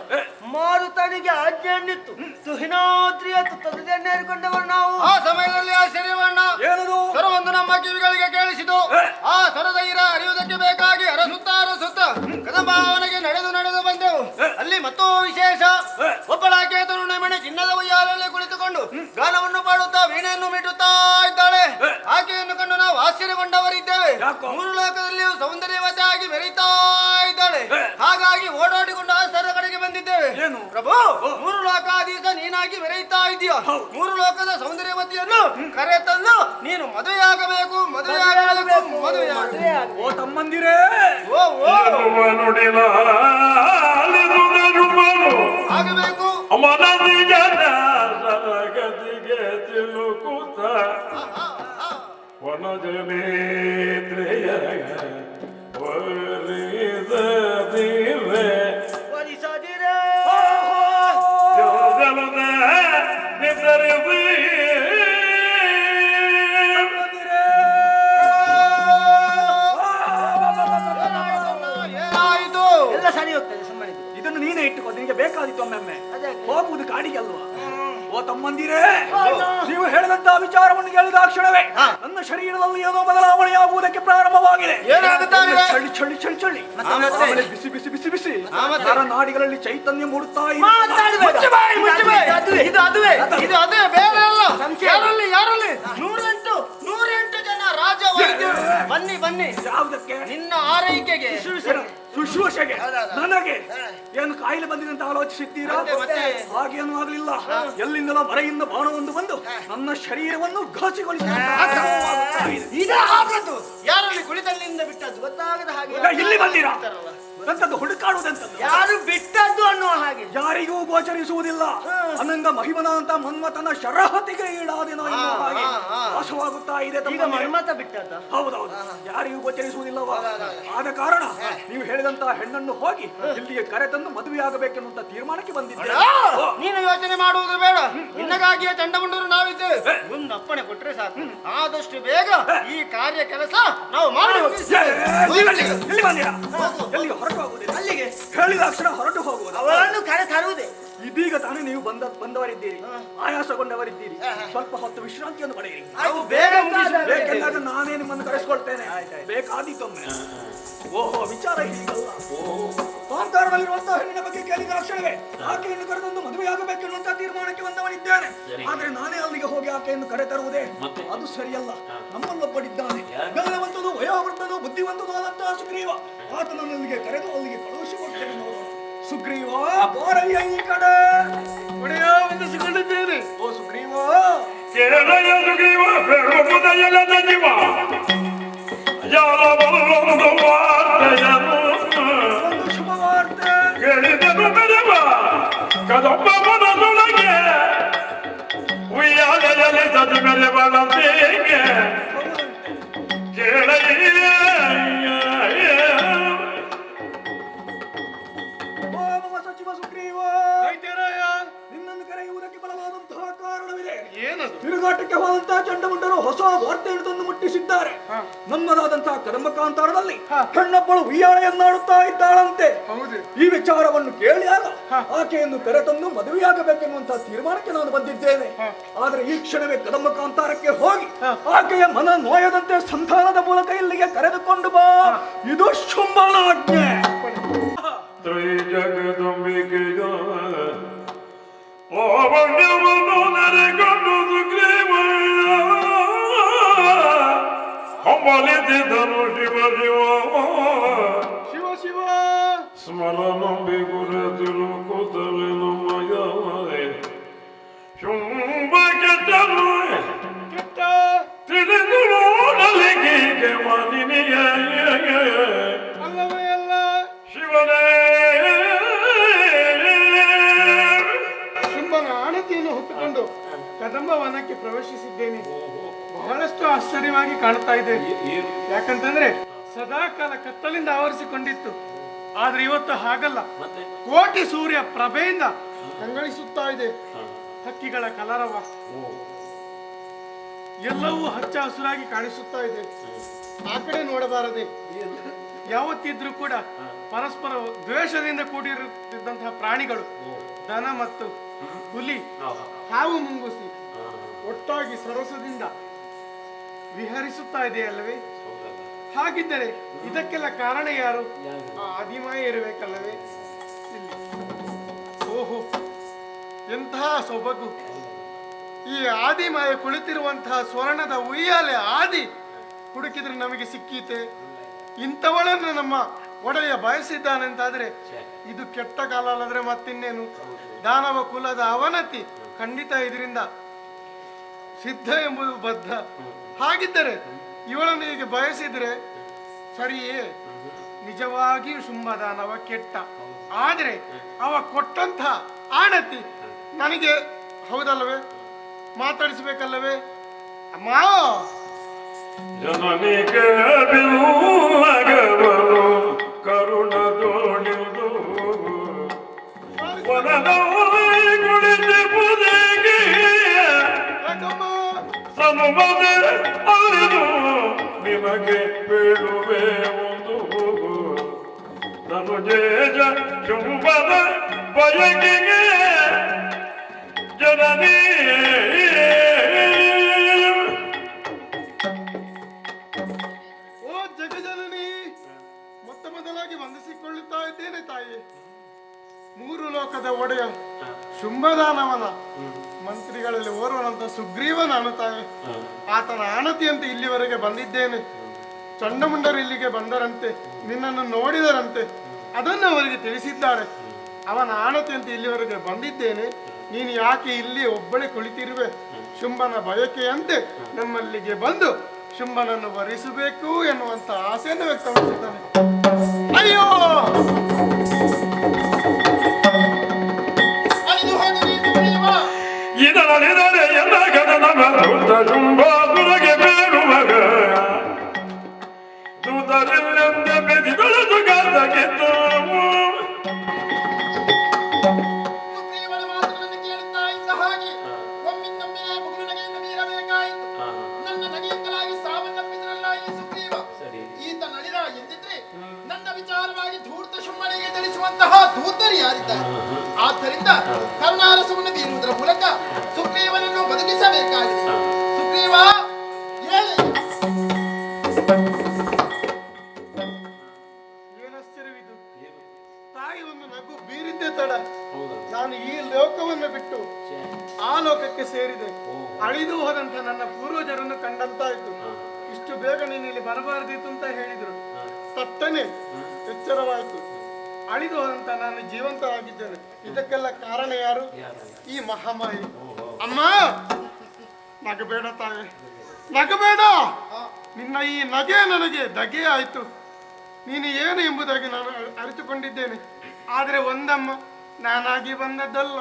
ಮಾರುತನಿಗೆ ಆಜ್ಞೆಯನ್ನಿತ್ತು. ಹಿನಾದ್ರಿಯ ತುತ್ತದನ್ನೇರಿಕೊಂಡವರು ನಾವು. ಆ ಸಮಯದಲ್ಲಿ ಆಶ್ಚರ್ಯವಣ್ಣ ಏನದು? ಸ್ವರವೊಂದು ನಮ್ಮ ಕಿವಿಗಳಿಗೆ ಕೇಳಿಸಿತು. ಆ ಸ್ವರದ ಅರಿಯುವುದಕ್ಕೆ ಬೇಕಾಗಿ ಅರಸುತ್ತ ಕದಂಬಾವನೆಗೆ ನಡೆದು ಬಂದೆವು. ಅಲ್ಲಿ ಮತ್ತೂ ವಿಶೇಷ, ಒಬ್ಬಳಾಕೆ ತರುಣಮಣಿ ಚಿನ್ನದ ಉಯ್ಯಾಲೆಯಲ್ಲಿ ಕುಳಿತುಕೊಂಡು ಗಾನವನ್ನು ಪಾಡುತ್ತಾ ವೀಣೆಯನ್ನು ಮಿಟುತ್ತಾ ಇದ್ದಾಳೆ. ಆಕೆಯನ್ನು ಕಂಡು ನಾವು ಆಶ್ಚರ್ಯಗೊಂಡವರಿದ್ದೇವೆ. ಮೂರು ಲೋಕದಲ್ಲಿಯೂ ಸೌಂದರ್ಯವತೆ ಆಗಿ ಮೆರೀತಾ ಇದ್ದಾಳೆ. ಹಾಗಾಗಿ ಓಡಾಡಿಕೊಂಡು ಆ ಸ್ಥಳದ ಕಡೆಗೆ ಬಂದಿದ್ದೇವೆ. ಏನು ಪ್ರಭು, ಮೂರು ಲೋಕಾಧೀಶ ನೀನಾಗಿ ಮೆರೆಯುತ್ತಾ ಇದೆಯಾ? ಮೂರು ಲೋಕದ ಸೌಂದರ್ಯವತಿಯನ್ನು ಕರೆ ತಂದು ನೀನು ಮದುವೆಯಾಗಬೇಕು. ಓ ತಮ್ಮಂದಿರೇ, ನುಡಿಲ ಆಗಬೇಕು. ಮನದಿ ಜನ ಸರಗತಿಗೆ ತಿಳುಕುತ್ತ ವನಜನೇತ್ರೆಯ ವರಿಸದಿರೆ ವರಿಸದಿರೆ ಜಲದ ನಿತರಿಸಿ ಏನಾಯಿತು? ಎಲ್ಲ ಸರಿ ಹೋಗ್ತದೆ ಸುಮ್ಮನೆ. ಇದನ್ನು ನೀನೇ ಇಟ್ಟುಕೋ. ನಿನಗೆ ಬೇಕಾದಿತ್ತು ಒಮ್ಮೊಮ್ಮೆ ಅದೇ ಹೋಗುವುದು ಕಾಡಿಗೆ ಅಲ್ವಾ? ಓ ತಮ್ಮಂದಿರೇ, ನೀವು ಹೇಳಿದಂತಹ ವಿಚಾರವನ್ನು ಕೇಳಿದ ಕ್ಷಣವೇ ನನ್ನ ಶರೀರದಲ್ಲಿ ಏನೋ ಬದಲಾವಣೆಯಾಗುವುದಕ್ಕೆ ಪ್ರಾರಂಭವಾಗಿದೆ. ಚಳಿ ಚಳಿ ಚಳಿ ಚಳಿ, ಆಮೇಲೆ ಬಿಸಿ ಬಿಸಿ ಬಿಸಿ ಬಿಸಿ ನಾಡಿಗಳಲ್ಲಿ ಚೈತನ್ಯ ಮೂಡುತ್ತಾ ಇದೆ. ಇದು ಅದುವೇ ಬೇರೆ ಅಲ್ಲ. ಯಾರಲ್ಲಿ 108 ಜನ ರಾಜ ವೈದ್ಯರು. ಬನ್ನಿ ಯಾವುದಕ್ಕೆ? ನಿನ್ನ ಆರೈಕೆಗೆ, ಶುಶ್ರೂಷೆಗೆ. ನನಗೆ ಏನು ಕಾಯಿಲೆ ಬಂದಿದೆ ಅಂತ ಆಲೋಚಿಸಿದ್ದೀರಾ? ಹಾಗೇನು ಆಗಲಿಲ್ಲ. ಎಲ್ಲಿಂದಲೋ ಮರೆಯಿಂದ ಬಾಣವೊಂದು ಬಂದು ನನ್ನ ಶರೀರವನ್ನು ಯಾರಲ್ಲಿ ಗುಳಿದಲ್ಲಿಂದ ಬಿಟ್ಟದ್ದು ಗೊತ್ತಾಗದ ಹಾಗೆ ಇಲ್ಲಿ ಬಂದಿರಾ? ಅಂತದ್ದು ಹುಡುಕಾಡುವುದಂತದ್ದು ಯಾರು ಬಿಟ್ಟದ್ದು ಅನ್ನುವ ಹಾಗೆ ಯಾರಿಗೂ ಗೋಚರಿಸುವುದಿಲ್ಲ. ಅನಂಗ ಮಹಿಮನ ಅಂತ ಮನ್ಮಥನ ಶರಹತಿಗೆ ಈಡಾದಿನ ಹಾಗೆ ವಾಸವಾಗುತ್ತಾ ಇದೆ. ಈಗ ಮನ್ಮಥ ಬಿಟ್ಟದ್ದ? ಹೌದೌದು, ಯಾರಿಗೂ ಗೋಚರಿಸುವುದಿಲ್ಲವ. ಆದ ಕಾರಣ ನೀವು ಹೇಳಿದಂತಹ ಹೆಣ್ಣನ್ನು ಹೋಗಿ ಇಲ್ಲಿಗೆ ಕರೆತಂದು ಮದುವೆಯಾಗಬೇಕೆನ್ನುವಂತ ತೀರ್ಮಾನಕ್ಕೆ ಬಂದಿದ್ದೇವೆ. ನೀನು ಯೋಚನೆ ಮಾಡುವುದು ಬೇಡ. ನಿನ್ನಗಾಗಿಯೇ ಚಂಡಮುಂಡರು ನಾವಿದ್ದೇವೆ. ಒಂದು ಅಪ್ಪಣೆ ಕೊಟ್ರೆ ಸಾಕು. ಆದಷ್ಟು ಬೇಗ ಈ ಕಾರ್ಯ ಕೆಲಸ ನಾವು ಮಾಡಿ ಇಲ್ಲಿ ಬಂದಿರಾ? ಎಲ್ಲಿಗೆ ಹೊರಟು ಹೋಗುವುದಿಲ್ಲ. ಅಲ್ಲಿಗೆ ಹೇಳಿದ ಅಕ್ಷರ ಹೊರಟು ಹೋಗುವುದು. ಅವರನ್ನು ಕರೆ ತರುವುದೇ. ಇದೀಗ ತಾನೇ ನೀವು ಬಂದವರಿದ್ದೀರಿ, ಆಯಾಸಗೊಂಡವರಿದ್ದೀರಿ. ಸ್ವಲ್ಪ ಹೊತ್ತು ವಿಶ್ರಾಂತಿಯನ್ನು ಪಡೆಯಿರಿ. ಬೇಕೆಂದಾಗ ನಾನೇ ನಿಮ್ಮನ್ನು ಕರೆಸ್ಕೊಳ್ತೇನೆ. ಬೇಕಾದೀತೊಮ್ಮೆ. ಓಹೋ, ವಿಚಾರ ಹೀಗಲ್ಲ. ಕಾಂತಾರದಲ್ಲಿರುವಂತಹ ಹೆಣ್ಣಿನ ಬಗ್ಗೆ ಕೇಳಿದ ಕ್ಷಣವೇ ಆಕೆಯನ್ನು ಕರೆದೊಂದು ಮದುವೆಯಾಗಬೇಕೆನ್ನುವಂತ ತೀರ್ಮಾನಕ್ಕೆ ಬಂದವನಿದ್ದೇನೆ. ಆದ್ರೆ ನಾನೇ ಅಲ್ಲಿಗೆ ಹೋಗಿ ಆಕೆಯನ್ನು ಕರೆ ತರುವುದೇ ಅದು ಸರಿಯಲ್ಲ. ನಮ್ಮಲ್ಲೊಬ್ಬಡಿದ್ದಾನೆ, ಬಲವಂತನು, ವಯೋವೃದ್ಧನು, ಬುದ್ಧಿವಂತನು ಆದಂತಹ ಸುಗ್ರೀವ. ಆತನನ್ನು ಇಲ್ಲಿಗೆ ಕರೆದು ಅಲ್ಲಿಗೆ ಕಳುಹಿಸಿಕೊಡ್ತೇನೆ. ನೋಡೋಣ. ಸುಗ್ರೀವ, ಬಾರಯ್ಯ ಈ ಕಡೆ. ವಂದಿಸಿಕೊಂಡಿದ್ದೇನೆ. ಓ ಸುಗ್ರೀವ, ಕೇಳಯ ಸುಗ್ರೀವ ಬೆಳಗುವುದೆಲ್ಲದ ಜೀವ ಯಾವೊಂದು ವಾರ್ತೆಯನ್ನು ಒಂದು ಶುಭವಾರ್ತೆ ಕೇಳಿದನು ಬೆರವ ಕದೊಬ್ಬ ಮನದೊಳಗೆ ಉಯ್ಯಾಲೆಯಲ್ಲಿ ಸದು ಮೆರೆವಳಂತೆಗೆ ಕೇಳಯ್ಯ. ಸಚಿವ ಸುಗ್ರೀವ, ನಿನ್ನನ್ನು ಕರೆಯುವುದಕ್ಕೆ ಬಲವಾದಂತಹ ಕಾರಣವಿದೆ. ಏನದು? ತಿರುಗಾಟಕ್ಕೆ ಹೋದಂತಹ ಚಂಡಮುಂಡರು ಹೊಸ ವಾರ್ತೆಯನ್ನು ತಂದು ಮುಟ್ಟಿಸಿದ್ದಾರೆ. ನಮ್ಮದಾದಂತಹ ಕದಂಬ ಕಾಂತಾರದಲ್ಲಿ ಹೆಣ್ಣೊಬ್ಬಳು ಉಯ್ಯಾಳೆಯನ್ನಾಡುತ್ತಾ ಇದ್ದಾಳಂತೆ. ಈ ವಿಚಾರವನ್ನು ಕೇಳಿದಾಗ ಆಕೆಯನ್ನು ಕರೆತಂದು ಮದುವೆಯಾಗಬೇಕೆನ್ನುವಂತಹ ತೀರ್ಮಾನಕ್ಕೆ ನಾನು ಬಂದಿದ್ದೇನೆ. ಆದ್ರೆ ಈ ಕ್ಷಣವೇ ಕದಂಬ ಕಾಂತಾರಕ್ಕೆ ಹೋಗಿ ಆಕೆಯ ಮನ ನೋಯದಂತೆ ಸಂಧಾನದ ಮೂಲಕ ಇಲ್ಲಿಗೆ ಕರೆದುಕೊಂಡು ಬಾ. ಇದು ಶುಂಭನಾಜ್ಞೆ. ತ್ರೈ ಜಗದಂಬಿಕೆಯ ಓವಣ್ಯವನ್ನು ನೆರೆಕೊಂಡು ಸುಗ್ರೀವ ಹೊಂಬಲಿದ್ದರು ಶಿವ ಶಿವ ಶಿವ ಸ್ಮರಣಂಬಿ ಗುರುತಿರು ಕೂತಲೆನು ಮಯವೇ ಶುಂಭ ಕೆಟ್ಟರು ತಿಳಿದು ನೋಡಲಿಕ್ಕೆ ಮನಿನಿಯ ಅಲ್ಲವೇ ಅಲ್ಲ ಶಿವನೇ. ಶುಂಭನ ಆಣತಿಯನ್ನು ಹೊತ್ತುಕೊಂಡು ಕದಂಬ ವನಕ್ಕೆ ಪ್ರವೇಶಿಸಿದ್ದೇನೆ. ಬಹಳಷ್ಟು ಆಶ್ಚರ್ಯವಾಗಿ ಕಾಣ್ತಾ ಇದೆ. ಯಾಕಂತಂದ್ರೆ ಸದಾ ಕಾಲ ಕತ್ತಲಿಂದ ಆವರಿಸಿಕೊಂಡಿತ್ತು. ಆದ್ರೆ ಇವತ್ತು ಹಾಗಲ್ಲ. ಕೋಟಿ ಸೂರ್ಯ ಪ್ರಭೆಯಿಂದ ಕಂಗಳಿಸುತ್ತಾ ಇದೆ. ಹಕ್ಕಿಗಳ ಕಲರವ ಎಲ್ಲವೂ ಹಚ್ಚ ಹಸುರಾಗಿ ಕಾಣಿಸುತ್ತಾ ಇದೆ. ಆ ಕಡೆ ನೋಡಬಾರದೆ. ಯಾವತ್ತಿದ್ರೂ ಕೂಡ ಪರಸ್ಪರ ದ್ವೇಷದಿಂದ ಕೂಡಿರುತ್ತಿದ್ದಂತಹ ಪ್ರಾಣಿಗಳು, ದನ ಮತ್ತು ಹುಲಿ, ಹಾವು ಮುಂಗುಸಿ ಒಟ್ಟಾಗಿ ಸರಸದಿಂದ ವಿಹರಿಸುತ್ತಾ ಇದೆಯಲ್ಲವೇ? ಹಾಗಿದ್ದರೆ ಇದಕ್ಕೆಲ್ಲ ಕಾರಣ ಯಾರು? ಆ ಆದಿಮಾಯ ಇರಬೇಕಲ್ಲವೇ? ಇಲ್ಲಿ ಓಹೋ, ಎಂತಹ ಸೊಬಗು! ಈ ಆದಿಮಾಯ ಕುಳಿತಿರುವಂತಹ ಸ್ವರ್ಣದ ಉಯ್ಯಾಲೆ ಆದಿ ಹುಡುಕಿದ್ರೆ ನಮಗೆ ಸಿಕ್ಕೀತೆ. ಇಂಥವಳನ್ನು ನಮ್ಮ ಒಡೆಯ ಬಯಸಿದ್ದಾನೆಂತಾದ್ರೆ ಇದು ಕೆಟ್ಟ ಕಾಲ ಅಲ್ಲದ್ರೆ ಮತ್ತಿನ್ನೇನು? ದಾನವ ಕುಲದ ಅವನತಿ ಖಂಡಿತ ಇದರಿಂದ ಸಿದ್ಧ ಎಂಬುದು ಬದ್ಧ. ಹಾಗಿದ್ದರೆ ಇವಳನ್ನು ಹೀಗೆ ಬಯಸಿದ್ರೆ ಸರಿಯೇ? ನಿಜವಾಗಿಯೂ ಶುಂಭದಾನವ ಕೆಟ್ಟ. ಆದ್ರೆ ಅವ ಕೊಟ್ಟಂತ ಆಣತಿ ನನಗೆ ಹೌದಲ್ಲವೇ? ಮಾತಾಡಿಸಬೇಕಲ್ಲವೇ? ಅಮ್ಮ ಜನನಿಗೆ ಬಿಲ್ಲಗವನು ಕರುಣದೋಣಿದು ವನದವೈ ಕುಳಿತಿ ಪುದೆಗೆ ಸನುಮದೆ ಅರಿದು ನಿಮಗೆ ಬೇಡುವೆ ಒಂದು ತನುಜೇಜ ಶುಂಭದ ಬಯಕೆಗೆ ಜನನಿ ಓ ಜಗಜನನಿ, ಮೊತ್ತ ಮೊದಲಾಗಿ ವಂದಿಸಿಕೊಳ್ಳುತ್ತಾ ಇದ್ದೇನೆ ತಾಯಿ. ಮೂರು ಲೋಕದ ಒಡೆಯ ಶುಂಭದಾನವನ ಮಂತ್ರಿಗಳಲ್ಲಿ ಓರ್ವನಂತ ಸುಗ್ರೀವ ನಾನು ತಾಯಿ. ಆತನ ಆಣತಿಯಂತೆ ಇಲ್ಲಿವರೆಗೆ ಬಂದಿದ್ದೇನೆ. ಚಂಡಮುಂಡರು ಇಲ್ಲಿಗೆ ಬಂದರಂತೆ, ನಿನ್ನನ್ನು ನೋಡಿದರಂತೆ, ಅದನ್ನು ಅವರಿಗೆ ತಿಳಿಸಿದ್ದಾರೆ. ಅವನ ಆಣತಿಯಂತೆ ಇಲ್ಲಿವರೆಗೆ ಬಂದಿದ್ದೇನೆ. ನೀನು ಯಾಕೆ ಇಲ್ಲಿ ಒಬ್ಬಳೇ ಕುಳಿತಿರುವೆ? ಶುಂಭನ ಬಯಕೆಯಂತೆ ನಮ್ಮಲ್ಲಿಗೆ ಬಂದು ಶುಂಭನನ್ನು ವರಿಸಬೇಕು ಎನ್ನುವಂತ ಆಸೆಯನ್ನು ವ್ಯಕ್ತಪಡಿಸಿದ್ದಾನೆ. ಅಯ್ಯೋ, ಇದರಲ್ಲಿದರೆ ಎಲ್ಲ ಗಗನವ ದೂತ ಶುಂಭಾಸುರಗೆ ಬೇಡುವಾಗ ದೂತರಿಲ್ಲಂದ ಬೆದಿದೊಳದು ಗಾತಗಿತ್ತು. ಸುಗ್ರೀವನ ಮಾತುಗಳನ್ನು ಕೇಳುತ್ತಾ ಇದ್ದ ಹಾಗೆ ಒಮ್ಮಿಂದೊಮ್ಮೆಲೆ ಮುಗಿಲು ನಗೆಯನ್ನು ಬೀರಬೇಕಾಯಿತು. ನನ್ನ ನಗೆಯಿಂದಲಾಗಿ ಸಾವನ್ನಪ್ಪಿದ್ರಲ್ಲ ಈ ಸುಗ್ರೀವ. ಈತ ನಳಿದ ಎಂದಿದ್ರೆ ನನ್ನ ವಿಚಾರವಾಗಿ ಧೂರ್ತ ಶುಂಭನಿಗೆ ತಿಳಿಸುವಂತಹ ದೂತರು ಯಾರಿದ್ದಾರೆ? ಆದ್ದರಿಂದ ಕರುಣಾರಸವನ್ನು ಬೀರುವುದರ ಮೂಲಕ ಸುಗ್ರೀವನನ್ನು ಬದುಕಿಸಬೇಕಾಗಿದೆ. ಸುಗ್ರೀವ, ಏನಾಶ್ಚರ್ಯವಿದು? ತಾಯಿ ಒಂದು ನಗು ಬೀರಿದ್ದೆ ತಡ. ನಾನು ಈ ಲೋಕವನ್ನು ಬಿಟ್ಟು ಆ ಲೋಕಕ್ಕೆ ಸೇರಿದೆ. ಅಳಿದು ಹೋದಂತ ನನ್ನ ಪೂರ್ವಜರನ್ನು ಕಂಡಂತಾಯ್ತು. ಇಷ್ಟು ಬೇಗ ನೀನು ಇಲ್ಲಿ ಬರಬಾರದಿತ್ತು ಅಂತ ಹೇಳಿದ್ರು. ತಟ್ಟನೆ ಎಚ್ಚರವಾಯಿತು. ಅಳಿದು ಹೋದಂತ ನಾನು ಜೀವಂತವಾಗಿದ್ದೇನೆ. ಇದಕ್ಕೆಲ್ಲ ಕಾರಣ ಯಾರು? ಈ ಮಹಾಮಾಯಿ. ಅಮ್ಮ, ನಗಬೇಡ ತಾಯಿ, ನಗಬೇಡ. ನಿನ್ನ ಈ ನಗೆ ನನಗೆ ದಗೆ ಆಯ್ತು. ನೀನು ಏನು ಎಂಬುದಾಗಿ ನಾನು ಅರಿತುಕೊಂಡಿದ್ದೇನೆ. ಆದರೆ ಒಂದಮ್ಮ, ನಾನಾಗಿ ಬಂದದ್ದಲ್ಲ,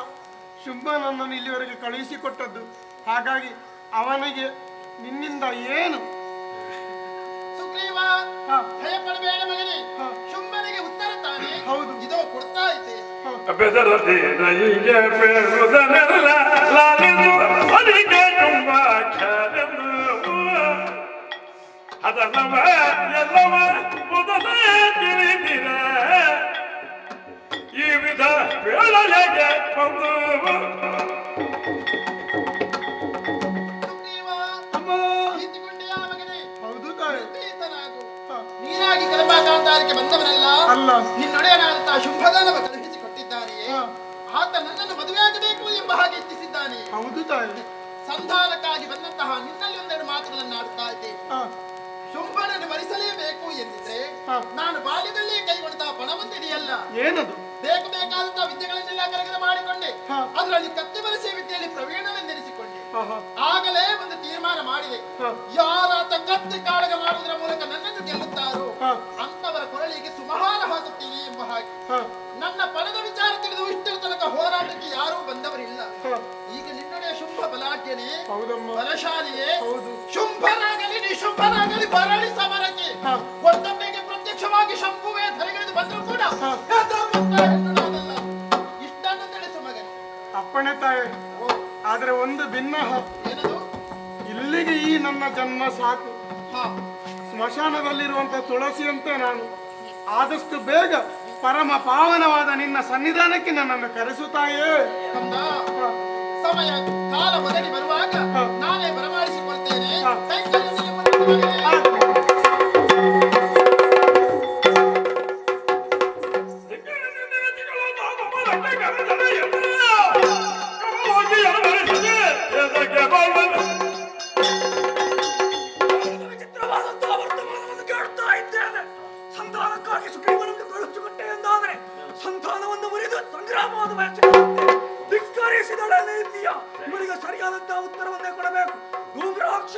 ಶುಂಭ ನನ್ನನ್ನು ಇಲ್ಲಿವರೆಗೆ ಕಳುಹಿಸಿಕೊಟ್ಟದ್ದು. ಹಾಗಾಗಿ ಅವನಿಗೆ ನಿನ್ನಿಂದ ಏನು? ಸುಗ್ರೀವ, ಭಯ ಪಡಬೇಡ ಮಗನೇ. ಶುಂಭನಿಗೆ ಉತ್ತರ ತಾನೆ. ಹೌದು, ಇದೋ ಕೊಡ್ತಾ ಐತೆ. ಬೆದರದೇನ ಹೀಗೆ ಬೇಡುವುದನ್ನೆಲ್ಲ ಲಾಲಿಸು ಅದಕ್ಕೆ ಶುಂಭಾಖ್ಯಾನೆಂದು ಅದಲ್ಲವ ಎಲ್ಲವ ಮೊದಲೇ ತಿಳಿದಿರ ಈ ವಿಧ ಬೇಳಲೆಗೆ ಬಂದು. ಸುಗ್ರೀವ, ಭೀತಿಗೊಂಡೆಯಾ ಮಗನೇ? ಹೌದು ತಾಯಿ. ನೀನಾಗಿ ಕಲಪಾಕಾಂತಾರಕ್ಕೆ ಬಂದವನಲ್ಲ ಅಲ್ಲ. ನಿನ್ನೊಡೆಯನಾದಂತಹ ಶುಂಭದಾನವ ಕಳುಹಿಸಿಕೊಟ್ಟಿದ್ದಾನೆಯೇ? ಆತ ನನ್ನನ್ನು ಮದುವೆಯಾಗಬೇಕು ಎಂಬ ಹಾಗೆ ಇಚ್ಛಿಸಿದ್ದಾನೆ. ಹೌದು ತಾಯಿ. ಸಂಧಾನಕ್ಕಾಗಿ ಬಂದಂತಹ ನಿನ್ನಲ್ಲಿ ಒಂದೆರಡು ಮಾತುಗಳನ್ನು ಆಡ್ತಾ ಇದ್ದೆ. ಶುಂಭನನ್ನು ವರಿಸಲೇಬೇಕು ಎಂದಿದ್ರೆ ನಾನು ಬಾಲ್ಯದಲ್ಲೇ ಕೈಗೊಂಡ ಪಣವೊಂದಿದೆಯಲ್ಲ, ಏನದು? ಬೇಕಾದಂತಹ ವಿದ್ಯೆಗಳನ್ನೆಲ್ಲ ಕರಗದ ಮಾಡಿಕೊಂಡೆ. ಅದರಲ್ಲಿ ಕತ್ತಿ ಬರೆಸುವ ವಿದ್ಯೆಯಲ್ಲಿ ಪ್ರವೀಣವೆಂದೆನಿಸಿಕೊಂಡೆ. ಆಗಲೇ ಒಂದು ತೀರ್ಮಾನ ಮಾಡಿದೆ. ಯಾರಾತ ಕತ್ತಿ ಕಾಳಗ ಮಾಡುವುದರ ಮೂಲಕ ನನ್ನನ್ನು ಗೆಲ್ಲುತ್ತಾರೋ ಅಂತವರ ಕೊರಳಿಗೆ ಸುಮಹಾರ ಹಾಕುತ್ತೀನಿ ಎಂಬ ಹಾಗೆ. ನನ್ನ ಪಣದ ವಿಚಾರ ತಿಳಿದು ಇಷ್ಟರ ತನಕ ಹೋರಾಟಕ್ಕೆ ಯಾರೂ ಬಂದವರಿಲ್ಲ. ಈಗ ನಿನ್ನೊಡೆಯ ಶುಂಭ ಬಲಾಢ್ಯನೇ, ಬಲಶಾಲಿಯೇ. ಶುಂಭನಾಗಲಿ ನಿಶುಂಭನಾಗಲಿ ಬರಳಿ ಸಮರಕ್ಕೆ ಒಂದೊಮ್ಮೆಗೆ ಪ್ರತ್ಯಕ್ಷವಾಗಿ ಶಂಭುವೆ ಧರೆಗಿಳಿದು ಬಂದರೂ ಕೂಡ ಇಷ್ಟನ್ನು ತಿಳಿಸು ಮಗನೇ. ಅಪ್ಪಣೆ ತಾಯಿ. ಆದ್ರೆ ಒಂದು ಭಿನ್ನ. ಏನದು? ಇಲ್ಲಿಗೆ ಈ ನನ್ನ ಜನ್ಮ ಸಾಕು. ಸ್ಮಶಾನದಲ್ಲಿರುವಂತ ತುಳಸಿಯಂತೆ ನಾನು ಆದಷ್ಟು ಬೇಗ ಪರಮ ಪಾವನವಾದ ನಿನ್ನ ಸನ್ನಿಧಾನಕ್ಕೆ ನನ್ನನ್ನು ಕರೆಸುತ್ತಾಯೇ. ಸಮಯ ಕಾಲ ಒದಗಿ ಬರುವಾಗ ನಾನೇ ಬರಮಾಡಿಸಿಕೊಳ್ತೇನೆ. ವಿಚಿತ್ರವಾದಂತಹ ವರ್ತಮಾನವನ್ನು ಕೇಳ್ತಾ ಇದ್ದೇನೆ. ಸಂಧಾನಕ್ಕಾಗಿ ಸುಗ್ರೀವನನ್ನು ಕಳುಹಿಸಿಕೊಟ್ಟೆ ಎಂದಾದರೆ ಸಂಧಾನವನ್ನು ಮುರಿದು ಸಂಗ್ರಾಮವಾದ ಬಯಸಿದಂತೆ ಧಿಕ್ಕರಿಸಿದಳೇ ಇದೆಯ. ಇವರಿಗೆ ಸರಿಯಾದಂತಹ ಉತ್ತರವನ್ನೇ ಕೊಡಬೇಕು. ಧೂಮ್ರಾಕ್ಷ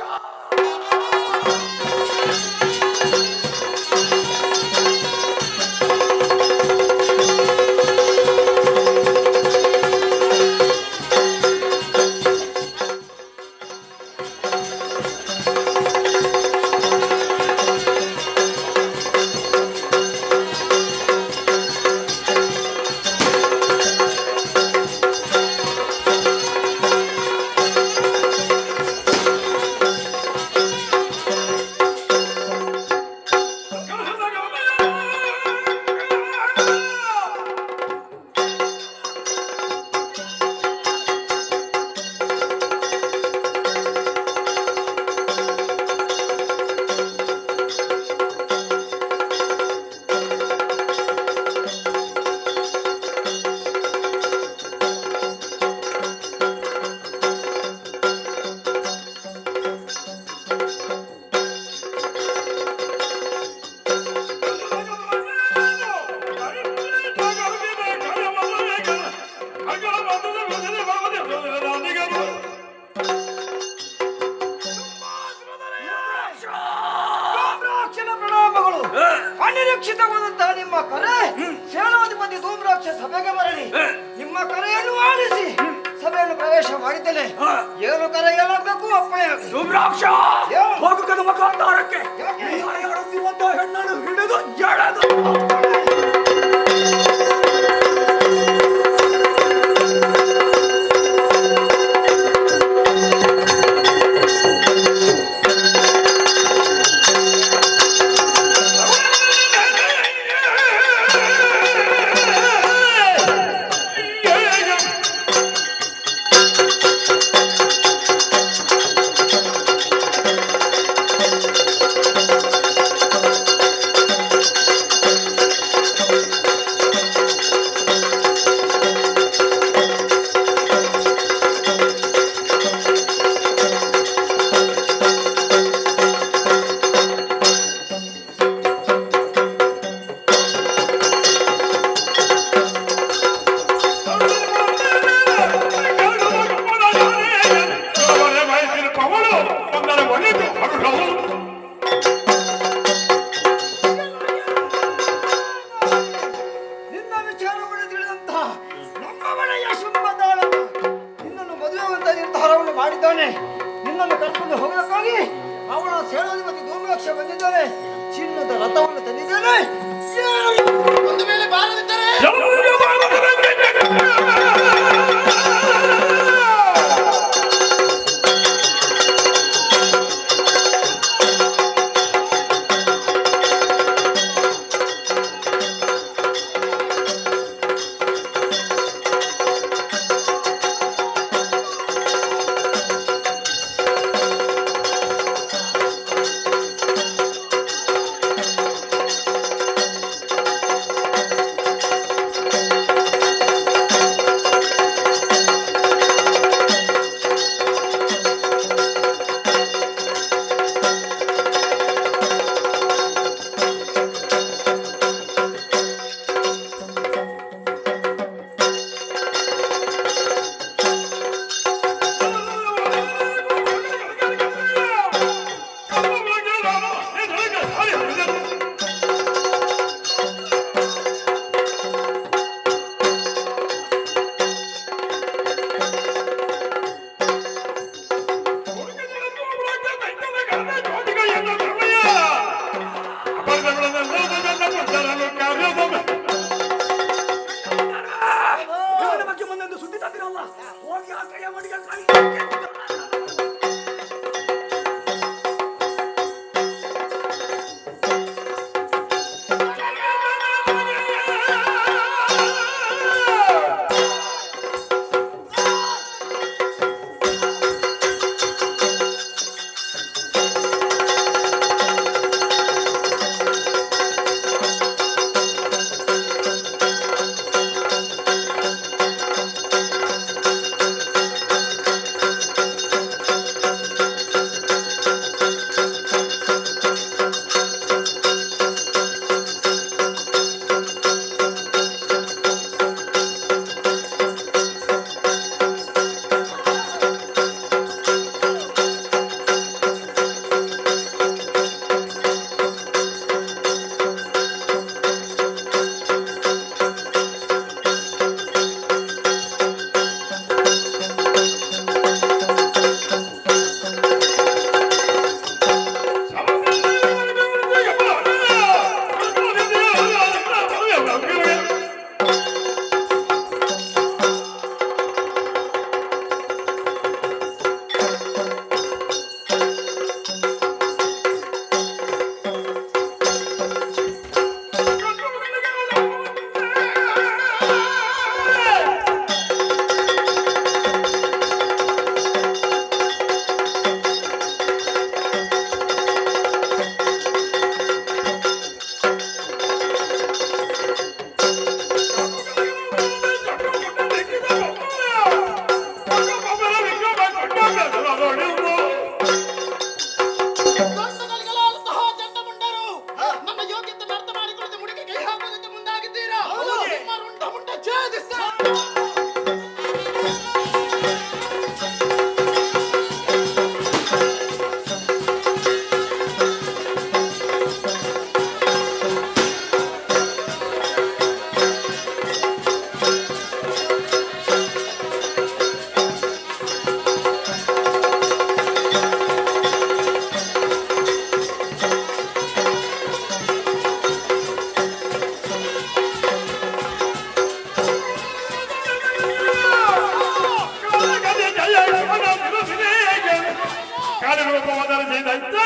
ಅನಿರೀಕ್ಷಿತವಾದಂತಹ ನಿಮ್ಮ ಕರೆ ಸೇನಾಧಿಪತಿ ಧೂಮ್ರಾಕ್ಷ ಸಭೆಗೆ ಬರಲಿ. ನಿಮ್ಮ ಕರೆಯನ್ನು ಆಲಿಸಿ ಸಭೆಯನ್ನು ಪ್ರವೇಶ ಮಾಡಿದ್ದೇನೆ. ಏನು ಕರೆ ಏನಾಗಬೇಕು ಅಪ್ಪಣೆ ಆಗಲಿ. ಧೂಮ್ರಾಕ್ಷ ಏನು? ಹೋಗು ಕದಮ ಕಾಂತಾರಕ್ಕೆ. ಯಾಕೆ? ಹೇಳುತ್ತಿರುವಂತಹ ಹೆಣ್ಣನ್ನು ಹಿಡಿದು ಎಳೆದು ನಿನ್ನ ವಿಚಾರವನ್ನು ತಿಳಿದಂತಹ ನಮ್ಮ ಮನೆಯ ಶುಂಭದಾಳ ನಿನ್ನನ್ನು ಮದುವೆವಂತ ನಿರ್ಧಾರವನ್ನು ಮಾಡಿದ್ದಾನೆ. ನಿನ್ನನ್ನು ಕರ್ಕೊಂಡು ಹೋಗಬೇಕಾಗಿ ಅವನ ಸೇನಾಧಿಪತಿ ಧೂಮ್ರಾಕ್ಷ ಬಂದಿದ್ದಾನೆ. ಚಿನ್ನದ ರಥವನ್ನು ತಂದಿದ್ದಾನೆ. ಒಂದು ವೇಳೆ ಬಾರದಿದ್ದರೆ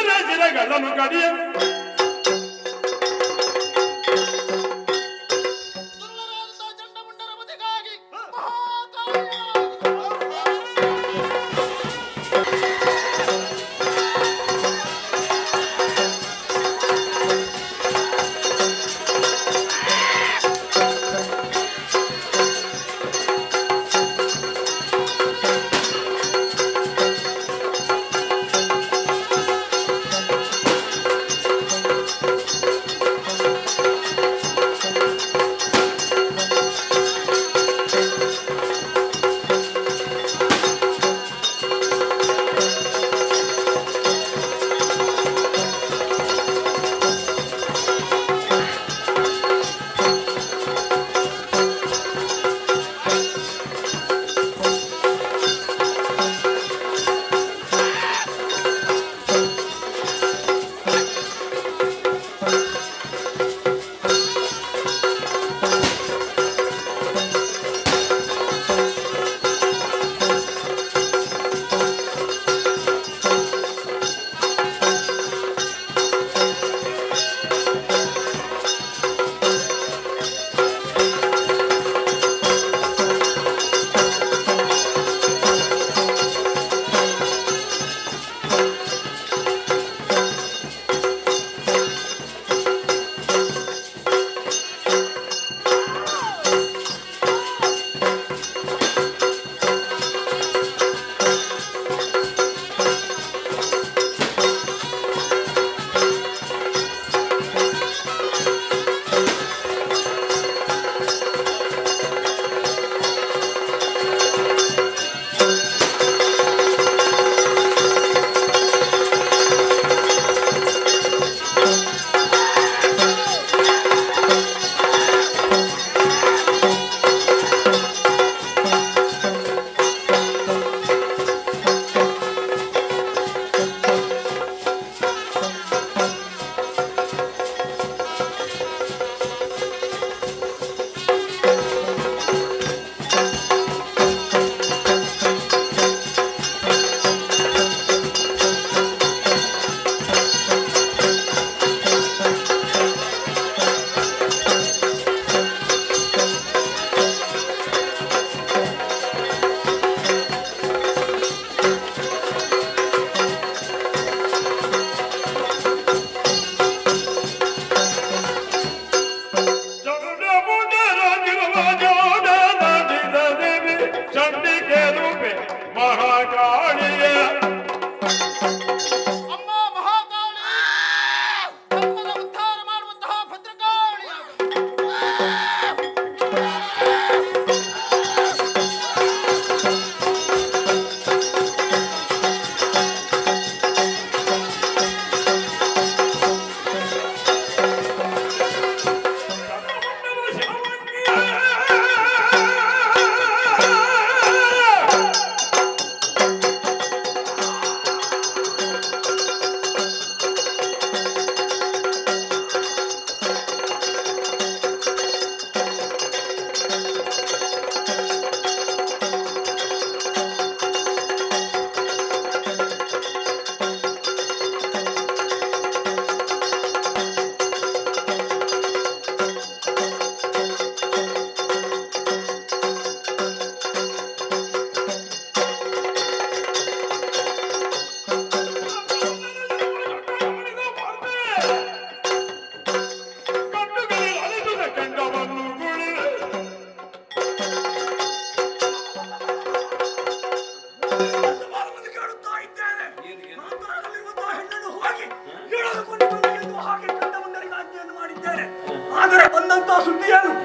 ಶಿರರ ಶಿರಗಳನ್ನು ಕಡಿಯ ದುರ್ಲರಾದಂತಹ ಚಂಡಮುಂಡರ ಬದಿಗಾಗಿ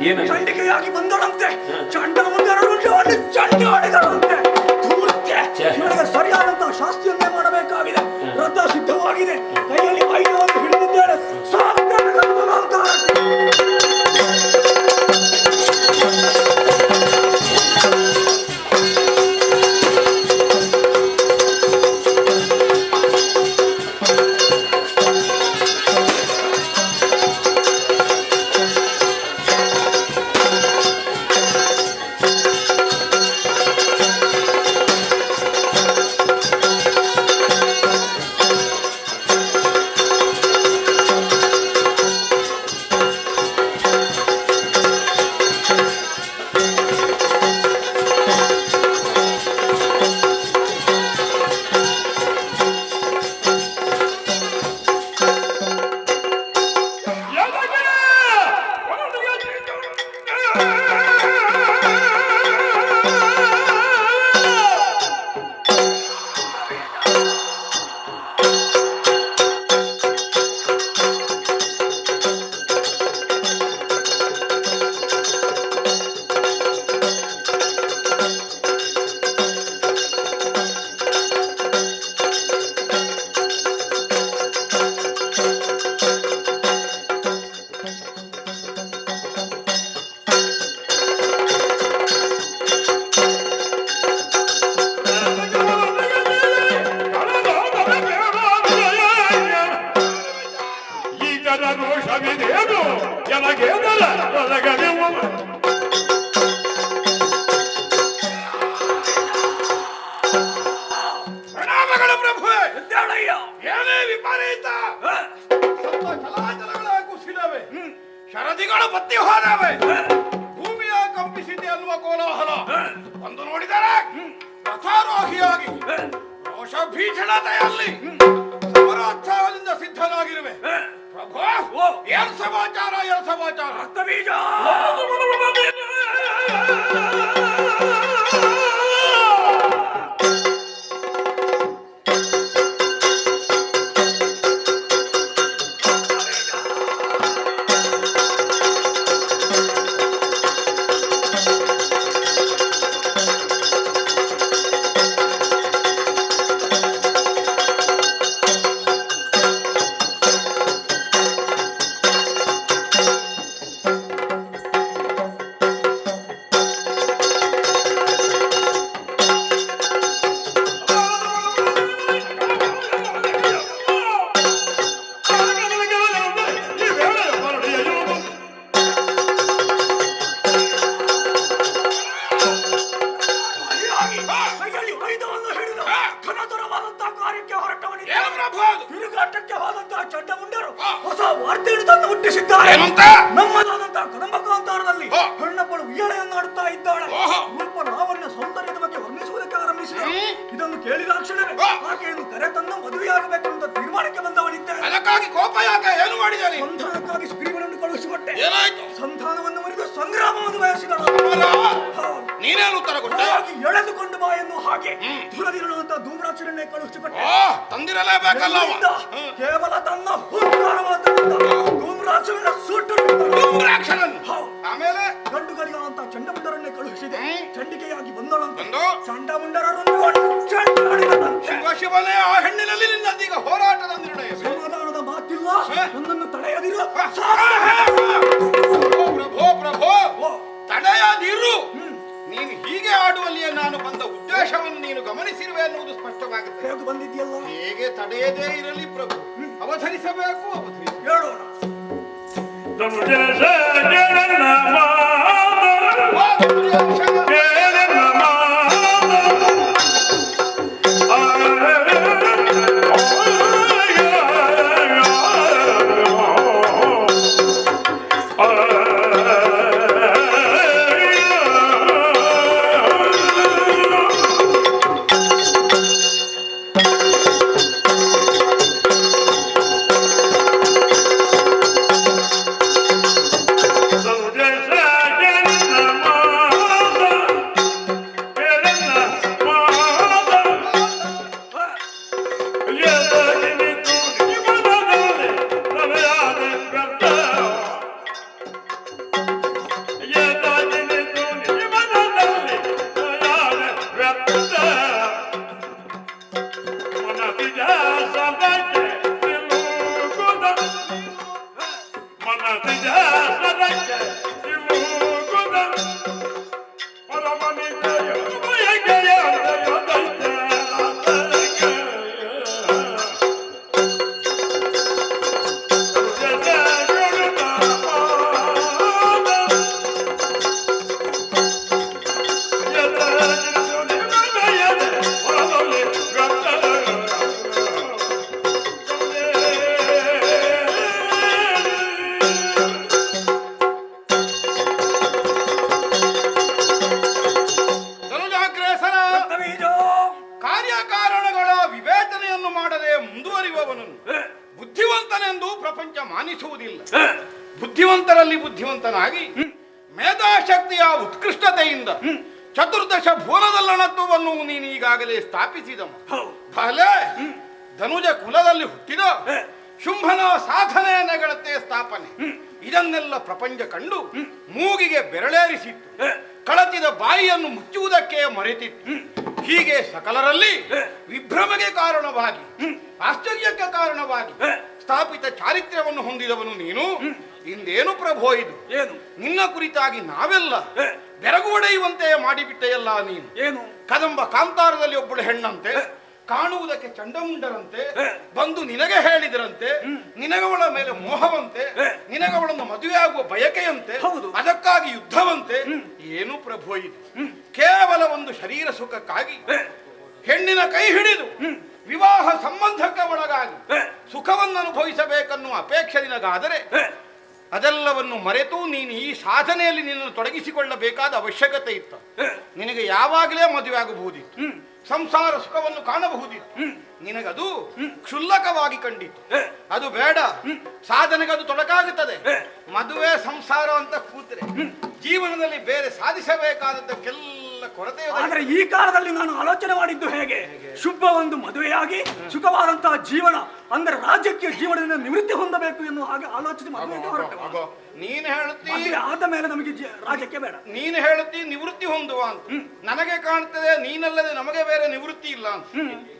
ಏನು ಚಂಡಿಕೆಯಾಗಿ ಬಂದಳಂತೆ. ಚಂಡನ ಮುಂದೆ ಚಂಡ ಹೊಡೆದಳಂತೆ. ಇವಳಿಗೆ ಸರಿಯಾದಂತಹ ಶಾಸ್ತಿಯನ್ನೇ ಮಾಡಬೇಕಾಗಿದೆ. ರಥ ಸಿದ್ಧವಾಗಿದೆ. ಕೈಯಲ್ಲಿ ಆಯುಧವನ್ನು ಹಿಡಿದಿದ್ದೇನೆ. ಎನಗೆದರ ಒಳಗಡೆಯುವ ಪ್ರಣಾಮಗಳು ಪ್ರಭುವೆ. ಎದ್ದೇಳಯ್ಯ. ಏನೇ ವಿಪರೀತ. ಸಪ್ತ ಜಲಾಚಲಗಳ ಕುಸಿದವೆ, ಶರದಿಗಳು ಬತ್ತಿ ಹೋದವೆ, ಭೂಮಿಯ ಕಂಪಿಸಿದೆ ಅನ್ನುವ ಕೋಲಾಹಲ. ಒಂದು ನೋಡಿದರೆ ರಥಾರೋಹಿಯಾಗಿ ರೋಷ ಭೀಷಣತೆಯಲ್ಲಿ ಸಮರೋತ್ಸವದಿಂದ ಸಿದ್ಧನಾಗಿರುವೆ. ಪ್ರಭು, ಏನ್ ಸಮಾಚಾರ, ಏನ್ ಸಮಾಚಾರ? ರಕ್ತಬೀಜ. ಕೈಯಲ್ಲಿ ಆಯುಧವನ್ನು ಹಿಡಿದು ಘನತರವಾದಂತಹ ಕಾರ್ಯಕ್ಕೆ ಹೊರಟವನಿದ್ದ. ಏನು ಪ್ರಭು ಅದು? ತಿರುಗಾಟಕ್ಕೆ ಹೋದಂತಹ ಚಂಡಮುಂಡರು ಹೊಸ ವಾರ್ತೆಯನ್ನು ತಂದು ಹುಟ್ಟಿಸಿದ್ದಾರೆ. ಏನಂತ? ನಮ್ಮದಾದಂತಹ ಕದಂಬಕಾಂತಾರದಲ್ಲಿ ಹೋ. ಹೆಣ್ಣಪ್ಪಳು ಉಯ್ಯಾಲೆಯನ್ನಾಡುತ್ತಾ ಇದ್ದಾಳೆ. ಓಹೋ. ರೂಪ ಲಾವಣ್ಯ ಸೌಂದರ್ಯದ ಬಗ್ಗೆ ವರ್ಣಿಸುವುದಕ್ಕೆ ಆರಂಭಿಸಿದರು. ಇದನ್ನು ಕೇಳಿದಾಕ್ಷಣವೇ ಹೋ. ಆಕೆಯನ್ನು ಕರೆತಂದು ಮದುವೆಯಾಗಬೇಕು ಅಂತ ತೀರ್ಮಾನಕ್ಕೆ ಬಂದವನಿದ್ದೆ. ಅದಕ್ಕಾಗಿ ಕೋಪ ಯಾಕೆ? ಏನು ಮಾಡಿದೆ ನೀನು? ಸಂಧಾನಕ್ಕಾಗಿ ಸುಗ್ರೀವನನ್ನು ಕಳುಹಿಸಿಕೊಟ್ಟೆ. ಏನಾಯ್ತು? ಸಂಧಾನವನ್ನು ಮುರಿದು ಸಂಗ್ರಾಮವನ್ನು ಬಯಸಿದಳು. ಹೌದು. ನೀನೇನು ಉತ್ತರ ಕೊಟ್ಟೆ? ಹಾಗೆ ಎಳೆದುಕೊಂಡು ಬಾ ಎನ್ನುವ ಹಾಗೆ ದುರದಿರುವಂತ ಧೂಮ್ರಾಕ್ಷರನ್ನೇ ಕಳುಹಿಸಿಕೊಟ್ಟೆ. ಓ, ತಂದಿರಲೇಬೇಕಲ್ಲ ಅವ. ಇದರಿಂದ ಕೇವಲ ತನ್ನ ಹುಂಕಾರ ಮಾತ್ರದಿಂದ ಧೂಮ್ರಾಕ್ಷರನ್ನ ಸುಟ್ಟು ಧೂಮ್ರಾಕ್ಷರನ್ನು. ಹೌದು. ಆಮೇಲೆ ಗಂಡುಗರಿಯಾದಂತ ಚಂಡಮುಂಡರನ್ನೇ ಕಳುಹಿಸಿದೆ. ಚಂಡಿಕೆಯಾಗಿ ಬಂದಳಂತೆ. ಬಂದು ಚಂಡಮುಂಡರನ್ನು ಚಂಡಾಡಿದನಂತೆ. ಶಿವಶಿವನೇ, ಆ ಹೆಣ್ಣಿನಲ್ಲಿ ನಿನ್ನದೀಗ ಹೋರಾಟದ ನಿರ್ಣಯ. ಸಮಾಧಾನದ ಮಾತಿಲ್ಲ, ನನ್ನನ್ನು ತಡೆಯದಿರು. ಪ್ರಭೋ ಪ್ರಭೋ, ತಡೆಯದಿರು. ನೀನು ಹೀಗೆ ಆಡುವಲ್ಲಿಯೇ ನಾನು ಬಂದ ಉದ್ದೇಶವನ್ನು ನೀನು ಗಮನಿಸಿರುವೆ ಎನ್ನುವುದು ಸ್ಪಷ್ಟವಾಗುತ್ತೆ. ಹೇಗೆ ಬಂದಿದ್ಯಲ್ಲ, ಹೇಗೆ ತಡೆಯದೇ ಇರಲಿ ಪ್ರಭು, ಅವಧರಿಸಬೇಕು. ಅವಧರಿಸ ಹೇಳೋಣ. ಧನುಜೇಶ ಕೇಳನ ಮಾತ ಕೇಳನ ಮಾತ ಕಾರ್ಯಕಾರಣಗಳ ವಿವೇಚನೆಯನ್ನು ಮಾಡದೆ ಮುಂದುವರಿಯುವವನನ್ನು ಬುದ್ಧಿವಂತನೆಂದು ಪ್ರಪಂಚ ಮಾನಿಸುವುದಿಲ್ಲ. ಬುದ್ಧಿವಂತರಲ್ಲಿ ಬುದ್ಧಿವಂತನಾಗಿ ಮೇಧಾಶಕ್ತಿಯ ಉತ್ಕೃಷ್ಟತೆಯಿಂದ ಚತುರ್ದಶ ಭುವನದಲ್ಲಣತ್ವವನ್ನು ನೀನು ಈಗಾಗಲೇ ಸ್ಥಾಪಿಸಿದವ. ಭಲೆ ಧನುಜ ಕುಲದಲ್ಲಿ ಹುಟ್ಟಿದ ಶುಂಭನ ಸಾಧನೆ ನೆಗಳತೆ ಸ್ಥಾಪನೆ, ಇದನ್ನೆಲ್ಲ ಪ್ರಪಂಚ ಕಂಡು ಮೂಗಿಗೆ ಬೆರಳೇರಿಸಿತ್ತು. ಕಳಚಿದ ಬಾಯಿಯನ್ನು ಮುಚ್ಚುವುದಕ್ಕೆ ಮರೆತಿತ್ತು. ಹೀಗೆ ಸಕಲರಲ್ಲಿ ವಿಭ್ರಮೆಗೆ ಕಾರಣವಾಗಿ, ಆಶ್ಚರ್ಯಕ್ಕೆ ಕಾರಣವಾಗಿ ಸ್ಥಾಪಿತ ಚಾರಿತ್ರ್ಯವನ್ನು ಹೊಂದಿದವನು ನೀನು. ಇಂದೇನು ಪ್ರಭೋ ಇದು? ಏನು? ನಿನ್ನ ಕುರಿತಾಗಿ ನಾವೆಲ್ಲ ಬೆರಗು ಒಡೆಯುವಂತೆ ಮಾಡಿಬಿಟ್ಟೆಯಲ್ಲ ನೀನು. ಏನು? ಕದಂಬ ಕಾಂತಾರದಲ್ಲಿ ಒಬ್ಬಳು ಹೆಣ್ಣಂತೆ, ಕಾಣುವುದಕ್ಕೆ ಚಂಡಮುಂಡರಂತೆ ಬಂದು ನಿನಗೆ ಹೇಳಿದರಂತೆ, ನಿನಗವಳ ಮೇಲೆ ಮೋಹವಂತೆ, ನಿನಗವಳನ್ನು ಮದುವೆಯಾಗುವ ಬಯಕೆಯಂತೆ, ಹೌದು. ಅದಕ್ಕಾಗಿ ಯುದ್ಧವಂತೆ. ಏನು ಪ್ರಭು ಇದು? ಕೇವಲ ಒಂದು ಶರೀರ ಸುಖಕ್ಕಾಗಿ ಹೆಣ್ಣಿನ ಕೈ ಹಿಡಿದು ವಿವಾಹ ಸಂಬಂಧಕ್ಕೆ ಒಳಗಾಗಿ ಸುಖವನ್ನು ಅನುಭವಿಸಬೇಕನ್ನುವ ಅಪೇಕ್ಷೆ ನಿನಗಾದರೆ ಅದೆಲ್ಲವನ್ನು ಮರೆತು ನೀನು ಈ ಸಾಧನೆಯಲ್ಲಿ ನಿನ್ನನ್ನು ತೊಡಗಿಸಿಕೊಳ್ಳಬೇಕಾದ ಅವಶ್ಯಕತೆ ಇತ್ತು. ನಿನಗೆ ಯಾವಾಗಲೇ ಮದುವೆ ಆಗಬಹುದಿತ್ತು, ಸಂಸಾರ ಸುಖವನ್ನು ಕಾಣಬಹುದಿತ್ತು. ನಿನಗದು ಕ್ಷುಲ್ಲಕವಾಗಿ ಕಂಡಿತು. ಅದು ಬೇಡ, ಸಾಧನೆಗೆ ಅದು ತೊಡಕಾಗುತ್ತದೆ. ಮದುವೆ ಸಂಸಾರ ಅಂತ ಕೂತ್ರೆ ಜೀವನದಲ್ಲಿ ಬೇರೆ ಸಾಧಿಸಬೇಕಾದದ್ದಕ್ಕೆಲ್ಲ ಕೊರತೆ ಇದೆ. ಆದ್ರೆ ಈ ಕಾಲದಲ್ಲಿ ನಾನು ಆಲೋಚನೆ ಮಾಡಿದ್ದು ಹೇಗೆ, ಶುಭ ಒಂದು ಮದುವೆಯಾಗಿ ಸುಖವಾದಂತಹ ಜೀವನ ಅಂದ್ರೆ ರಾಜಕೀಯ ಜೀವನದಿಂದ ನಿವೃತ್ತಿ ಹೊಂದಬೇಕು ಎನ್ನುವ ಹಾಗೆ ಆಲೋಚನೆ ಮದುವೆಗೆ ಹೊರಟವ. ನೀನು ಹೇಳುತ್ತಿ ಮದುವೆ ಆದ ಮೇಲೆ ನಮಗೆ ರಾಜಕೀಯ ಬೇಡ. ನೀನು ಹೇಳುತ್ತಿ ನಿವೃತ್ತಿ ಹೊಂದುವ ಅಂತ. ನನಗೆ ಕಾಣ್ತದೆ ನೀನಲ್ಲದೆ ನಮಗೆ ಬೇರೆ ನಿವೃತ್ತಿ ಇಲ್ಲ ಅಂತ.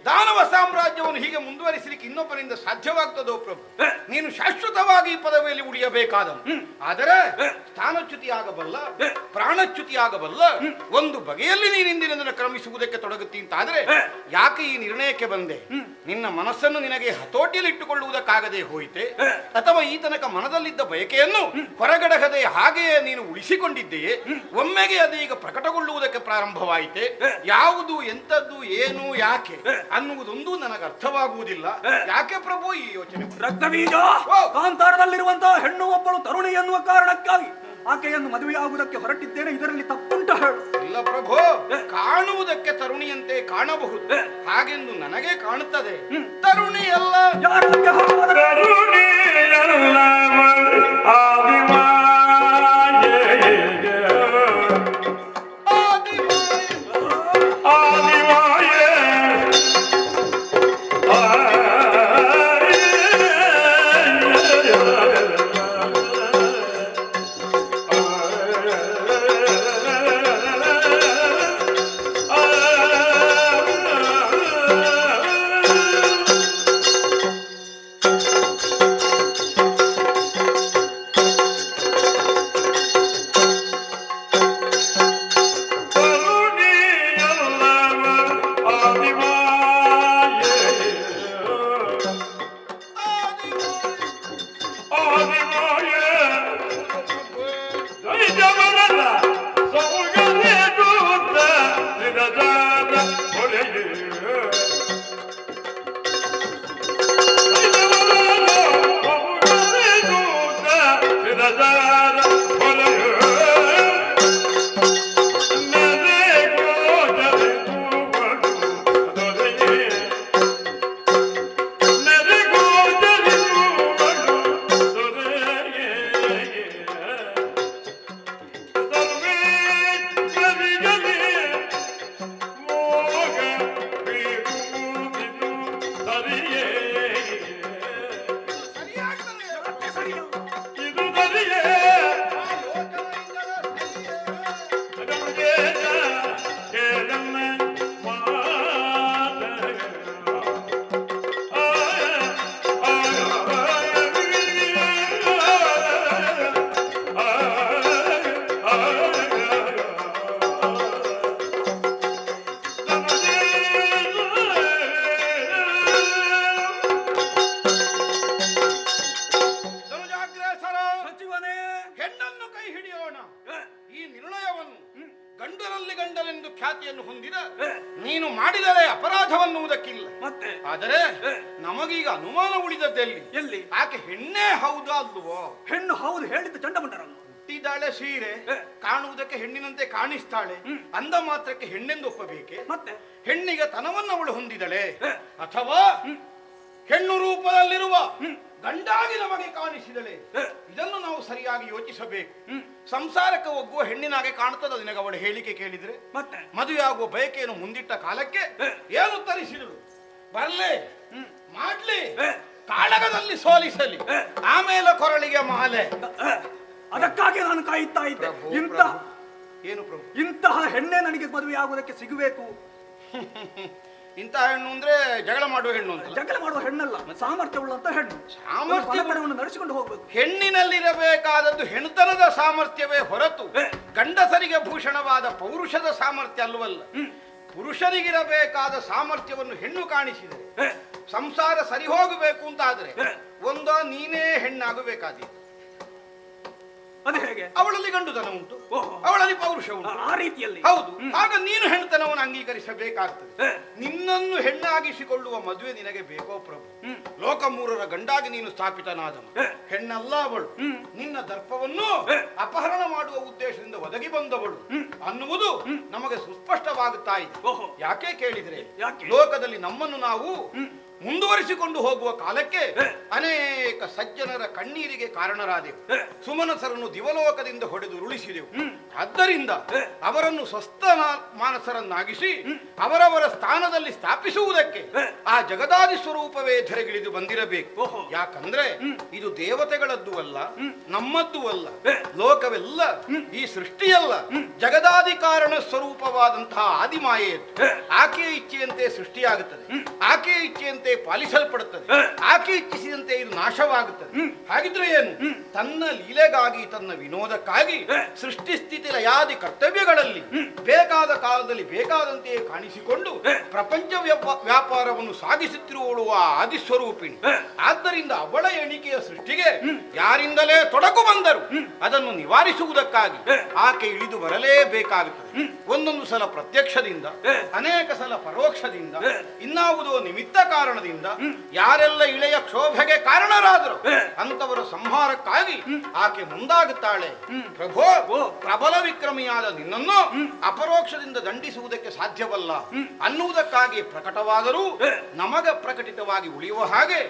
ದಾನವ ಸಾಮ್ರಾಜ್ಯವನ್ನು ಹೀಗೆ ಮುಂದುವರಿಸಲಿಕ್ಕೆ ಇನ್ನೊಬ್ಬರಿಂದ ಸಾಧ್ಯವಾಗ್ತದೋ ಪ್ರಭು? ನೀನು ಶಾಶ್ವತವಾಗಿ ಈ ಪದವಿಯಲ್ಲಿ ಉಳಿಯಬೇಕಾದ, ಆದರೆ ಸ್ಥಾನಚ್ಯುತಿ ಆಗಬಲ್ಲ, ಪ್ರಾಣಚ್ಯುತಿ ಆಗಬಲ್ಲ ಒಂದು ಬಗೆಯಲ್ಲಿ ನೀನಿಂದಿನ ಕ್ರಮಿಸುವುದಕ್ಕೆ ತೊಡಗುತ್ತಿ ಅಂತಾದ್ರೆ ಯಾಕೆ ಈ ನಿರ್ಣಯಕ್ಕೆ ಬಂದೆ? ನಿನ್ನ ಮನಸ್ಸನ್ನು ನಿನಗೆ ಹತೋಟಿಯಲ್ಲಿ ಇಟ್ಟುಕೊಳ್ಳುವುದಕ್ಕಾಗದೆ ಹೋಯಿತೆ, ಅಥವಾ ಈ ತನಕ ಮನದಲ್ಲಿದ್ದ ಬಯಕೆಯನ್ನು ಹೊರಗಡಗದೆ ಹಾಗೆಯೇ ನೀನು ಉಳಿಸಿಕೊಂಡಿದ್ದೆಯೇ? ಒಮ್ಮೆಗೆ ಅದೀಗ ಪ್ರಕಟಗೊಳ್ಳುವುದಕ್ಕೆ ಪ್ರಾರಂಭವಾಯಿತೆ. ಯಾವುದು, ಎಂಥದ್ದು, ಏನು, ಯಾಕೆ ಅನ್ನುವುದೊಂದು ನನಗೆ ಅರ್ಥವಾಗುವುದಿಲ್ಲ. ಯಾಕೆ ಪ್ರಭು ಈ ಯೋಚನೆ? ರಕ್ತಬೀಜ ಕಾಂತಾರದಲ್ಲಿರುವಂತಹ ಹೆಣ್ಣು ಒಬ್ಬಳು ತರುಣಿ ಎನ್ನುವ ಕಾರಣಕ್ಕಾಗಿ ಆಕೆಯನ್ನು ಮದುವೆಯಾಗುವುದಕ್ಕೆ ಹೊರಟಿದ್ದೇನೆ. ಇದರಲ್ಲಿ ತಪ್ಪುಂಟ ಹೇಳು? ಇಲ್ಲ ಪ್ರಭು, ಕಾಣುವುದಕ್ಕೆ ತರುಣಿಯಂತೆ ಕಾಣಬಹುದು, ಹಾಗೆಂದು ನನಗೆ ಕಾಣುತ್ತದೆ. ತರುಣಿಯಲ್ಲ, ಯಾರಿಗೆ ಹೋಗುವುದಕ್ಕೆ ಖ್ಯಾತಿಯನ್ನು ಹೊಂದಿದ ನೀನು ಮಾಡಿದರೆ ಅಪರಾಧವನ್ನುವುದಕ್ಕಿಲ್ಲ. ಮತ್ತೆ ಆದರೆ ನಮಗೀಗ ಅನುಮಾನ ಉಳಿದದ್ದೆಲ್ಲಿ? ಎಲ್ಲಿ? ಆಕೆ ಹೆಣ್ಣೇ ಹೌದಾ ಅಲ್ವೋ? ಹೆಣ್ಣು ಹೌದು ಹೇಳಿದ್ದು ಚಂಡಮುಂಡರನ್ನು. ಹುಟ್ಟಿದಾಳೆ ಸೀರೆ, ಕಾಣುವುದಕ್ಕೆ ಹೆಣ್ಣಿನಂತೆ ಕಾಣಿಸ್ತಾಳೆ, ಅಂದ ಮಾತ್ರಕ್ಕೆ ಹೆಣ್ಣೆಂದು ಒಪ್ಪಬೇಕೆ? ಮತ್ತೆ ಹೆಣ್ಣಿಗೆ ತನವನ್ನು ಅವಳು ಹೊಂದಿದಳೆ, ಅಥವಾ ಹೆಣ್ಣು ರೂಪದಲ್ಲಿರುವ ಗಂಡಾಗಿ ನಮಗೆ ಕಾಣಿಸಿದಳೆ? ಇದನ್ನು ನಾವು ಸರಿಯಾಗಿ ಯೋಚಿಸಬೇಕು. ಸಂಸಾರಕ್ಕೆ ಒಗ್ಗುವ ಹೆಣ್ಣಿನಾಗೆ ಕಾಣುತ್ತದೆ ನಿನಗೆ ಅವಳ ಹೇಳಿಕೆ ಕೇಳಿದ್ರೆ. ಮತ್ತೆ ಮದುವೆ ಆಗುವ ಬಯಕೆಯನ್ನು ಮುಂದಿಟ್ಟ ಕಾಲಕ್ಕೆ ಏನು ಉತ್ತರಿಸಿದಳು? ಬರ್ಲೆ ಮಾಡ್ಲಿ, ಕಾಳಗದಲ್ಲಿ ಸೋಲಿಸಲಿ, ಆಮೇಲೆ ಕೊರಳಿಗೆ ಮಾಲೆ. ಅದಕ್ಕಾಗಿ ನಾನು ಕಾಯುತ್ತಾ ಇದ್ದೆ. ಏನು ಪ್ರಭು? ಇಂತಹ ಹೆಣ್ಣೆ ನನಗೆ ಮದುವೆ ಆಗುವುದಕ್ಕೆ ಸಿಗಬೇಕು. ಇಂತಹ ಹೆಣ್ಣು ಅಂದ್ರೆ ಜಗಳ ಮಾಡುವ ಹೆಣ್ಣು ಅಂತ. ಜಗಳ ಮಾಡುವ ಹೆಣ್ಣಲ್ಲ, ಸಾಮರ್ಥ್ಯವುಳ್ಳಂತ ಹೆಣ್ಣು. ಸಾಮರ್ಥ್ಯವನ್ನು ನಡೆಸಿಕೊಂಡು ಹೋಗ್ಬೇಕು. ಹೆಣ್ಣಿನಲ್ಲಿರಬೇಕಾದದ್ದು ಹೆಣ್ಣುತನದ ಸಾಮರ್ಥ್ಯವೇ ಹೊರತು ಗಂಡಸರಿಗೆ ಭೂಷಣವಾದ ಪೌರುಷದ ಸಾಮರ್ಥ್ಯ ಅಲ್ಲವಲ್ಲ. ಪುರುಷನಿಗಿರಬೇಕಾದ ಸಾಮರ್ಥ್ಯವನ್ನು ಹೆಣ್ಣು ಕಾಣಿಸಿದೆ. ಹೇ, ಸಂಸಾರ ಸರಿ ಹೋಗಬೇಕು ಅಂತ ಆದ್ರೆ ಹೇ. ಒಂದೋ ನೀನೇ ಹೆಣ್ಣಾಗಬೇಕಾದೀತು. ಅದು ಹೇಗೆ? ಅವಳಲ್ಲಿ ಗಂಡುತನ ಉಂಟು, ಓಹೋ. ಅವಳಲ್ಲಿ ಪೌರುಷ ಉಂಟು. ಆ ರೀತಿಯಲ್ಲಿ ಹೌದು, ಆಗ ನೀನು ಹೆಣ್ಣುತನವನ್ನು ಅಂಗೀಕರಿಸಬೇಕಾಗ್ತದೆ. ಹೇ, ನಿನ್ನನ್ನು ಹೆಣ್ಣಾಗಿಸಿಕೊಳ್ಳುವ ಮದುವೆ ನಿನಗೆ ಬೇಕೋ ಪ್ರಭು? ಲೋಕ ಮೂರರ ಗಂಡಾಗಿ ನೀನು ಸ್ಥಾಪಿತನಾದನು. ಹೇ. ಹೆಣ್ಣಲ್ಲ ಅವಳು, ನಿನ್ನ ದರ್ಪವನ್ನು ಹೇ. ಅಪಹರಣ ಮಾಡುವ ಉದ್ದೇಶದಿಂದ ಒದಗಿ ಬಂದವಳು ಅನ್ನುವುದು ನಮಗೆ ಸುಸ್ಪಷ್ಟವಾಗುತ್ತಾ ಇದೆ. ಓಹೋ. ಯಾಕೆ ಕೇಳಿದ್ರೆ, ಯಾಕೆ? ಲೋಕದಲ್ಲಿ ನಮ್ಮನ್ನು ನಾವು ಮುಂದುವರಿಸಿಕೊಂಡು ಹೋಗುವ ಕಾಲಕ್ಕೆ ಹೇ. ಅನೇಕ ಸಜ್ಜನರ ಕಣ್ಣೀರಿಗೆ ಕಾರಣರಾದೆವು. ಹೇ. ಸುಮನಸರನ್ನು ದಿವಲೋಕದಿಂದ ಹೊಡೆದು ಉರುಳಿಸಿದೆವು. ಆದ್ದರಿಂದ ಹೇ. ಅವರನ್ನು ಸ್ವಸ್ಥ ಮಾನಸರನ್ನಾಗಿಸಿ ಅವರವರ ಸ್ಥಾನದಲ್ಲಿ ಸ್ಥಾಪಿಸುವುದಕ್ಕೆ ಹೇ. ಆ ಜಗದಾದಿ ಸ್ವರೂಪವೇ ಧರೆಗಿಳಿದು ಬಂದಿರಬೇಕು. ಓಹೋ. ಯಾಕಂದ್ರೆ ಇದು ದೇವತೆಗಳದ್ದು ಅಲ್ಲ, ನಮ್ಮದ್ದು ಅಲ್ಲ. ಹೇ. ಲೋಕವೆಲ್ಲ ಈ ಸೃಷ್ಟಿಯಲ್ಲ, ಜಗದಾದಿ ಕಾರಣ ಸ್ವರೂಪವಾದಂತಹ ಆದಿಮಾಯೆಯದ್ದು. ಹೇ. ಆಕೆಯ ಇಚ್ಛೆಯಂತೆ ಸೃಷ್ಟಿಯಾಗುತ್ತದೆ, ಆಕೆಯ ಇಚ್ಛೆಯಂತೆ ಪಾಲಿಸಲ್ಪಡುತ್ತದೆ, ಆಕೆ ಇಚ್ಛಿಸಿದಂತೆ ಇದು ನಾಶವಾಗುತ್ತದೆ. ಹಾಗಿದ್ರೆ ಏನು? ತನ್ನ ಲೀಲೆಗಾಗಿ, ತನ್ನ ವಿನೋದಕ್ಕಾಗಿ ಸೃಷ್ಟಿ ಸ್ಥಿತಿ ಲಯಾದಿ ಕರ್ತವ್ಯಗಳಲ್ಲಿ ಬೇಕಾದ ಕಾಲದಲ್ಲಿ ಬೇಕಾದಂತೆಯೇ ಕಾಣಿಸಿಕೊಂಡು ಪ್ರಪಂಚ ವ್ಯಾಪಾರವನ್ನು ಸಾಗಿಸುತ್ತಿರುವಳು ಆ ಆದಿಸ್ವರೂಪಿಣಿ. ಆದ್ದರಿಂದ ಅವಳ ಎಣಿಕೆಯ ಸೃಷ್ಟಿಗೆ ಯಾರಿಂದಲೇ ತೊಡಕು ಬಂದರು ಅದನ್ನು ನಿವಾರಿಸುವುದಕ್ಕಾಗಿ ಆಕೆ ಇಳಿದು ಬರಲೇಬೇಕಾಗುತ್ತದೆ. ಒಂದೊಂದು ಸಲ ಪ್ರತ್ಯಕ್ಷದಿಂದ, ಅನೇಕ ಸಲ ಪರೋಕ್ಷದಿಂದ, ಇನ್ನಾವುದೋ ನಿಮಿತ್ತ ಕಾರಣದಿಂದ ಯಾರೆಲ್ಲ ಇಳೆಯ ಕ್ಷೋಭೆಗೆ ಕಾರಣರಾದರು ಅಂತವರ ಸಂಹಾರಕ್ಕಾಗಿ ಆಕೆ ಮುಂದಾಗುತ್ತಾಳೆ. ಪ್ರಭೋ, ಪ್ರಬಲ ವಿಕ್ರಮಿಯಾದ ನಿನ್ನನ್ನು ಅಪರೋಕ್ಷದಿಂದ ದಂಡಿಸುವುದಕ್ಕೆ ಸಾಧ್ಯವಲ್ಲ ಅನ್ನುವುದಕ್ಕಾಗಿ ಪ್ರಕಟವಾದರೂ ನಮಗ ಪ್ರಕಟಿತವಾಗಿ ಉಳಿಯುವ ಹಾಗೆ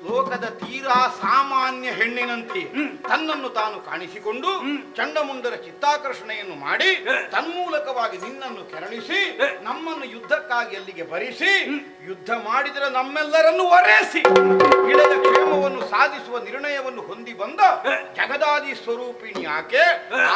ಲೋಕದ ತೀರಾ ಸಾಮಾನ್ಯ ಹೆಣ್ಣಿನಂತೆ ತನ್ನನ್ನು ತಾನು ಕಾಣಿಸಿಕೊಂಡು ಚಂಡಮುಂಡರ ಚಿತ್ತಾಕರ್ಷಣೆಯನ್ನು ಮಾಡಿ ತನ್ಮೂಲಕವಾಗಿ ನಿನ್ನನ್ನು ಕೆರಳಿಸಿ ನಮ್ಮನ್ನು ಯುದ್ಧಕ್ಕಾಗಿ ಅಲ್ಲಿಗೆ ಬರಿಸಿ ಯುದ್ಧ ಮಾಡಿದರೆ ನಮ್ಮೆಲ್ಲರನ್ನು ಒರೆಸಿ ಇಳೆಯ ಕ್ಷೇಮವನ್ನು ಸಾಧಿಸುವ ನಿರ್ಣಯವನ್ನು ಹೊಂದಿ ಬಂದ ಜಗದಾದಿ ಸ್ವರೂಪಿಣಿ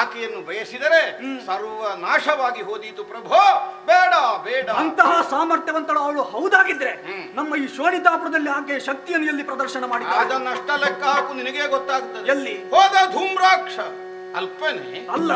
ಆಕೆಯನ್ನು ಬಯಸಿದರೆ ಸರ್ವ ನಾಶವಾಗಿ ಹೋದೀತು. ಪ್ರಭೋ, ಬೇಡ ಬೇಡ. ಅಂತಹ ಸಾಮರ್ಥ್ಯವಂತಳು ಅವಳು ಹೌದಾಗಿದ್ರೆ ನಮ್ಮ ಈ ಶೋಣಿತಾಪುರದಲ್ಲಿ ಆಕೆ ಶಕ್ತಿಯನ್ನು ಎಲ್ಲಿ ಪ್ರದರ್ಶನ ಮಾಡಿ ಅದನ್ನಷ್ಟ ಲೆಕ್ಕ ಹಾಕು, ನಿನಗೆ ಗೊತ್ತಾಗ್ತದೆ. ಎಲ್ಲಿ ಹೋದ ಧೂಮ್ರಾಕ್ಷ ಅಲ್ಪನೇ ಅಲ್ಲ.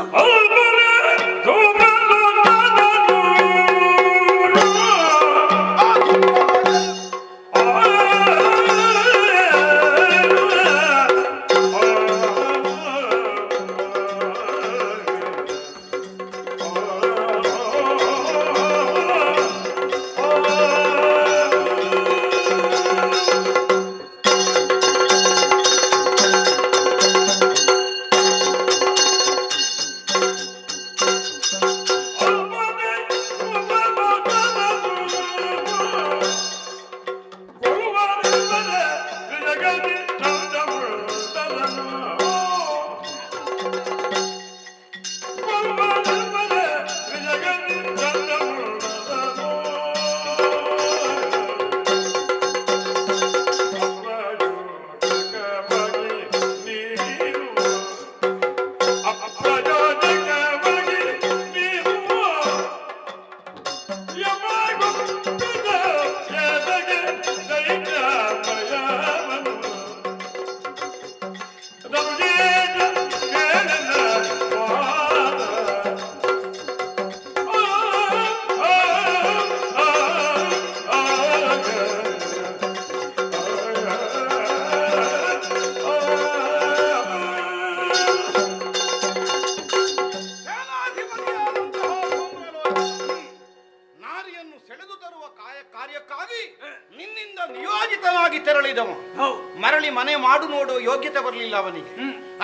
ಮರಳಿ ಮನೆ ಮಾಡು ನೋಡುವ ಯೋಗ್ಯತೆ ಬರಲಿಲ್ಲ ಅವನಿಗೆ.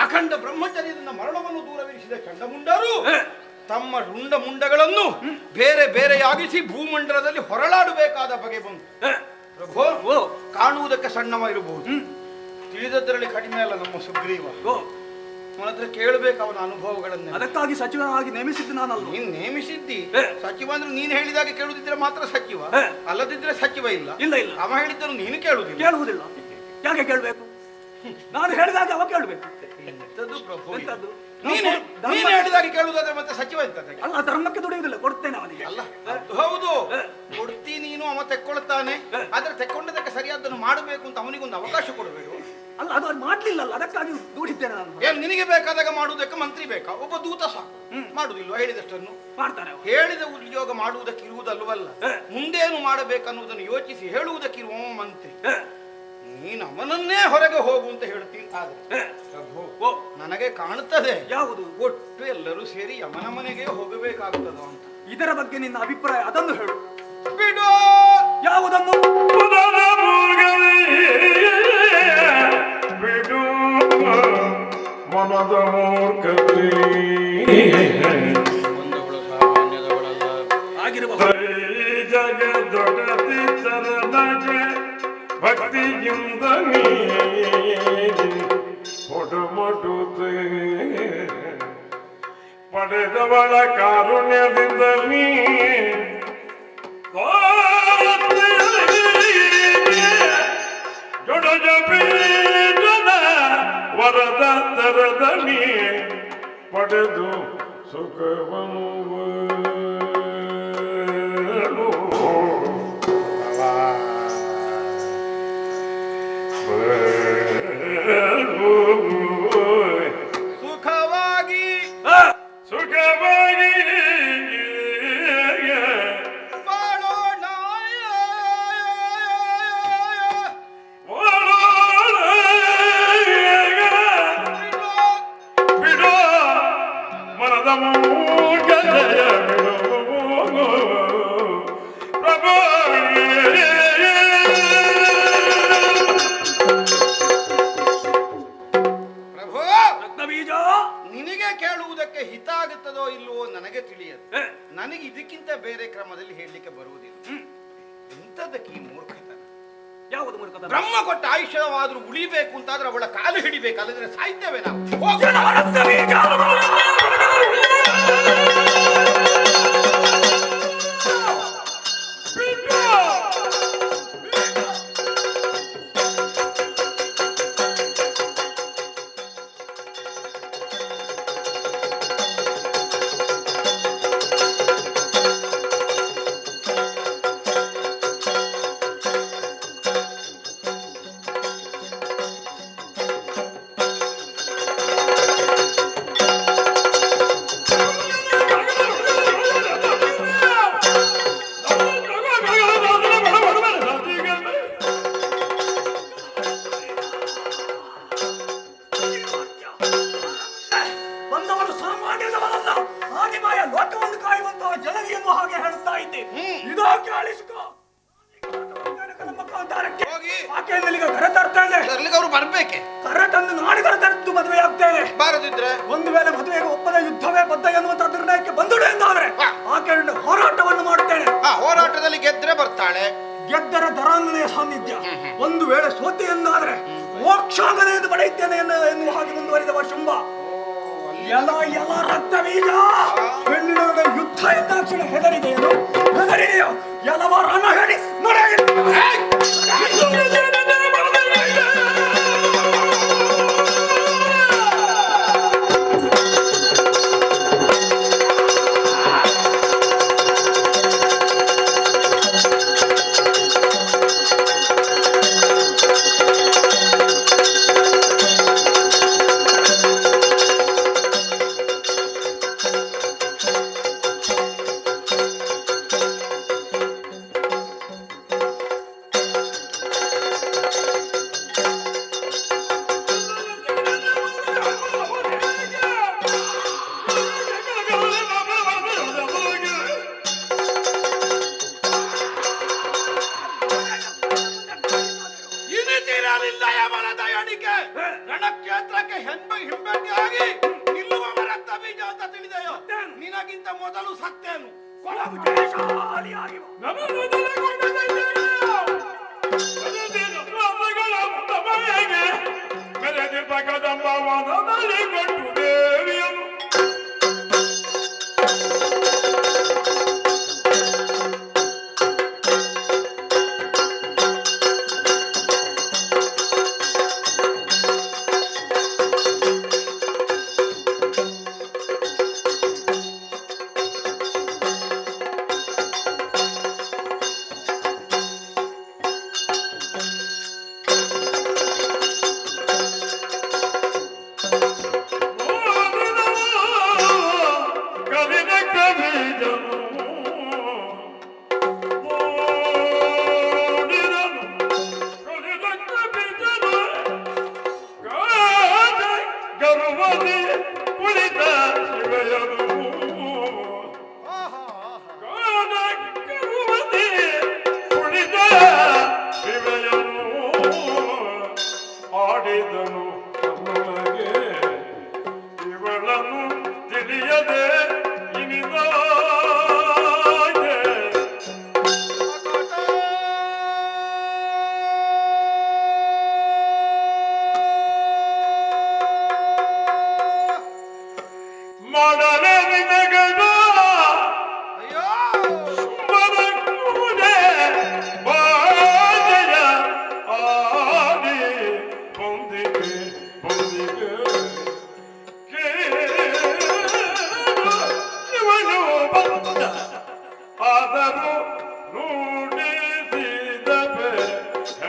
ಅಖಂಡ ಬ್ರಹ್ಮಚರ್ಯದಿಂದ ಮರಣವನ್ನು ದೂರವಿರಿಸಿದ ಚಂಡಮುಂಡರು ತಮ್ಮ ರುಂಡ ಮುಂಡಗಳನ್ನು ಬೇರೆ ಬೇರೆಯಾಗಿಸಿ ಭೂಮಂಡಲದಲ್ಲಿ ಹೊರಳಾಡಬೇಕಾದ ಬಗೆ ಬಂತು. ಪ್ರಭೋ, ಕಾಣುವುದಕ್ಕೆ ಸಣ್ಣವ ಇರಬಹುದು, ತಿಳಿದದ್ರಲ್ಲಿ ಕಡಿಮೆ ಅಲ್ಲ ನಮ್ಮ ಸುಗ್ರೀವ. ಅವನ ಹತ್ರ ಕೇಳಬೇಕು ಅವನ ಅನುಭವಗಳನ್ನ. ಅದಕ್ಕಾಗಿ ಸಚಿವನಾಗಿ ನೇಮಿಸಿದ್ದು ನಾನಲ್ಲ. ನೀನ್ ನೇಮಿಸಿದ್ದಿ ಸಚಿವ ಅಂದ್ರೆ ನೀನ್ ಹೇಳಿದಾಗ ಕೇಳುದಿದ್ರೆ ಮಾತ್ರ ಸಚಿವ, ಅಲ್ಲದಿದ್ರೆ ಸಚಿವ ಇಲ್ಲ. ಇಲ್ಲ ಇಲ್ಲ, ಅವ ಹೇಳಿದ್ದನ್ನು ನೀನು ಕೇಳುದಿಲ್ಲ. ಕೇಳುವುದಿಲ್ಲ. ಯಾಕೆ ಕೇಳಬೇಕು? ನಾನು ಹೇಳಿದಾಗ ಅವ ಕೇಳಬೇಕು. ಎಂತದ್ದು ಪ್ರಭು, ಎಂತದ್ದು? ನೀನು ಹೇಳಿದಾಗ ಕೇಳುವುದಾದ್ರೆ ಮತ್ತೆ ಸಚಿವ ಎಂತದ? ಅಲ್ಲ, ಧರ್ಮಕ್ಕೆ ದುಡಿಯುವುದಿಲ್ಲ, ಕೊಡ್ತೇನೆ ಅವನಿಗೆ. ಅಲ್ಲ, ಹೌದು ಕೊಡ್ತಿ ನೀನು, ಅವ ತೆಕ್ಕೊಳ್ತಾನೆ. ಆದ್ರೆ ತೆಕ್ಕೊಂಡದಕ್ಕೆ ಸರಿಯಾದನ್ನು ಮಾಡಬೇಕು ಅಂತ ಅವನಿಗೊಂದು ಅವಕಾಶ ಕೊಡಬೇಕು. ಅಲ್ಲ ಅದು ಮಾಡ್ಲಿಲ್ಲಲ್ಲ, ಅದಕ್ಕಾಗಿ ದೂಡಿದ್ದೇನೆ ನಾನು. ಏನು ನಿನಗೆ ಬೇಕಾದಾಗ ಮಾಡುವುದಕ್ಕೆ ಮಂತ್ರಿ ಬೇಕಾ? ಒಬ್ಬ ದೂತ ಸಾಕು. ಮಾಡುವುದಿಲ್ವ ಹೇಳಿದಷ್ಟನ್ನು? ಮಾಡ್ತಾನೆ ಅವ್ರು. ಹೇಳಿದ ಉದ್ಯೋಗ ಮಾಡುವುದಕ್ಕೆ ಇರುವುದಲ್ವಲ್ಲ, ಮುಂದೇನು ಮಾಡಬೇಕನ್ನುವುದನ್ನು ಯೋಚಿಸಿ ಹೇಳುವುದಕ್ಕಿರುವ ಮಂತ್ರಿ. ನೀನು ಅವನನ್ನೇ ಹೊರಗೆ ಹೋಗು ಅಂತ ಹೇಳ್ತೀನಿ. ಆದ್ರೆ ಪ್ರಭು, ನನಗೆ ಕಾಣುತ್ತದೆ ಯಾವುದು? ಒಟ್ಟು ಎಲ್ಲರೂ ಸೇರಿ ಯಮನ ಮನೆಗೆ ಹೋಗಬೇಕಾಗುತ್ತದೋ ಅಂತ. ಇದರ ಬಗ್ಗೆ ನಿನ್ನ ಅಭಿಪ್ರಾಯ ಅದನ್ನು ಹೇಳು. ಬಿಡು. ಯಾವುದನ್ನು? ಪದದ ಮೂರ್ಖತೆ ಬಿಡು, ಮನದ ಮೂರ್ಖತೆ ಆಗಿರಬಹುದು. ಜಗದೊಡತಿ ಚರಣಗೆ ಭಕ್ತಿಯಿಂದ ನೀ ಒಡಮಡುತ್ತೆ, ಪಡೆದವಳ ಕಾರುಣ್ಯದಿಂದ ನೀ ಜೊಡಜ ಬೀಜದ ವರದ ತರದ ನೀ ಪಡೆದು ಸುಖವನ್ನು ಸುಖವಾಗಿ ಸುಖವಾಗಿ ಬಾಳೋಣ. ಬಿಡು, ಮನದ ಮೂರ್ಖತೆಯ ಬಿಡು ಪ್ರಭು. ಪ್ರಭು, ರತ್ನಬೀಜ, ನಿನಗೆ ಕೇಳುವುದಕ್ಕೆ ಹಿತ ಆಗುತ್ತದೋ ಇಲ್ಲವೋ ನನಗೆ ತಿಳಿಯದು. ನನಗೆ ಇದಕ್ಕಿಂತ ಬೇರೆ ಕ್ರಮದಲ್ಲಿ ಹೇಳಲಿಕ್ಕೆ ಬರುವುದಿಲ್ಲ. ಎಂತದಕ್ಕೆ ಈ ಮೂರ್ಖತನ? ಯಾವುದು ಮೂರ್ಖತನ? ಬ್ರಹ್ಮ ಕೊಟ್ಟ ಆಯುಷ್ಯವಾದ್ರೂ ಉಳಿಬೇಕು ಅಂತಾದ್ರೆ ಅವಳ ಕಾಲು ಹಿಡಿಬೇಕು, ಅಲ್ಲದ್ರೆ ಸಾಯ್ತೇವೆ ನಾವು. ಹೋಗೋಣ. ರತ್ನಬೀಜ, ಬಂದವನು ಸಾಮಾನ್ಯದವನಲ್ಲ, ಆದಿಮಾಯ ಲೋಕವನ್ನು ಕಾಯುವಂತಹ ಜನವಿಯನ್ನು ಹಾಗೆ ಹೇಳುತ್ತಾ ಇದ್ದೆ. ಇದೋ ಕೇಳಿಸಿಕೋ. ನಮ್ಮ ಕಾಂತಾರಕ್ಕೆ ಹೋಗಿ ಆಕೆಯನ್ನು ಈಗ ಕರೆ ತರ್ತೇನೆ. ತರ್ಲಿಕ್ಕೆ ಅವರು ಬರ್ಬೇಕೆ? ಕರೆ ತಂದು ನಾಡಿಗಳ ತರದ್ದು ಮದುವೆ ಆಗ್ತೇನೆ. ಬಾರದಿದ್ರೆ ಒಂದು ವೇಳೆ ಮದುವೆಗೆ ಒಪ್ಪದ ಯುದ್ಧವೇ ಬದ್ಧ ಎನ್ನುವಂತ ನಿರ್ಣಯಕ್ಕೆ ಬಂದುಡು ಎಂದಾದ್ರೆ ಆಕೆಯನ್ನು ಹೋರಾಟವನ್ನು ಮಾಡುತ್ತೇನೆ. ಹೋರಾಟದಲ್ಲಿ ಗೆದ್ರೆ ಬರ್ತಾಳೆ. ಗೆದ್ದರ ದರಾಂಗನೆಯ ಸಾನ್ನಿಧ್ಯ. ಒಂದು ವೇಳೆ ಸೋತೆ ಎಂದಾದ್ರೆ ಮೋಕ್ಷಾಗದೆ ಎಂದು ಪಡೆಯುತ್ತೇನೆ ಎನ್ನುವ ಹಾಗೆ ಮುಂದುವರಿದವ ಶುಂಭ. ಎಲ ಎಲ ರಕ್ತ ಬೀಜ, ಹೆಣ್ಣಿನೊಳಗೆ ಯುದ್ಧ ಎಂದಾಕ್ಷಣ ಹೆದರಿದೆಯೇನು? ಹೆದರಿದೆಯೋ? ಎಲವ ರಣ ಹೇಳಿ ರಣಕ್ಷೇತ್ರಕ್ಕೆ ಹಿಂಬೆಟ್ಟಿಯಾಗಿ ನಿಲ್ಲುವ ರಕ್ತ ಬೀಜ ಅಂತ ತಿಳಿದೆಯೋ? ನಿನಗಿಂತ ಮೊದಲು ಸತ್ತೇನು. ಕೊಳಗು ಜಯಶಾಲಿಯಾಗಿ ಮೆರೆದಿದ್ದ ಕದಂಬವನದಲ್ಲಿ ಕೊಟ್ಟು ದೇವಿಯನು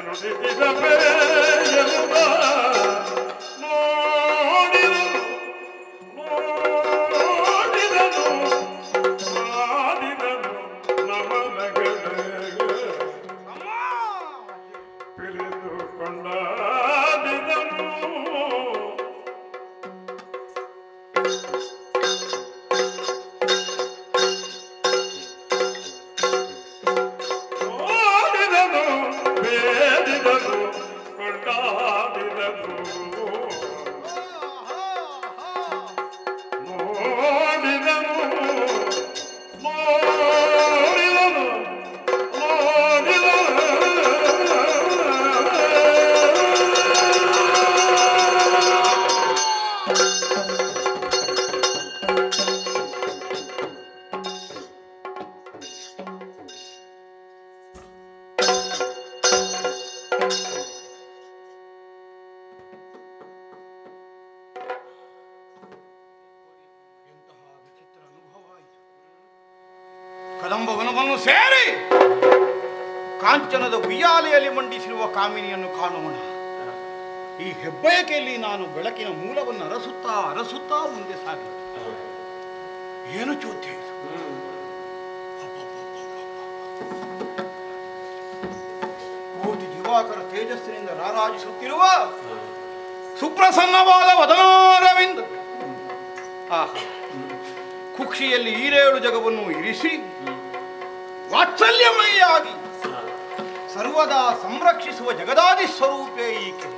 ನುಡಿಸಿದ ಬೆರೆಯುವುದ ನೋಡಿದನು ಮಾಡಿದನು ನಮನಗಳೇ ತಿಳಿದುಕೊಂಡಾಡಿದನು ನೋಡಿದನು ಬೇಡಿದನು ಕೊಂಡಾಡಿದನು ನೋಡಿದನು ನೋಡಿದನು ಕದಂಬವನವನ್ನು ಸೇರಿ ಕಾಂಚನದ ಉಯ್ಯಾಲೆಯಲ್ಲಿ ಮಂಡಿಸಿರುವ ಕಾಮಿನಿಯನ್ನು ಕಾಣೋಣ. ಈ ಹೆಬ್ಬಯಕೆಯಲ್ಲಿ ನಾನು ಬೆಳಕಿನ ಮೂಲವನ್ನು ಅರಸುತ್ತಾ ಮುಂದೆ ಸಾಗಿ ಏನು ಚೋದ್ಯ ಇದು? ಕೋಟಿ ದಿವಾಕರ ತೇಜಸ್ಸಿನಿಂದ ರಾರಾಜಿಸುತ್ತಿರುವ ಸುಪ್ರಸನ್ನವಾದ ವದನಾರವಿಂದ ಕುಕ್ಷಿಯಲ್ಲಿ ಈರೇಳು ಜಗವನ್ನು ಇರಿಸಿ ವಾತ್ಸಲ್ಯಮಯಿಯಾಗಿ ಸರ್ವದಾ ಸಂರಕ್ಷಿಸುವ ಜಗದಾದಿ ಸ್ವರೂಪೇ ಈಕೆ.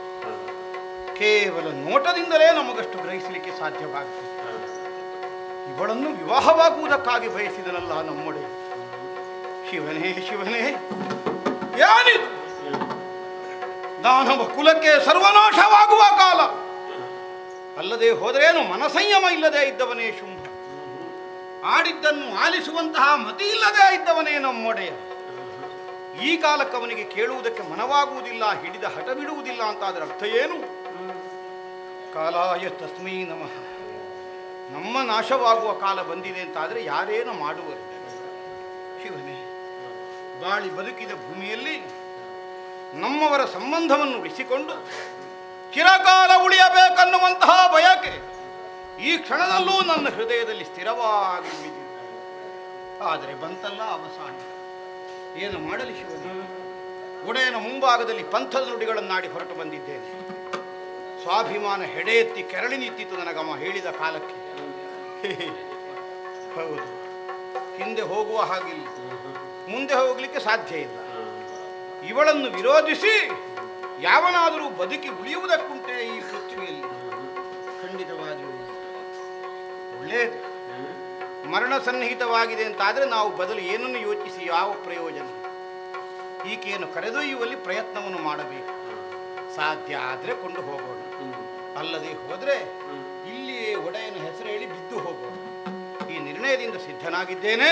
ಕೇವಲ ನೋಟದಿಂದಲೇ ನಮಗಷ್ಟು ಗ್ರಹಿಸಲಿಕ್ಕೆ ಸಾಧ್ಯವಾಗುತ್ತೆ. ಇವಳನ್ನು ವಿವಾಹವಾಗುವುದಕ್ಕಾಗಿ ಬಯಸಿದನಲ್ಲ ನಮ್ಮೊಡೆ. ಶಿವನೇ ಶಿವನೇ, ಯಾನಿದು? ದಾನವ ಕುಲಕ್ಕೆ ಸರ್ವನಾಶವಾಗುವ ಕಾಲ. ಅಲ್ಲದೆ ಹೋದರೇನು ಮನಸಂಯಮ ಇಲ್ಲದೆ ಇದ್ದವನೇ ಶುಂಭ. ಆಡಿದ್ದನ್ನು ಆಲಿಸುವಂತಹ ಮತಿ ಇಲ್ಲದೆ ಇದ್ದವನೇ ನಮ್ಮೊಡೆಯ. ಈ ಕಾಲಕ್ಕೆ ಅವನಿಗೆ ಕೇಳುವುದಕ್ಕೆ ಮನವಾಗುವುದಿಲ್ಲ, ಹಿಡಿದ ಹಠ ಬಿಡುವುದಿಲ್ಲ ಅಂತ ಅದರ ಅರ್ಥ ಏನು? ಕಾಲಾಯ ತಸ್ಮೈ ನಮಃ. ನಮ್ಮ ನಾಶವಾಗುವ ಕಾಲ ಬಂದಿದೆ ಅಂತಾದರೆ ಯಾರೇನು ಮಾಡುವರು? ಶಿವನೇ, ಬಾಳಿ ಬದುಕಿದ ಭೂಮಿಯಲ್ಲಿ ನಮ್ಮವರ ಸಂಬಂಧವನ್ನು ಉಳಿಸಿಕೊಂಡು ಚಿರಕಾಲ ಉಳಿಯಬೇಕನ್ನುವಂತಹ ಬಯಕೆ ಈ ಕ್ಷಣದಲ್ಲೂ ನನ್ನ ಹೃದಯದಲ್ಲಿ ಸ್ಥಿರವಾಗಿ ಉಳಿದಿದೆ. ಆದರೆ ಬಂತಲ್ಲ ಅವಸಾನ. ಏನು ಮಾಡಲಿ ಶಿವನೇ? ಒಡೆಯನ ಮುಂಭಾಗದಲ್ಲಿ ಪಂಥದ ನುಡಿಗಳನ್ನಾಡಿ ಹೊರಟು ಬಂದಿದ್ದೇನೆ. ಸ್ವಾಭಿಮಾನ ಹೆಡೆ ಎತ್ತಿ ಕೆರಳಿ ನಿಂತಿತ್ತು ನನಗಮ್ಮ ಹೇಳಿದ ಕಾಲಕ್ಕೆ. ಹೌದು, ಹಿಂದೆ ಹೋಗುವ ಹಾಗಿಲ್ಲ, ಮುಂದೆ ಹೋಗಲಿಕ್ಕೆ ಸಾಧ್ಯ ಇಲ್ಲ. ಇವಳನ್ನು ವಿರೋಧಿಸಿ ಯಾವನಾದರೂ ಬದುಕಿ ಉಳಿಯುವುದಕ್ಕುಂಟೆ ಈ ಪೃಥ್ವಿಯಲ್ಲಿ? ಖಂಡಿತವಾಗಿಯೂ ಒಳ್ಳೆಯದು. ಮರಣ ಸನ್ನಿಹಿತವಾಗಿದೆ ಅಂತಾದರೆ ನಾವು ಬದಲು ಏನನ್ನು ಯೋಚಿಸಿ ಯಾವ ಪ್ರಯೋಜನ? ಈಕೆಯನ್ನು ಕರೆದೊಯ್ಯುವಲ್ಲಿ ಪ್ರಯತ್ನವನ್ನು ಮಾಡಬೇಕು. ಸಾಧ್ಯ ಆದರೆ ಕೊಂಡು ಹೋಗೋಣ, ಅಲ್ಲದೆ ಹೋದರೆ ಇಲ್ಲಿಯೇ ಒಡೆಯನ ಹೆಸರು ಹೇಳಿ ಬಿದ್ದು ಹೋಗೋಣ. ಈ ನಿರ್ಣಯದಿಂದ ಸಿದ್ಧನಾಗಿದ್ದೇನೆ.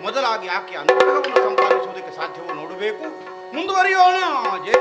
ಮೊದಲಾಗಿ ಆಕೆ ಅನುಗ್ರಹವನ್ನು ಸಂಪಾದಿಸುವುದಕ್ಕೆ ಸಾಧ್ಯವೋ ನೋಡಬೇಕು. ಮುಂದುವರಿಯೋಣ. ಜಯ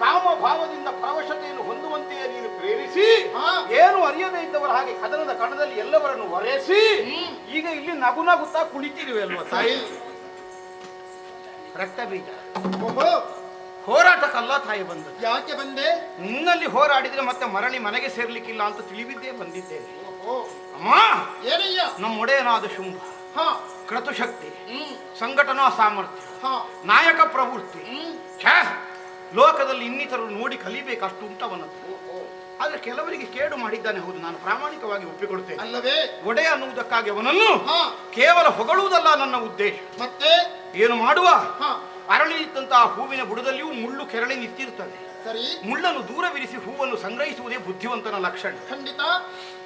ಕಾಮ ಭಾವದಿಂದ ಪರವಶತೆಯನ್ನು ಹೊಂದುವಂತೆಯೇ ನೀನು ಪ್ರೇರಿಸಿ ಹಾ. ಏನು ಅರಿಯದೇ ಇದ್ದವರ ಹಾಗೆ ಕದನದ ಕಣದಲ್ಲಿ ಎಲ್ಲವರನ್ನು ಒರೆಸಿ ಈಗ ಇಲ್ಲಿ ನಗು ನಗುತ್ತಾ ಕುಳಿತಿರುವೆ ಅಲ್ವಾ ತಾಯಿ? ರಕ್ತ ಬೀಜ ಓಹೋ, ಹೋರಾಟಕ್ಕಲ್ಲ ತಾಯಿ ಬಂದದ್ದು. ಯಾಕೆ ಬಂದೆ? ನಿನ್ನಲ್ಲಿ ಹೋರಾಡಿದ್ರೆ ಮತ್ತೆ ಮರಳಿ ಮನೆಗೆ ಸೇರ್ಲಿಕ್ಕಿಲ್ಲ ಅಂತ ತಿಳಿಬಿದ್ದೇ ಬಂದಿದ್ದೇನೆ. ಓಹೋ, ಅಮ್ಮ, ಏನಯ್ಯ? ನಮ್ಮ ಒಡೆಯನಾದ ಶುಂಭ ಹಾ, ಕ್ರತುಶಕ್ತಿ, ಹ್ಮ್, ಸಂಘಟನಾ ಸಾಮರ್ಥ್ಯ, ಹಾ, ನಾಯಕ ಪ್ರವೃತ್ತಿ, ಹ್ಮ್, ಛೇ, ಲೋಕದಲ್ಲಿ ಇನ್ನಿತರರು ನೋಡಿ ಕಲಿಬೇಕು ಅಷ್ಟು ಉಂಟವನದ್ದು. ಆದ್ರೆ ಕೆಲವರಿಗೆ ಕೇಡು ಮಾಡಿದ್ದಾನೆ, ಹೌದು, ನಾನು ಪ್ರಾಮಾಣಿಕವಾಗಿ ಒಪ್ಪಿಕೊಳ್ತೇನೆ. ಅಲ್ಲವೇ? ಒಡೆಯ ಅನ್ನುವುದಕ್ಕಾಗಿ ಅವನನ್ನು ಹಾ, ಕೇವಲ ಹೊಗಳುವುದಲ್ಲ ನನ್ನ ಉದ್ದೇಶ. ಮತ್ತೆ? ಏನು ಮಾಡುವ? ಹಾ, ಅರಳಿದಂತಹ ಹೂವಿನ ಬುಡದಲ್ಲಿಯೂ ಮುಳ್ಳು ಕೆರಳಿ ನಿಂತಿರುತ್ತದೆ. ಸರಿ, ಮುಳ್ಳನ್ನು ದೂರವಿರಿಸಿ ಹೂವನ್ನು ಸಂಗ್ರಹಿಸುವುದೇ ಬುದ್ಧಿವಂತನ ಲಕ್ಷಣ. ಖಂಡಿತ.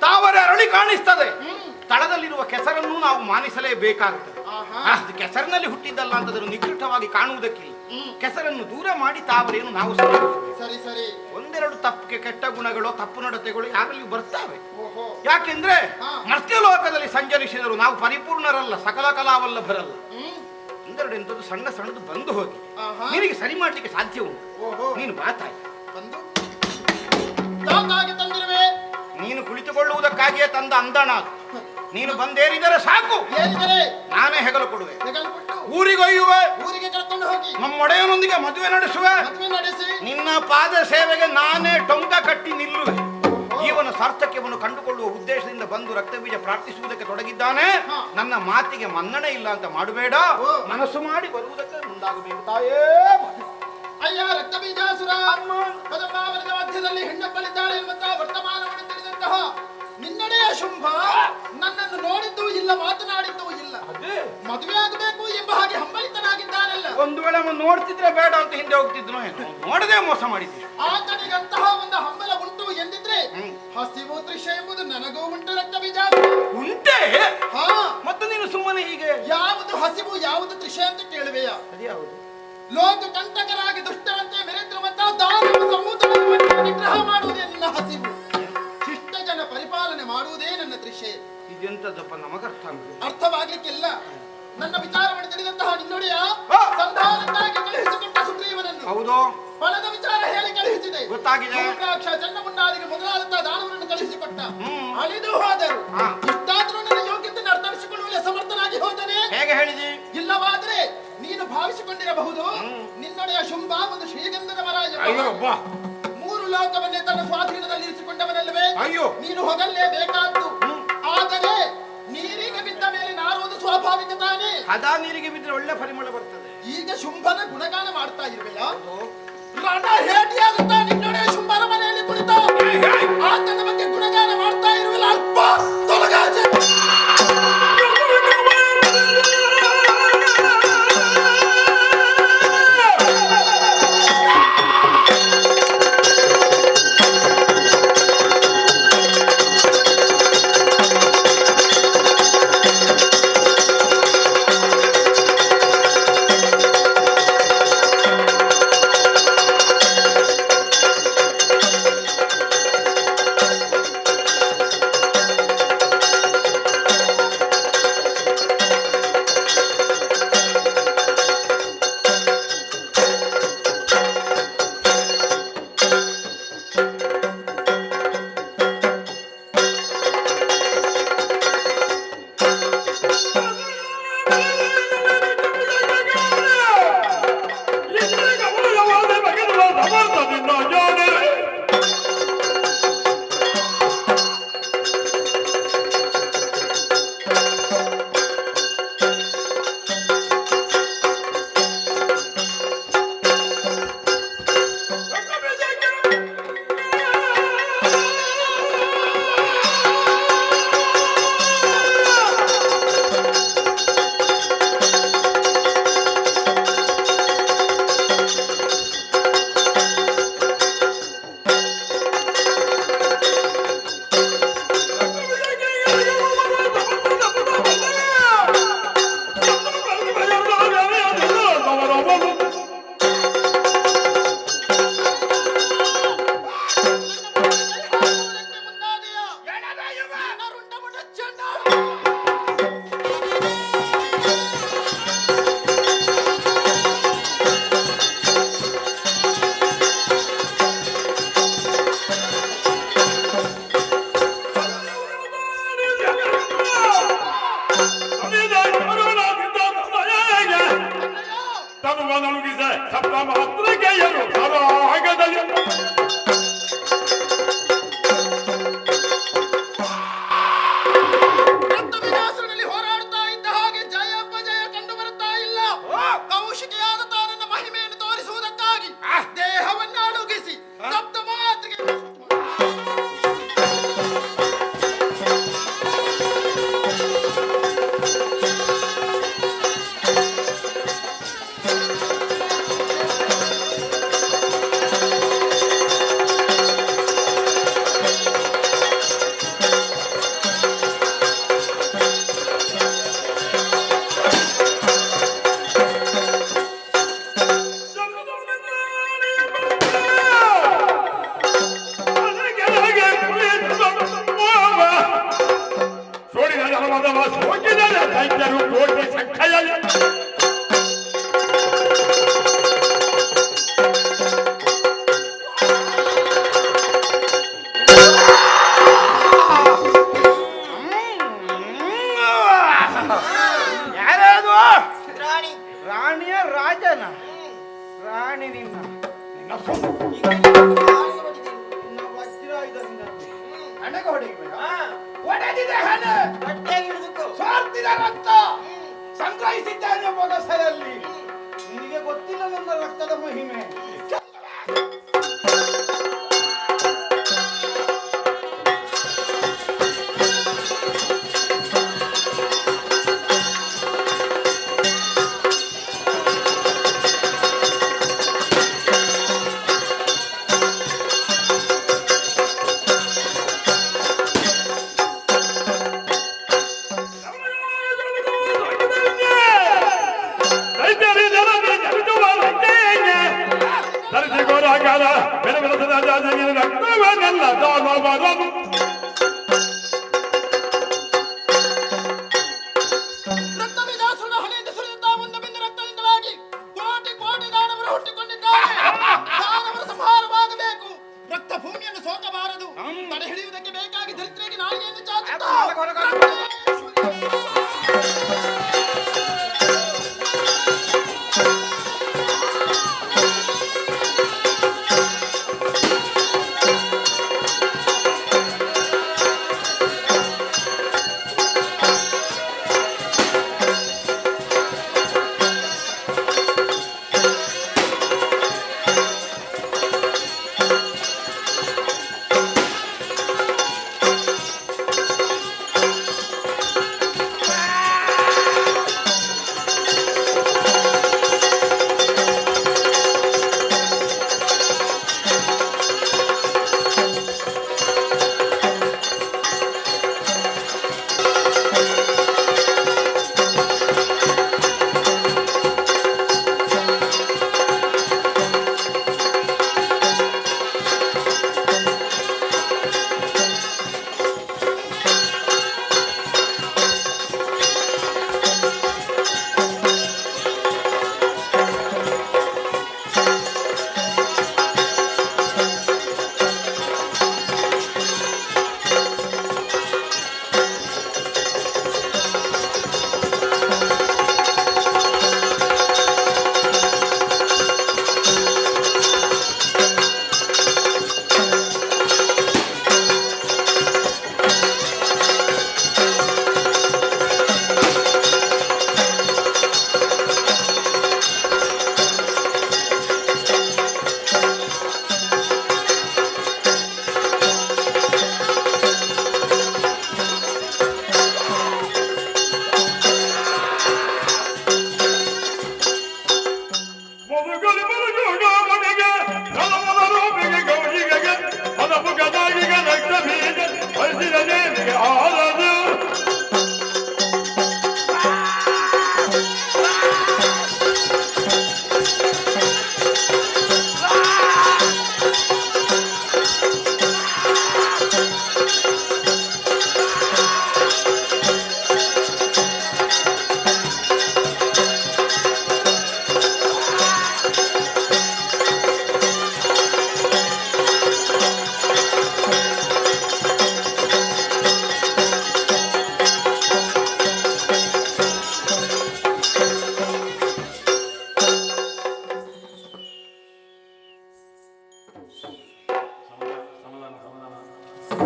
ತಾವರೆ ಅರಳಿ ಕಾಣಿಸ್ತದೆ, ಹ್ಮ್, ತಳದಲ್ಲಿರುವ ಕೆಸರನ್ನು ನಾವು ಮಾನಿಸಲೇಬೇಕಾಗುತ್ತದೆ. ಆಹಾ, ಅದು ಕೆಸರಿನಲ್ಲಿ ಹುಟ್ಟಿದ್ದಲ್ಲ ಅಂತದನ್ನು ನಿಕೃಷ್ಟವಾಗಿ ಕಾಣುವುದಕ್ಕಿಲ್ಲ. ಹ್ಮ್, ಕೆಸರನ್ನು ದೂರ ಮಾಡಿ ತಾವರೆಯನ್ನು ನಾವು ಸಂಗ್ರಹಿಸಬೇಕು. ಸರಿ ಸರಿ. ಒಂದೆರಡು ತಪ್ಪಿಗೆ ಕೆಟ್ಟ ಗುಣಗಳು, ತಪ್ಪು ನಡತೆಗಳು ಯಾರಲ್ಲಿ ಬರ್ತವೆ. ಓಹೋ, ಯಾಕೆಂದ್ರೆ ಹಾ. ಮರ್ತ್ಯಲೋಕದಲ್ಲಿ ಸಂಚರಿಸಿದರು ನಾವು ಪರಿಪೂರ್ಣರಲ್ಲ, ಸಕಲ ಕಲಾವಲ್ಲಭರಲ್ಲ. ಹ್ಮ್, ಒಂದೆರಡು ಎಂಥದ್ದು ಸಣ್ಣ ಸಣ್ಣದು ಬಂದು ಹೋಗಿ ಆಹಾ, ನಿನಗೆ ಸರಿ ಮಾಡ್ಲಿಕ್ಕೆ ಸಾಧ್ಯ ಉಂಟು. ಓಹೋ, ನೀನು ಬಾತಾಯಿ, ಬಂದು ಯಾಕಾಗಿ ತಂದಿರುವೆ? ನೀನು ಕುಳಿತುಕೊಳ್ಳುವುದಕ್ಕಾಗಿಯೇ ತಂದ ಅಂದಣ ಅದು. ನೀನು ಬಂದೇರಿದರೆ ಸಾಕು, ಏನಿದರೆ? ನಾನೇ ಹೆಗಲು ಕೊಡುವೆ, ಹೆಗಲು ಕೊಟ್ಟು ಊರಿಗೊಯ್ಯುವೆ, ಊರಿಗೆ ಕರ್ಕೊಂಡು ಹೋಗಿ ನಮ್ಮ ಒಡೆಯನೊಂದಿಗೆ ಮದುವೆ ನಡೆಸುವೆ, ಮದುವೆ ನಡೆಸಿ ನಿನ್ನ ಪಾದ ಸೇವೆಗೆ ನಾನೇ ಟೊಂಕ ಕಟ್ಟಿ ನಿಲ್ಲುವೆ. ಜೀವನ ಸಾರ್ಥಕ್ಯವನ್ನು ಕಂಡುಕೊಳ್ಳುವ ಉದ್ದೇಶದಿಂದ ಬಂದು ರಕ್ತಬೀಜ ಪ್ರಾರ್ಥಿಸುವುದಕ್ಕೆ ತೊಡಗಿದ್ದಾನೆ. ಹಾ. ನನ್ನ ಮಾತಿಗೆ ಮನ್ನಣೆ ಇಲ್ಲ ಅಂತ ಮಾಡಬೇಡ, ಓ. ಮನಸ್ಸು ಮಾಡಿ ಬರುವುದಕ್ಕೆ ಮುಂದಾಗಬೇಕು ತಾಯೇ. ಅಯ್ಯ ರಕ್ತ ಬೀಜಾಸುರ, ಕದಂಬಾವನದ ಮಧ್ಯದಲ್ಲಿ ಹೆಣ್ಣಪ್ಪಳಿದ್ದಾಳೆ ಎಂಬಂತಹ ವರ್ತಮಾನವನ್ನು ತಿಳಿದಂತಹ ನಿನ್ನಡೆಯ ಶುಂಭ ನನ್ನನ್ನು ನೋಡಿದ್ದೂ ಇಲ್ಲ, ಮಾತನಾಡಿದ್ದೂ ಇಲ್ಲ. ಅದೇ ಮದುವೆ ಆಗಬೇಕು ಎಂಬ ಹಾಗೆ ಹಂಬಲಿತನಾಗಿದ್ದಾನಲ್ಲ. ಒಂದು ವೇಳೆ ಅವನು ನೋಡ್ತಿದ್ರೆ ಬೇಡ ಅಂತ ಹಿಂದೆ ಹೋಗ್ತಿದ್ನೋ ಏನೋ, ನೋಡದೆ ಮೋಸ ಮಾಡಿದ್ದೀವಿ. ಆತನಿಗಂತಹ ಒಂದು ಹಂಬಲ ಉಂಟು ಎಂದಿದ್ರೆ ಹ್ಮ್. ಹಸಿವು ದೃಶ್ಯ ಎಂಬುದು ನನಗೂ ಉಂಟು ರಕ್ತ ಬೀಜ. ಉಂಟೆ ಹಾ, ಮತ್ತೆ ನೀನು ಸುಮ್ಮನೆ ಹೀಗೆ ಯಾವುದು ಹಸಿವು ಯಾವುದು ದೃಶ್ಯ ಅಂತ ಕೇಳುವೆಯ? ಅದ್ಯಾವುದು? ಲೋಕ ಕಂಟಕರಾಗಿ ದುಷ್ಟರಂತೆ ಮೆರೆದಿರುವಂತಹ ದಾನವ ಸಮೂಹವನ್ನು ನಿಗ್ರಹ ಮಾಡುವುದೇ ನನ್ನ ಹಸಿವು. ಶಿಷ್ಟ ಜನ ಪರಿಪಾಲನೆ ಮಾಡುವುದೇ ನನ್ನ ದೃಶ್ಯ. ಇದೆಂತದಪ್ಪ ನಮಗರ್ಥ ಆಗುದಿಲ್ಲ. ಅರ್ಥವಾಗ್ಲಿಕ್ಕಿಲ್ಲ. ನನ್ನ ವಿಚಾರವನ್ನು ತಿಳಿದಂತಹ ನಿನ್ನೊಡೆಯ ಆ! ಸಂಧಾನಕ್ಕಾಗಿ ಕಳುಹಿಸಿಕೊಟ್ಟ ಸುಗ್ರೀವನನ್ನು ಹೌದು, ಫಲದ ವಿಚಾರ ಹೇಳಿ ಕಳುಹಿಸಿದೆ. ಗೊತ್ತಾಗಿದೆ. ಧೂಮ್ರಾಕ್ಷ, ಚನ್ನಮುಂಡಾದಿಗೆ ಮೊದಲಾದಂತಹ ದಾನವರನ್ನು ಕಳುಹಿಸಿಕೊಟ್ಟ. ಹ್ಮ್. ಅಳಿದು ಹೋದರು. ಹಾ. ಇಷ್ಟಾದ್ರೂ ನನ್ನ ಯೋಗ್ಯತೆ ಅರ್ಥೈಸಿಕೊಳ್ಳುವಲ್ಲಿ ಸಮರ್ಥನಾಗಿ ಹೋದನೆ. ಹೇಗೆ ಹೇಳಿದಿ? ಇಲ್ಲವಾದ್ರೆ ನೀನು ಭಾವಿಸಿಕೊಂಡಿರಬಹುದು ನಿನ್ನೊಡೆಯ ಶುಂಭ ಒಂದು ಶ್ರೀಗಂಧದ ಮರ ಎಂಬ ಅಯ್ಯೋ ಹಾಗೆ. ಬಾ, ಮೂರು ಲೋಕವನ್ನೇ ತನ್ನ ಸ್ವಾಧೀನದಲ್ಲಿ ಇರಿಸಿಕೊಂಡವನಲ್ಲವೇ? ಅಯ್ಯೋ. ನೀನು ಹೊಗಲೇಬೇಕಾದ್ದು. ಆದರೆ ನೀರಿಗೆ ಬಿದ್ದ ಮೇಲೆ ನಾರುವುದು ಸ್ವಾಭಾವಿಕ ತಾನೇ. ಹದ ನೀರಿಗೆ ಬಿದ್ರೆ ಒಳ್ಳೆ ಪರಿಮಳ ಬರ್ತದೆ. ಈಗ ಶುಂಭನ ಗುಣಗಾನ ಮಾಡ್ತಾ ಇರುವೆಯಾ? ರಣ ಹೇಟಿಯಾಗುತ್ತಾ ನಿನ್ನೊಡೆಯ ಶುಂಭನ ಮನೆಯಲ್ಲಿ ಕುಳಿತ ಆತನ ಬಗ್ಗೆ ಗುಣಗಾನ ಮಾಡ್ತಾ ಇರುವಿಲ್ಲ. ಅಲ್ಪ ತೊಲಗಾಚೆ. ಸಪ್ತ ಮಾತ್ರೆಗೆ ಯಾರದು ರಾಣಿ ರಾಣಿಯ ರಾಜನ ರಾಣಿ ನಿನ್ನ ವಜ್ರಾಯುಧದಿಂದ ಹಣೆಗೆ ಹೊಡೆಯಬೇಡ ಹೊಡೆದಿದೆ ಹಣೆ ಸ್ವಾರ್ಥಿದ ರಕ್ತ ಸಂಗ್ರಹಿಸಿದ್ದಾನೆ ಬೊಗಸರಲ್ಲಿ ನಿನಗೆ ಗೊತ್ತಿಲ್ಲ ನನ್ನ ರಕ್ತದ ಮಹಿಮೆ ರಕ್ತವಿದಾಸುರನ ಹಣೆಯಿಂದ ಸುರಿದಂತಹ ಮುಂದೆ ಬಿಂದು ರಕ್ತದಿಂದಲಾಗಿ ಕೋಟಿ ಕೋಟಿ ದಾನವರು ಹುಟ್ಟಿಕೊಂಡಿದ್ದಾರೆ. ದಾನವರ ಸಂಹಾರವಾಗಬೇಕು. ರಕ್ತ ಭೂಮಿಯನ್ನು ಸೋಕಬಾರದು. ತಡೆ ಹಿಡಿಯುವುದಕ್ಕೆ ಬೇಕಾಗಿ ದರಿದ್ರರಿಗೆ ನಾಲಿಗೆಯನ್ನು ಚಾಚುತ್ತಾ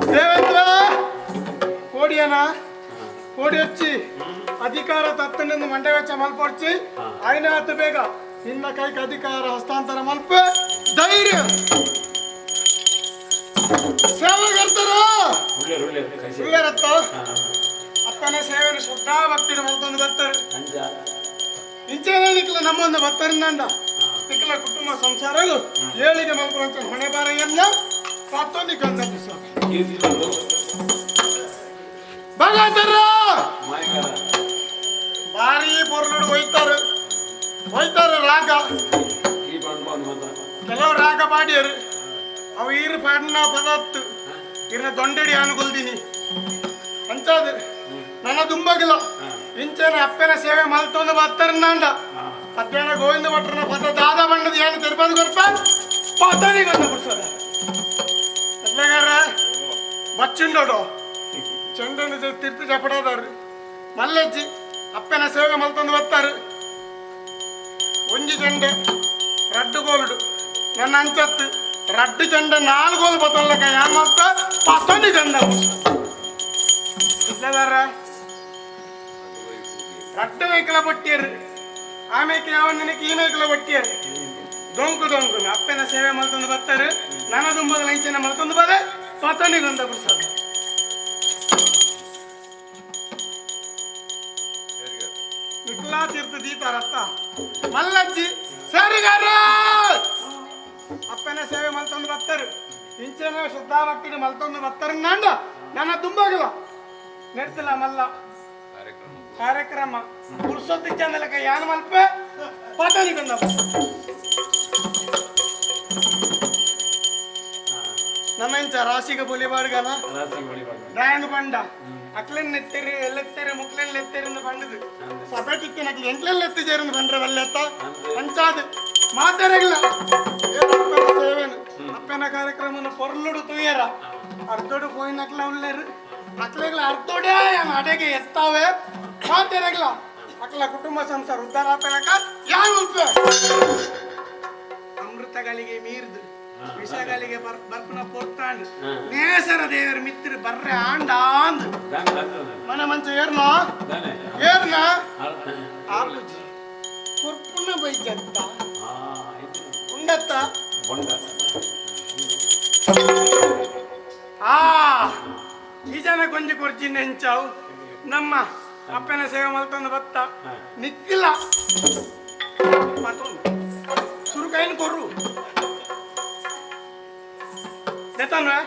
ದೇವೇಂದ್ರ ಕೋಡಿಯನ ಕೋಡಿ ಹಚ್ಚಿ ಅಧಿಕಾರ ತತ್ತನೆಂದು ಮಂಡೆ ವೆಚ್ಚ ಮಲ್ಪೊಡ್ಚಿ ಆಯ್ನ ಆತು ಬೇಗ ನಿನ್ನ ಕೈಗೆ ಅಧಿಕಾರ ಹಸ್ತಾಂತರ ಮಲ್ಪ ಧೈರ್ಯ ಸೇವೆಗರ್ತಾರ ಹುಡುಗರತ್ತ ಅಪ್ಪನ ಸೇವೆಯನ್ನು ಶ್ರದ್ಧಾ ಭಕ್ತಿನ ಮಲ್ತೊಂದು ಬರ್ತಾರೆ ಇಂಚೇನೇ ನಿಕ್ಲ ನಮ್ಮೊಂದು ಬರ್ತಾರಿಂದ ನಿಕ್ಲ ಕುಟುಂಬ ಸಂಸಾರಗಳು ಏಳಿಗೆ ಮಲ್ಕೊಂಡ ಹೊಣೆ ಬಾರೆಯನ್ನ ಮತ್ತೊಂದು ಗಂಧ ಭಗವಂತರ ಭಾರಿ ಪೊರ್ಲುಡು ಹೋಯ್ತಾರ ರಾಗ ಕೆಲವು ರಾಗ ಪಾಡ್ಯರು ಅವು ಈರು ಪಾಡಿನ ಪದತ್ತು ಇರ್ನ ದೊಂಡೆಡಿ ಅನುಗುಲ್ದಿನಿ ಅಂಚದು ನನ್ನ ದುಂಬಗಿಲ್ಲ ಇಂಚನ ಅಪ್ಪನ ಸೇವೆ ಮಲ್ತೊಂದು ಬರ್ತಾರಂದ ಪದ್ಯನ ಗೋವಿಂದ ಭಟ್ರನ ಪದ ದಾದ ಬಣ್ಣದ ಏನು ತಿರುಪತಿ ಕೊಡ್ಪ ಪದನಿಗೊಂದು ಬಿಡ್ಸೋದ ಅದ್ಲಾಗಾರ ಬಚ್ಚುಂಡೋಡು ಚೆಂಡನ ತಿರ್ತು ಚಪಡೋದವ್ರು ಮಲ್ಲಜ್ಜಿ ಅಪ್ಪನ ಸೇವೆ ಮಲ್ತೊಂದು ಬರ್ತಾರೆ ಒಂಜಿ ಚೆಂಡೆ ರಡ್ಡು ಗೋಲ್ಡು ನನ್ನ ಅಂಚತ್ತು ರಡ್ಡು ಚೆಂಡ 4 ಗೋಲ್ ಬತ್ತಲ್ಲಕ ಯಾನ್ ಮಲ್ತ ಪತ್ತೊಂದು ಚೆಂಡ ಇಲ್ಲದಾರ ರಡ್ಡು ಮೇಕಲ ಬಟ್ಟಿಯರು ಆ ಮೇಕೆ ಯಾವ ನನಗೆ ಈ ಮೇಕಲ ಬಟ್ಟಿಯರು ದೊಂಕು ಅಪ್ಪನ ಸೇವೆ ಮಲ್ತೊಂದು ಬರ್ತಾರೆ ನನ್ನ ದುಂಬದ ಲಂಚನ ಮಲ್ತೊಂದು ಬರೆ ಪತ್ತೊಂದಿಗೊಂದ ಬಿಡ್ಸೋದು ನಿಕ್ಲಾ ತೀರ್ಥ ದೀತಾರತ್ತ ಮಲ್ಲಜ್ಜಿ ಸರಿಗಾರ ಅಪ್ಪನ ಸೇವೆ ಮಲ್ತೊಂದು ಬರ್ತಾರೆ ಇಂಚನ ಶ್ರದ್ಧಾ ಭಕ್ತಿನ ಮಲ್ತೊಂದು ಬರ್ತಾರೆ ನನ್ನ ತುಂಬಾಗಿಲ್ಲ ನೆಡ್ತಿಲ್ಲ ಮಲ್ಲ ಕಾರ್ಯಕ್ರಮ ಪುರುಷೋತ್ತಿ ಚಂದಲಕ ಯಾನ್ ಮಲ್ಪ ಪತನಿಗೊಂದ ನಮ್ಮ ಇಂಚ ರಾಶಿಗೆ ಬುಲಿಬಾರ್ಗಲ್ಲ ಡ್ಯಾಂಗ್ ಬಂಡ ಅಕ್ಲೆನ್ ಎತ್ತೇರಿ ಎಲ್ಲೆತ್ತೇರಿ ಮುಕ್ಲೆನ್ ಎತ್ತೇರಿ ಬಂಡದು ಸಭೆ ಟಿಕ್ಕಿನ ಎಂಟ್ಲೆಲ್ಲ ಎತ್ತಿ ಸೇರಿಂದ ಬಂದ್ರೆ ಒಲ್ಲೆತ್ತ ಅಂಚಾದು ಮಾತಾಡಲ್ಲ ಸೇವೆನು ಅಪ್ಪನ ಕಾರ್ಯಕ್ರಮನ ಪೊರ್ಲುಡು ತುಯ್ಯರ ಅರ್ಧೋಡು ಪೋಯಿನ ಅಕ್ಲ ಉಳ್ಳೇರು ಅಕ್ಲೆಗಳ ಅರ್ಧೋಡೆ ಅಡೆಗೆ ಎತ್ತಾವೆ ಮಾತಾಡಲ್ಲ ಅಕ್ಲ ಕುಟುಂಬ ಸಂಸಾರ ಉದ್ಧಾರ ಆತನಕ ಯಾರು ಉಳ್ಪೆ ಅಮೃತಗಳಿಗೆ ಮೀರ್ದು ವಿಷಗಳಿಗೆ ಬರ್ಪನ ಪೊರ್ತಾಂಡ್ ನೇಸರ ದೇವರ ಮಿತ್ರ ಬರ್ರೆ ಆಂಡ ಆಂದ್ ಮನ ಮಂಚ ಏರ್ನ ಆಪುಜಿ ಕುರ್ಪುನ ಬೈಜಂತ ಉಂಡತ್ತ ಈ ಜನ ಕೊಂಜಿ ಕೊರ್ಚಿ ನೆಂಚಾವು ನಮ್ಮ ಅಪ್ಪನ ಸೇವೆ ಮಲ್ತೊಂದು ಬತ್ತ ನಿಕ್ಕಿಲ್ಲ ಸುರುಕೈನ್ ಕೊರ್ರು Detona.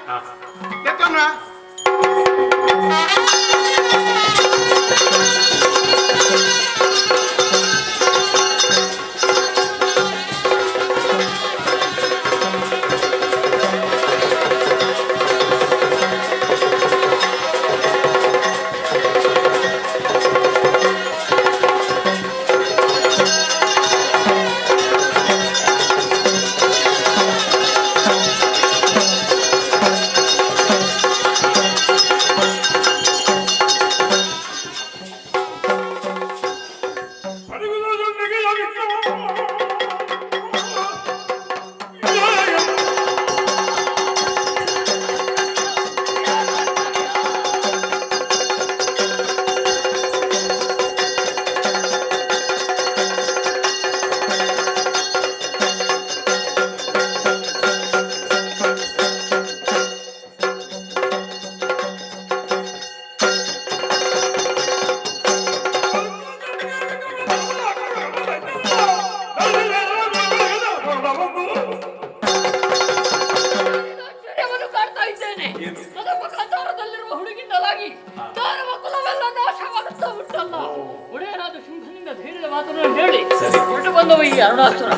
ಅರುಣಾಸುರ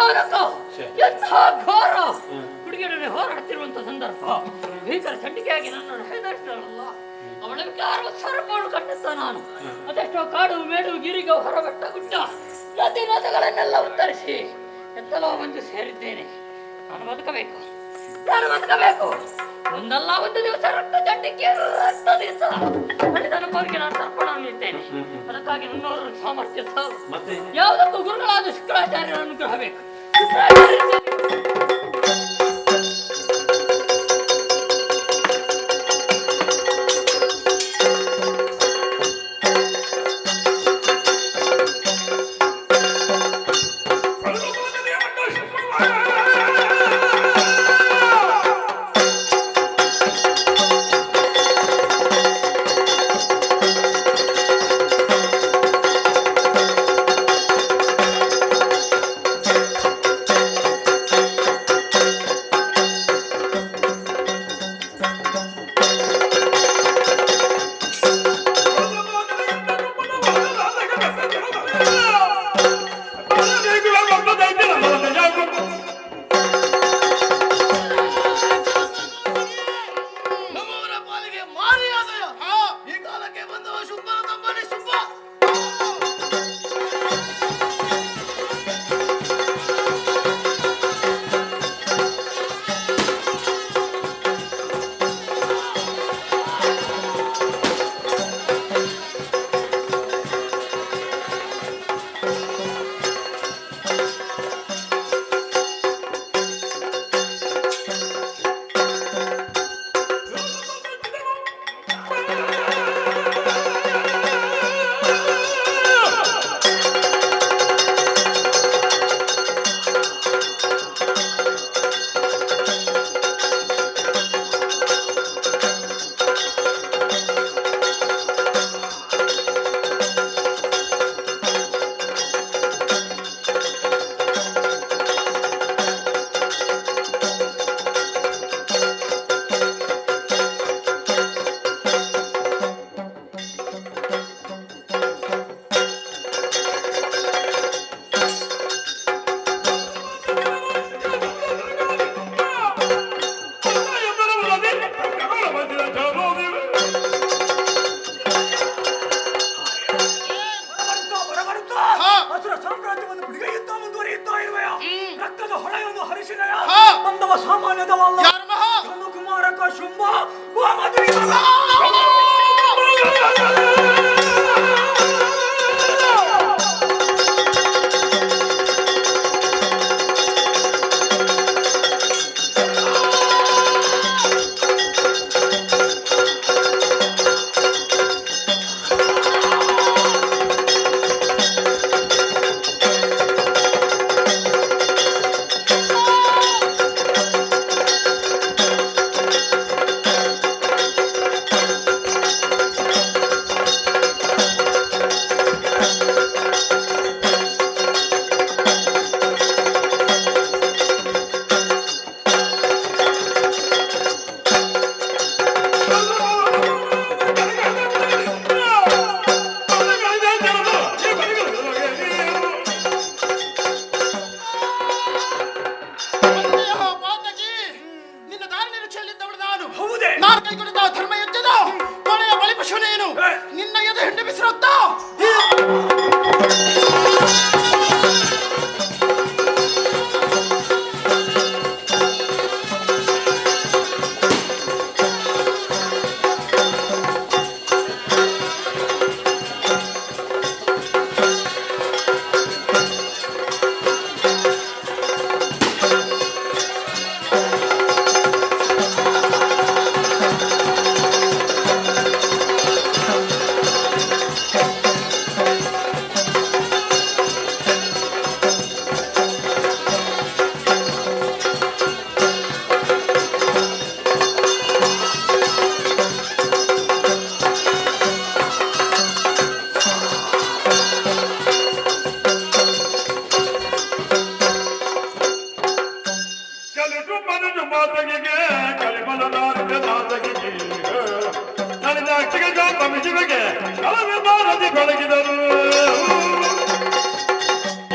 ಯಾವುದಕ್ಕ ಎಂಥ ಘೋರ ಹುಡುಗಿಯರೊಡನೆ ಹೋರಾಡ್ತಿರುವಂತ ಸಂದರ್ಭ ಭೀಕರ ಚಂಡಿಕೆಯಾಗಿ ನನ್ನನ್ನು ಹೆದರಿಸಿದಳಲ್ಲ ಅವಳ ವಿಚಾರ ಸ್ವರೂಪವನ್ನು ಕಂಡಿದ್ದ ನಾನು ಅದೆಷ್ಟೋ ಕಾಡು ಮೇಡು ಗಿರಿಗ ಹೊರಬೆಟ್ಟ ಗುಡ್ಡ ನದಿ ನದಿಗಳನ್ನೆಲ್ಲ ಉತ್ತರಿಸಿ ಎಂತಲೋ ಮಂಜು ಸೇರಿದ್ದೇನೆ. ನಾನು ಬದುಕಬೇಕು, ನಾನು ಬದುಕಬೇಕು. ಒಂದಲ್ಲ ಒಂದು ದಿವಸ ರಕ್ತ ಚಂಡಿಕೆ ರಕ್ತದಿಂದ ನಡೆದ ಅನುಭವಕ್ಕೆ ನಾನು ತರ್ಪಣವನ್ನು ಇದ್ದೇನೆ. ಅದಕ್ಕಾಗಿ ನನ್ನವರ ಸಾಮರ್ಥ್ಯ ಸಾಲು. ಯಾವುದಕ್ಕೂ ಗುರುಗಳಾದ ಶುಕ್ರಾಚಾರ್ಯರ ಅನುಗ್ರಹ ಬೇಕು.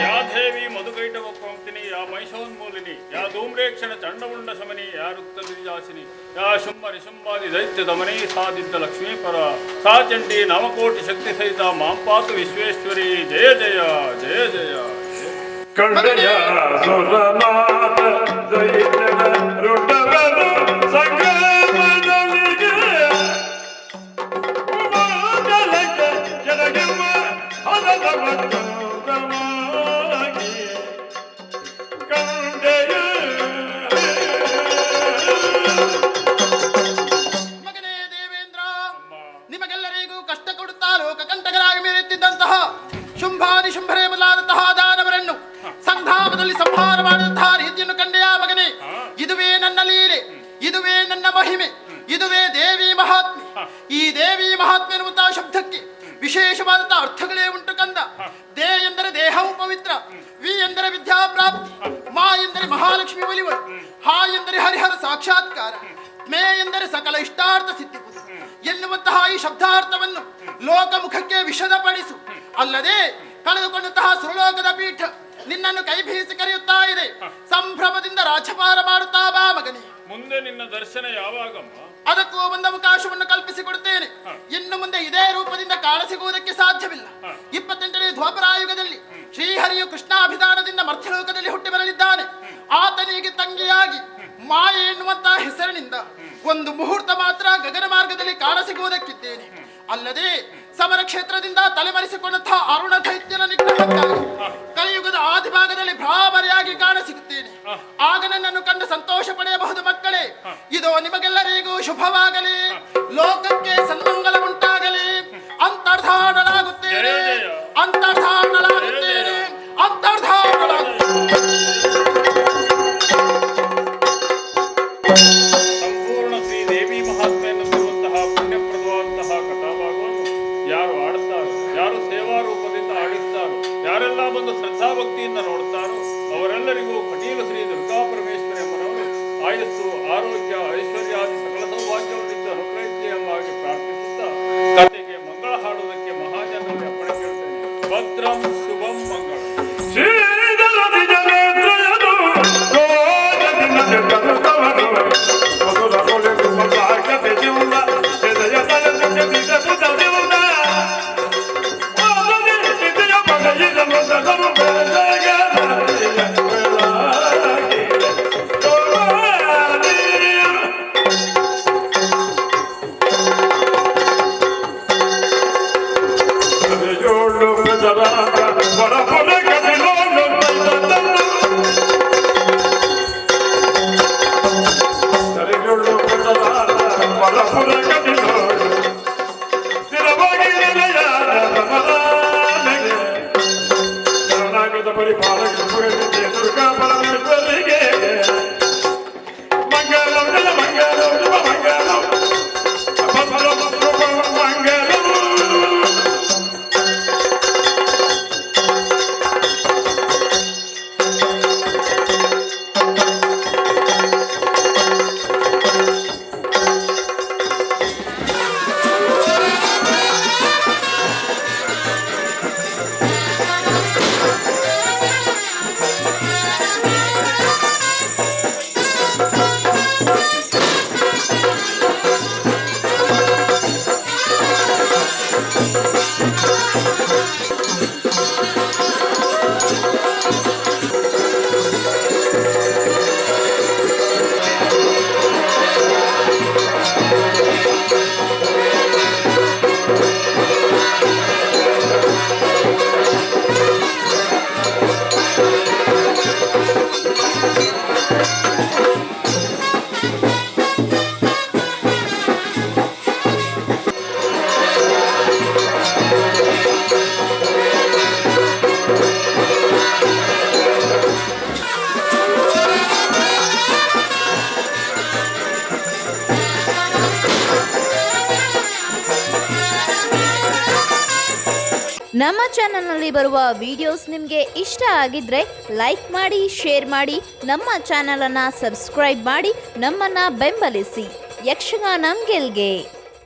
ಯಾದೇವಿ ಮಧುಕೈಟವ ಪಂಕ್ತಿನಿ ಯಾ ಯಾ ಧೂಮ್ರೇಕ್ಷಣ ಚಂಡಮುಂಡ ಶಮನಿ ಯಾ ರುಕ್ತ ಗಿರಿಜಾಸಿನಿ ಯಾ ಶುಂಭ ನಿಶುಂಭಾದಿ ದೈತ್ಯ ದಮನಿ ಸಾದಿದ್ದ ಲಕ್ಷ್ಮೀಪರ ಸಾ ಚಂಡಿ ನವಕೋಟಿ ಶಕ್ತಿ ಸಹಿತ ಮಾಂಪಾತು ವಿಶ್ವೇಶ್ವರಿ ಜಯ ಜಯ ಜಯ ಜಯ ಕಣ್ಣಯ್ಯ ಸುರನಾಥ ದೈತ್ಯನ ರುಂಡವನು ಸಂಗಮದಲ್ಲಿಗೆ ಉಮಾದಲಕ್ಕೆ ಕೆಳಗಿರುವ ಹದದ ಮತ್ತೊಂದಮಾಗಿ ಕಂಡೆಯ ಮಗನೇ ದೇವೇಂದ್ರ, ನಿಮಗೆಲ್ಲರಿಗೂ ಕಷ್ಟ ಕೊಡುತ್ತಾ ಲೋಕಕಂಟಕರಾಗಿ ಮೆರೆಯುತ್ತಿದ್ದಂತಹ ಶುಂಭಾದಿ ಶುಂಭರೇ ಮೊದಲಾದಂತಹ ದಾನವರನ್ನು ಸಂಗ್ರಾಮದಲ್ಲಿ ಸಂಹಾರ ಮಾಡಿದಂತಹ ರೀತಿಯನ್ನು ಕಂಡೆಯ ಮಗನೇ. ಇದುವೇ ನನ್ನ ಲೀಲೆ, ಇದುವೇ ನನ್ನ ಮಹಿಮೆ, ಇದುವೇ ದೇವಿ ಮಹಾತ್ಮೆ. ಈ ದೇವಿ ಮಹಾತ್ಮೆ ಎನ್ನುವಂತಹ ಶಬ್ದಕ್ಕೆ ವಿಶೇಷವಾದಂತಹ ಅರ್ಥಗಳೇ ಉಂಟು ಕಂದ. ದೇ ಎಂದರೆ ದೇಹವು ಪವಿತ್ರ, ವಿ ಎಂದರೆ ವಿದ್ಯಾಪ್ರಾಪ್ತಿ, ಮಾ ಎಂದರೆ ಮಹಾಲಕ್ಷ್ಮಿ ಒಲಿವರು, ಹಾ ಎಂದರೆ ಹರಿಹರ ಸಾಕ್ಷಾತ್ಕಾರ, ಮೇ ಎಂದರೆ ಸಕಲ ಇಷ್ಟಾರ್ಥ ಸಿದ್ಧಿಪುದು ಎನ್ನುವಂತಹ ಈ ಶಬ್ದಾರ್ಥವನ್ನು ಲೋಕಮುಖಕ್ಕೆ ವಿಷದಪಡಿಸು. ಅಲ್ಲದೆ ಕಳೆದುಕೊಂಡಂತಹ ಸುರಲೋಕದ ಪೀಠ ನಿನ್ನನ್ನು ಕೈ ಬೀಸಿ ಕರೆಯುತ್ತಾ ಇದೆ. ಸಂಭ್ರಮದಿಂದ ರಾಜಪಾರ ಮಾಡುತ್ತಾ ಬಾ ಮಗನೇ. ಮುಂದೆ ನಿನ್ನ ದರ್ಶನ ಯಾವಾಗಮ್ಮ? ಅದಕ್ಕೂ ಒಂದು ಅವಕಾಶವನ್ನು ಕಲ್ಪಿಸಿಕೊಡುತ್ತೇನೆ. ಇನ್ನು ಮುಂದೆ ಇದೇ ರೂಪದಿಂದ ಕಾಣಸಿಗುವುದಕ್ಕೆ ಸಾಧ್ಯವಿಲ್ಲ. 28ನೇ ದ್ವಾಪರಾಯುಗದಲ್ಲಿ ಶ್ರೀಹರಿಯು ಕೃಷ್ಣಾಭಿಧಾನದಿಂದ ಮರ್ತ್ಯಲೋಕದಲ್ಲಿ ಹುಟ್ಟಿ ಬರಲಿದ್ದಾನೆ. ಆತನಿಗೆ ತಂಗಿಯಾಗಿ ಮಾಯೆ ಎನ್ನುವಂತಹ ಹೆಸರಿನಿಂದ ಒಂದು ಮುಹೂರ್ತ ಮಾತ್ರ ಗಗನ ಮಾರ್ಗದಲ್ಲಿ ಕಾಣಸಿಗುವುದಕ್ಕಿದ್ದೇನೆ. ಅಲ್ಲದೆ ಸಮರ ಕ್ಷೇತ್ರದಿಂದ ತಲೆಮರೆಸಿಕೊಂಡಂತಹ ಅರುಣ ದೈತ್ಯನ ನಿಗ್ರಹಕ್ಕಾಗಿ ಕಲಿಯುಗದ ಆದಿಭಾಗದಲ್ಲಿ ಭ್ರಾಮರಿಯಾಗಿ ಕಾಣಸಿಗುತ್ತೇನೆ. ಆಗ ನನ್ನನ್ನು ಕಂಡು ಸಂತೋಷ ಪಡೆಯಬಹುದು ಮಕ್ಕಳೇ. ಇದೋ ನಿಮಗೆಲ್ಲರಿಗೂ ಶುಭವಾಗಲಿ, ಲೋಕಕ್ಕೆ ಸನ್ಮಂಗಲ ಉಂಟಾಗಲಿ. ಅಂತರ್ಧಾರಣಲಾಗುತ್ತೇನೆ, ಅಂತರ್ಧಾರಣಲಾಗುತ್ತೇನೆ, ಅಂತರ್ಧಾರಣಲಾಗುತ್ತೇನೆ. ಸಂಪೂರ್ಣ ಶ್ರೀ ದೇವಿ ಮಹಾತ್ಮೆಯನ್ನು ಸಿಗುವಂತಹ ಪುಣ್ಯಪ್ರದವಾದಂತಹ ಕಥಾಭಾಗವನ್ನು ಯಾರು ಆಡುತ್ತಾರೋ, ಯಾರು ಸೇವಾ ರೂಪದಿಂದ ಆಡಿಸ್ತಾರೋ, ಯಾರೆಲ್ಲ ಬಂದು ಶ್ರದ್ಧಾಭಕ್ತಿಯಿಂದ ನೋಡ್ತಾರೋ ಅವರೆಲ್ಲರಿಗೂ ಕಟೀಲು ಶ್ರೀ ದುರ್ಗಾ ಪರಮೇಶ್ವರಿ ಅಮ್ಮನವರು ಆಯಸ್ಸು, ಆರೋಗ್ಯ, ಐಶ್ವರ್ಯಾದಿ ಸಕಲ ಸೌಭಾಗ್ಯವನ್ನಿಂದ ಅನುಗ್ರಹಿಸಿ ಎಂಬಾಗಿ ಪ್ರಾರ್ಥಿಸುತ್ತಾ ಕಥೆಗೆ ಮಂಗಳ ಹಾಡುವುದಕ್ಕೆ ಮಹಾಜನರಲ್ಲಿ ಅಪ್ಪಣೆ ಕೇಳ್ತೇನೆ. ಭದ್ರಂ ಶುಭಂ ಮಂಗಳ. ಶ್ರೀಧರದಿ ಜನೇಂದ್ರಯನು ರೋಜನಿನ ಕರುತವನು ಮಧುರ ಕೊಲೆದು ಮಸಾಗತೆ ಜೀವನ ಹೃದಯ ತಲುಪಿದ ಬಿಡಬುದವಿಲ್ಲ ಆದನೆ ಸಿದ್ಧಿಯ ಮನೆಯಿದ ಮೊದಲನು ಬೆಳಗರಿಯ ಬೆಳಗಿ ತೋರಾಡಿ ಜೋಳು ಬೆದರಾಗ ಹೊರಪೊರೆ ಕದಿಲೋಳು ಸರಿಜೋಳು ಬೆದರಾಗ ಹೊರಪೊರೆ ಕದಿಲೋಳು ಸ್ಥಿರವಾಗಿ ನಿಲೆಯಾದ ರಮಣಾನೆಗೆ ಶರಣಾಗತ ಪರಿಪಾಲಕ ದುರ್ಗಾ ಪರಮೇಶ್ವರಿಗೆ ಮಂಗಲಂ ಜಲ ಮಂಗಲಂ ಶುಭ ಮಂಗಲಂ ಮಂಗಲಂ. ನಮ್ಮ ಚಾನಲ್ನಲ್ಲಿ ಬರುವ ವಿಡಿಯೋಸ್ ನಿಮಗೆ ಇಷ್ಟ ಆಗಿದ್ರೆ ಲೈಕ್ ಮಾಡಿ, ಶೇರ್ ಮಾಡಿ, ನಮ್ಮ ಚಾನಲನ್ನು ಸಬ್ಸ್ಕ್ರೈಬ್ ಮಾಡಿ ನಮ್ಮನ್ನು ಬೆಂಬಲಿಸಿ. ಯಕ್ಷಗಾನ ಗೆಲ್ಗೆ.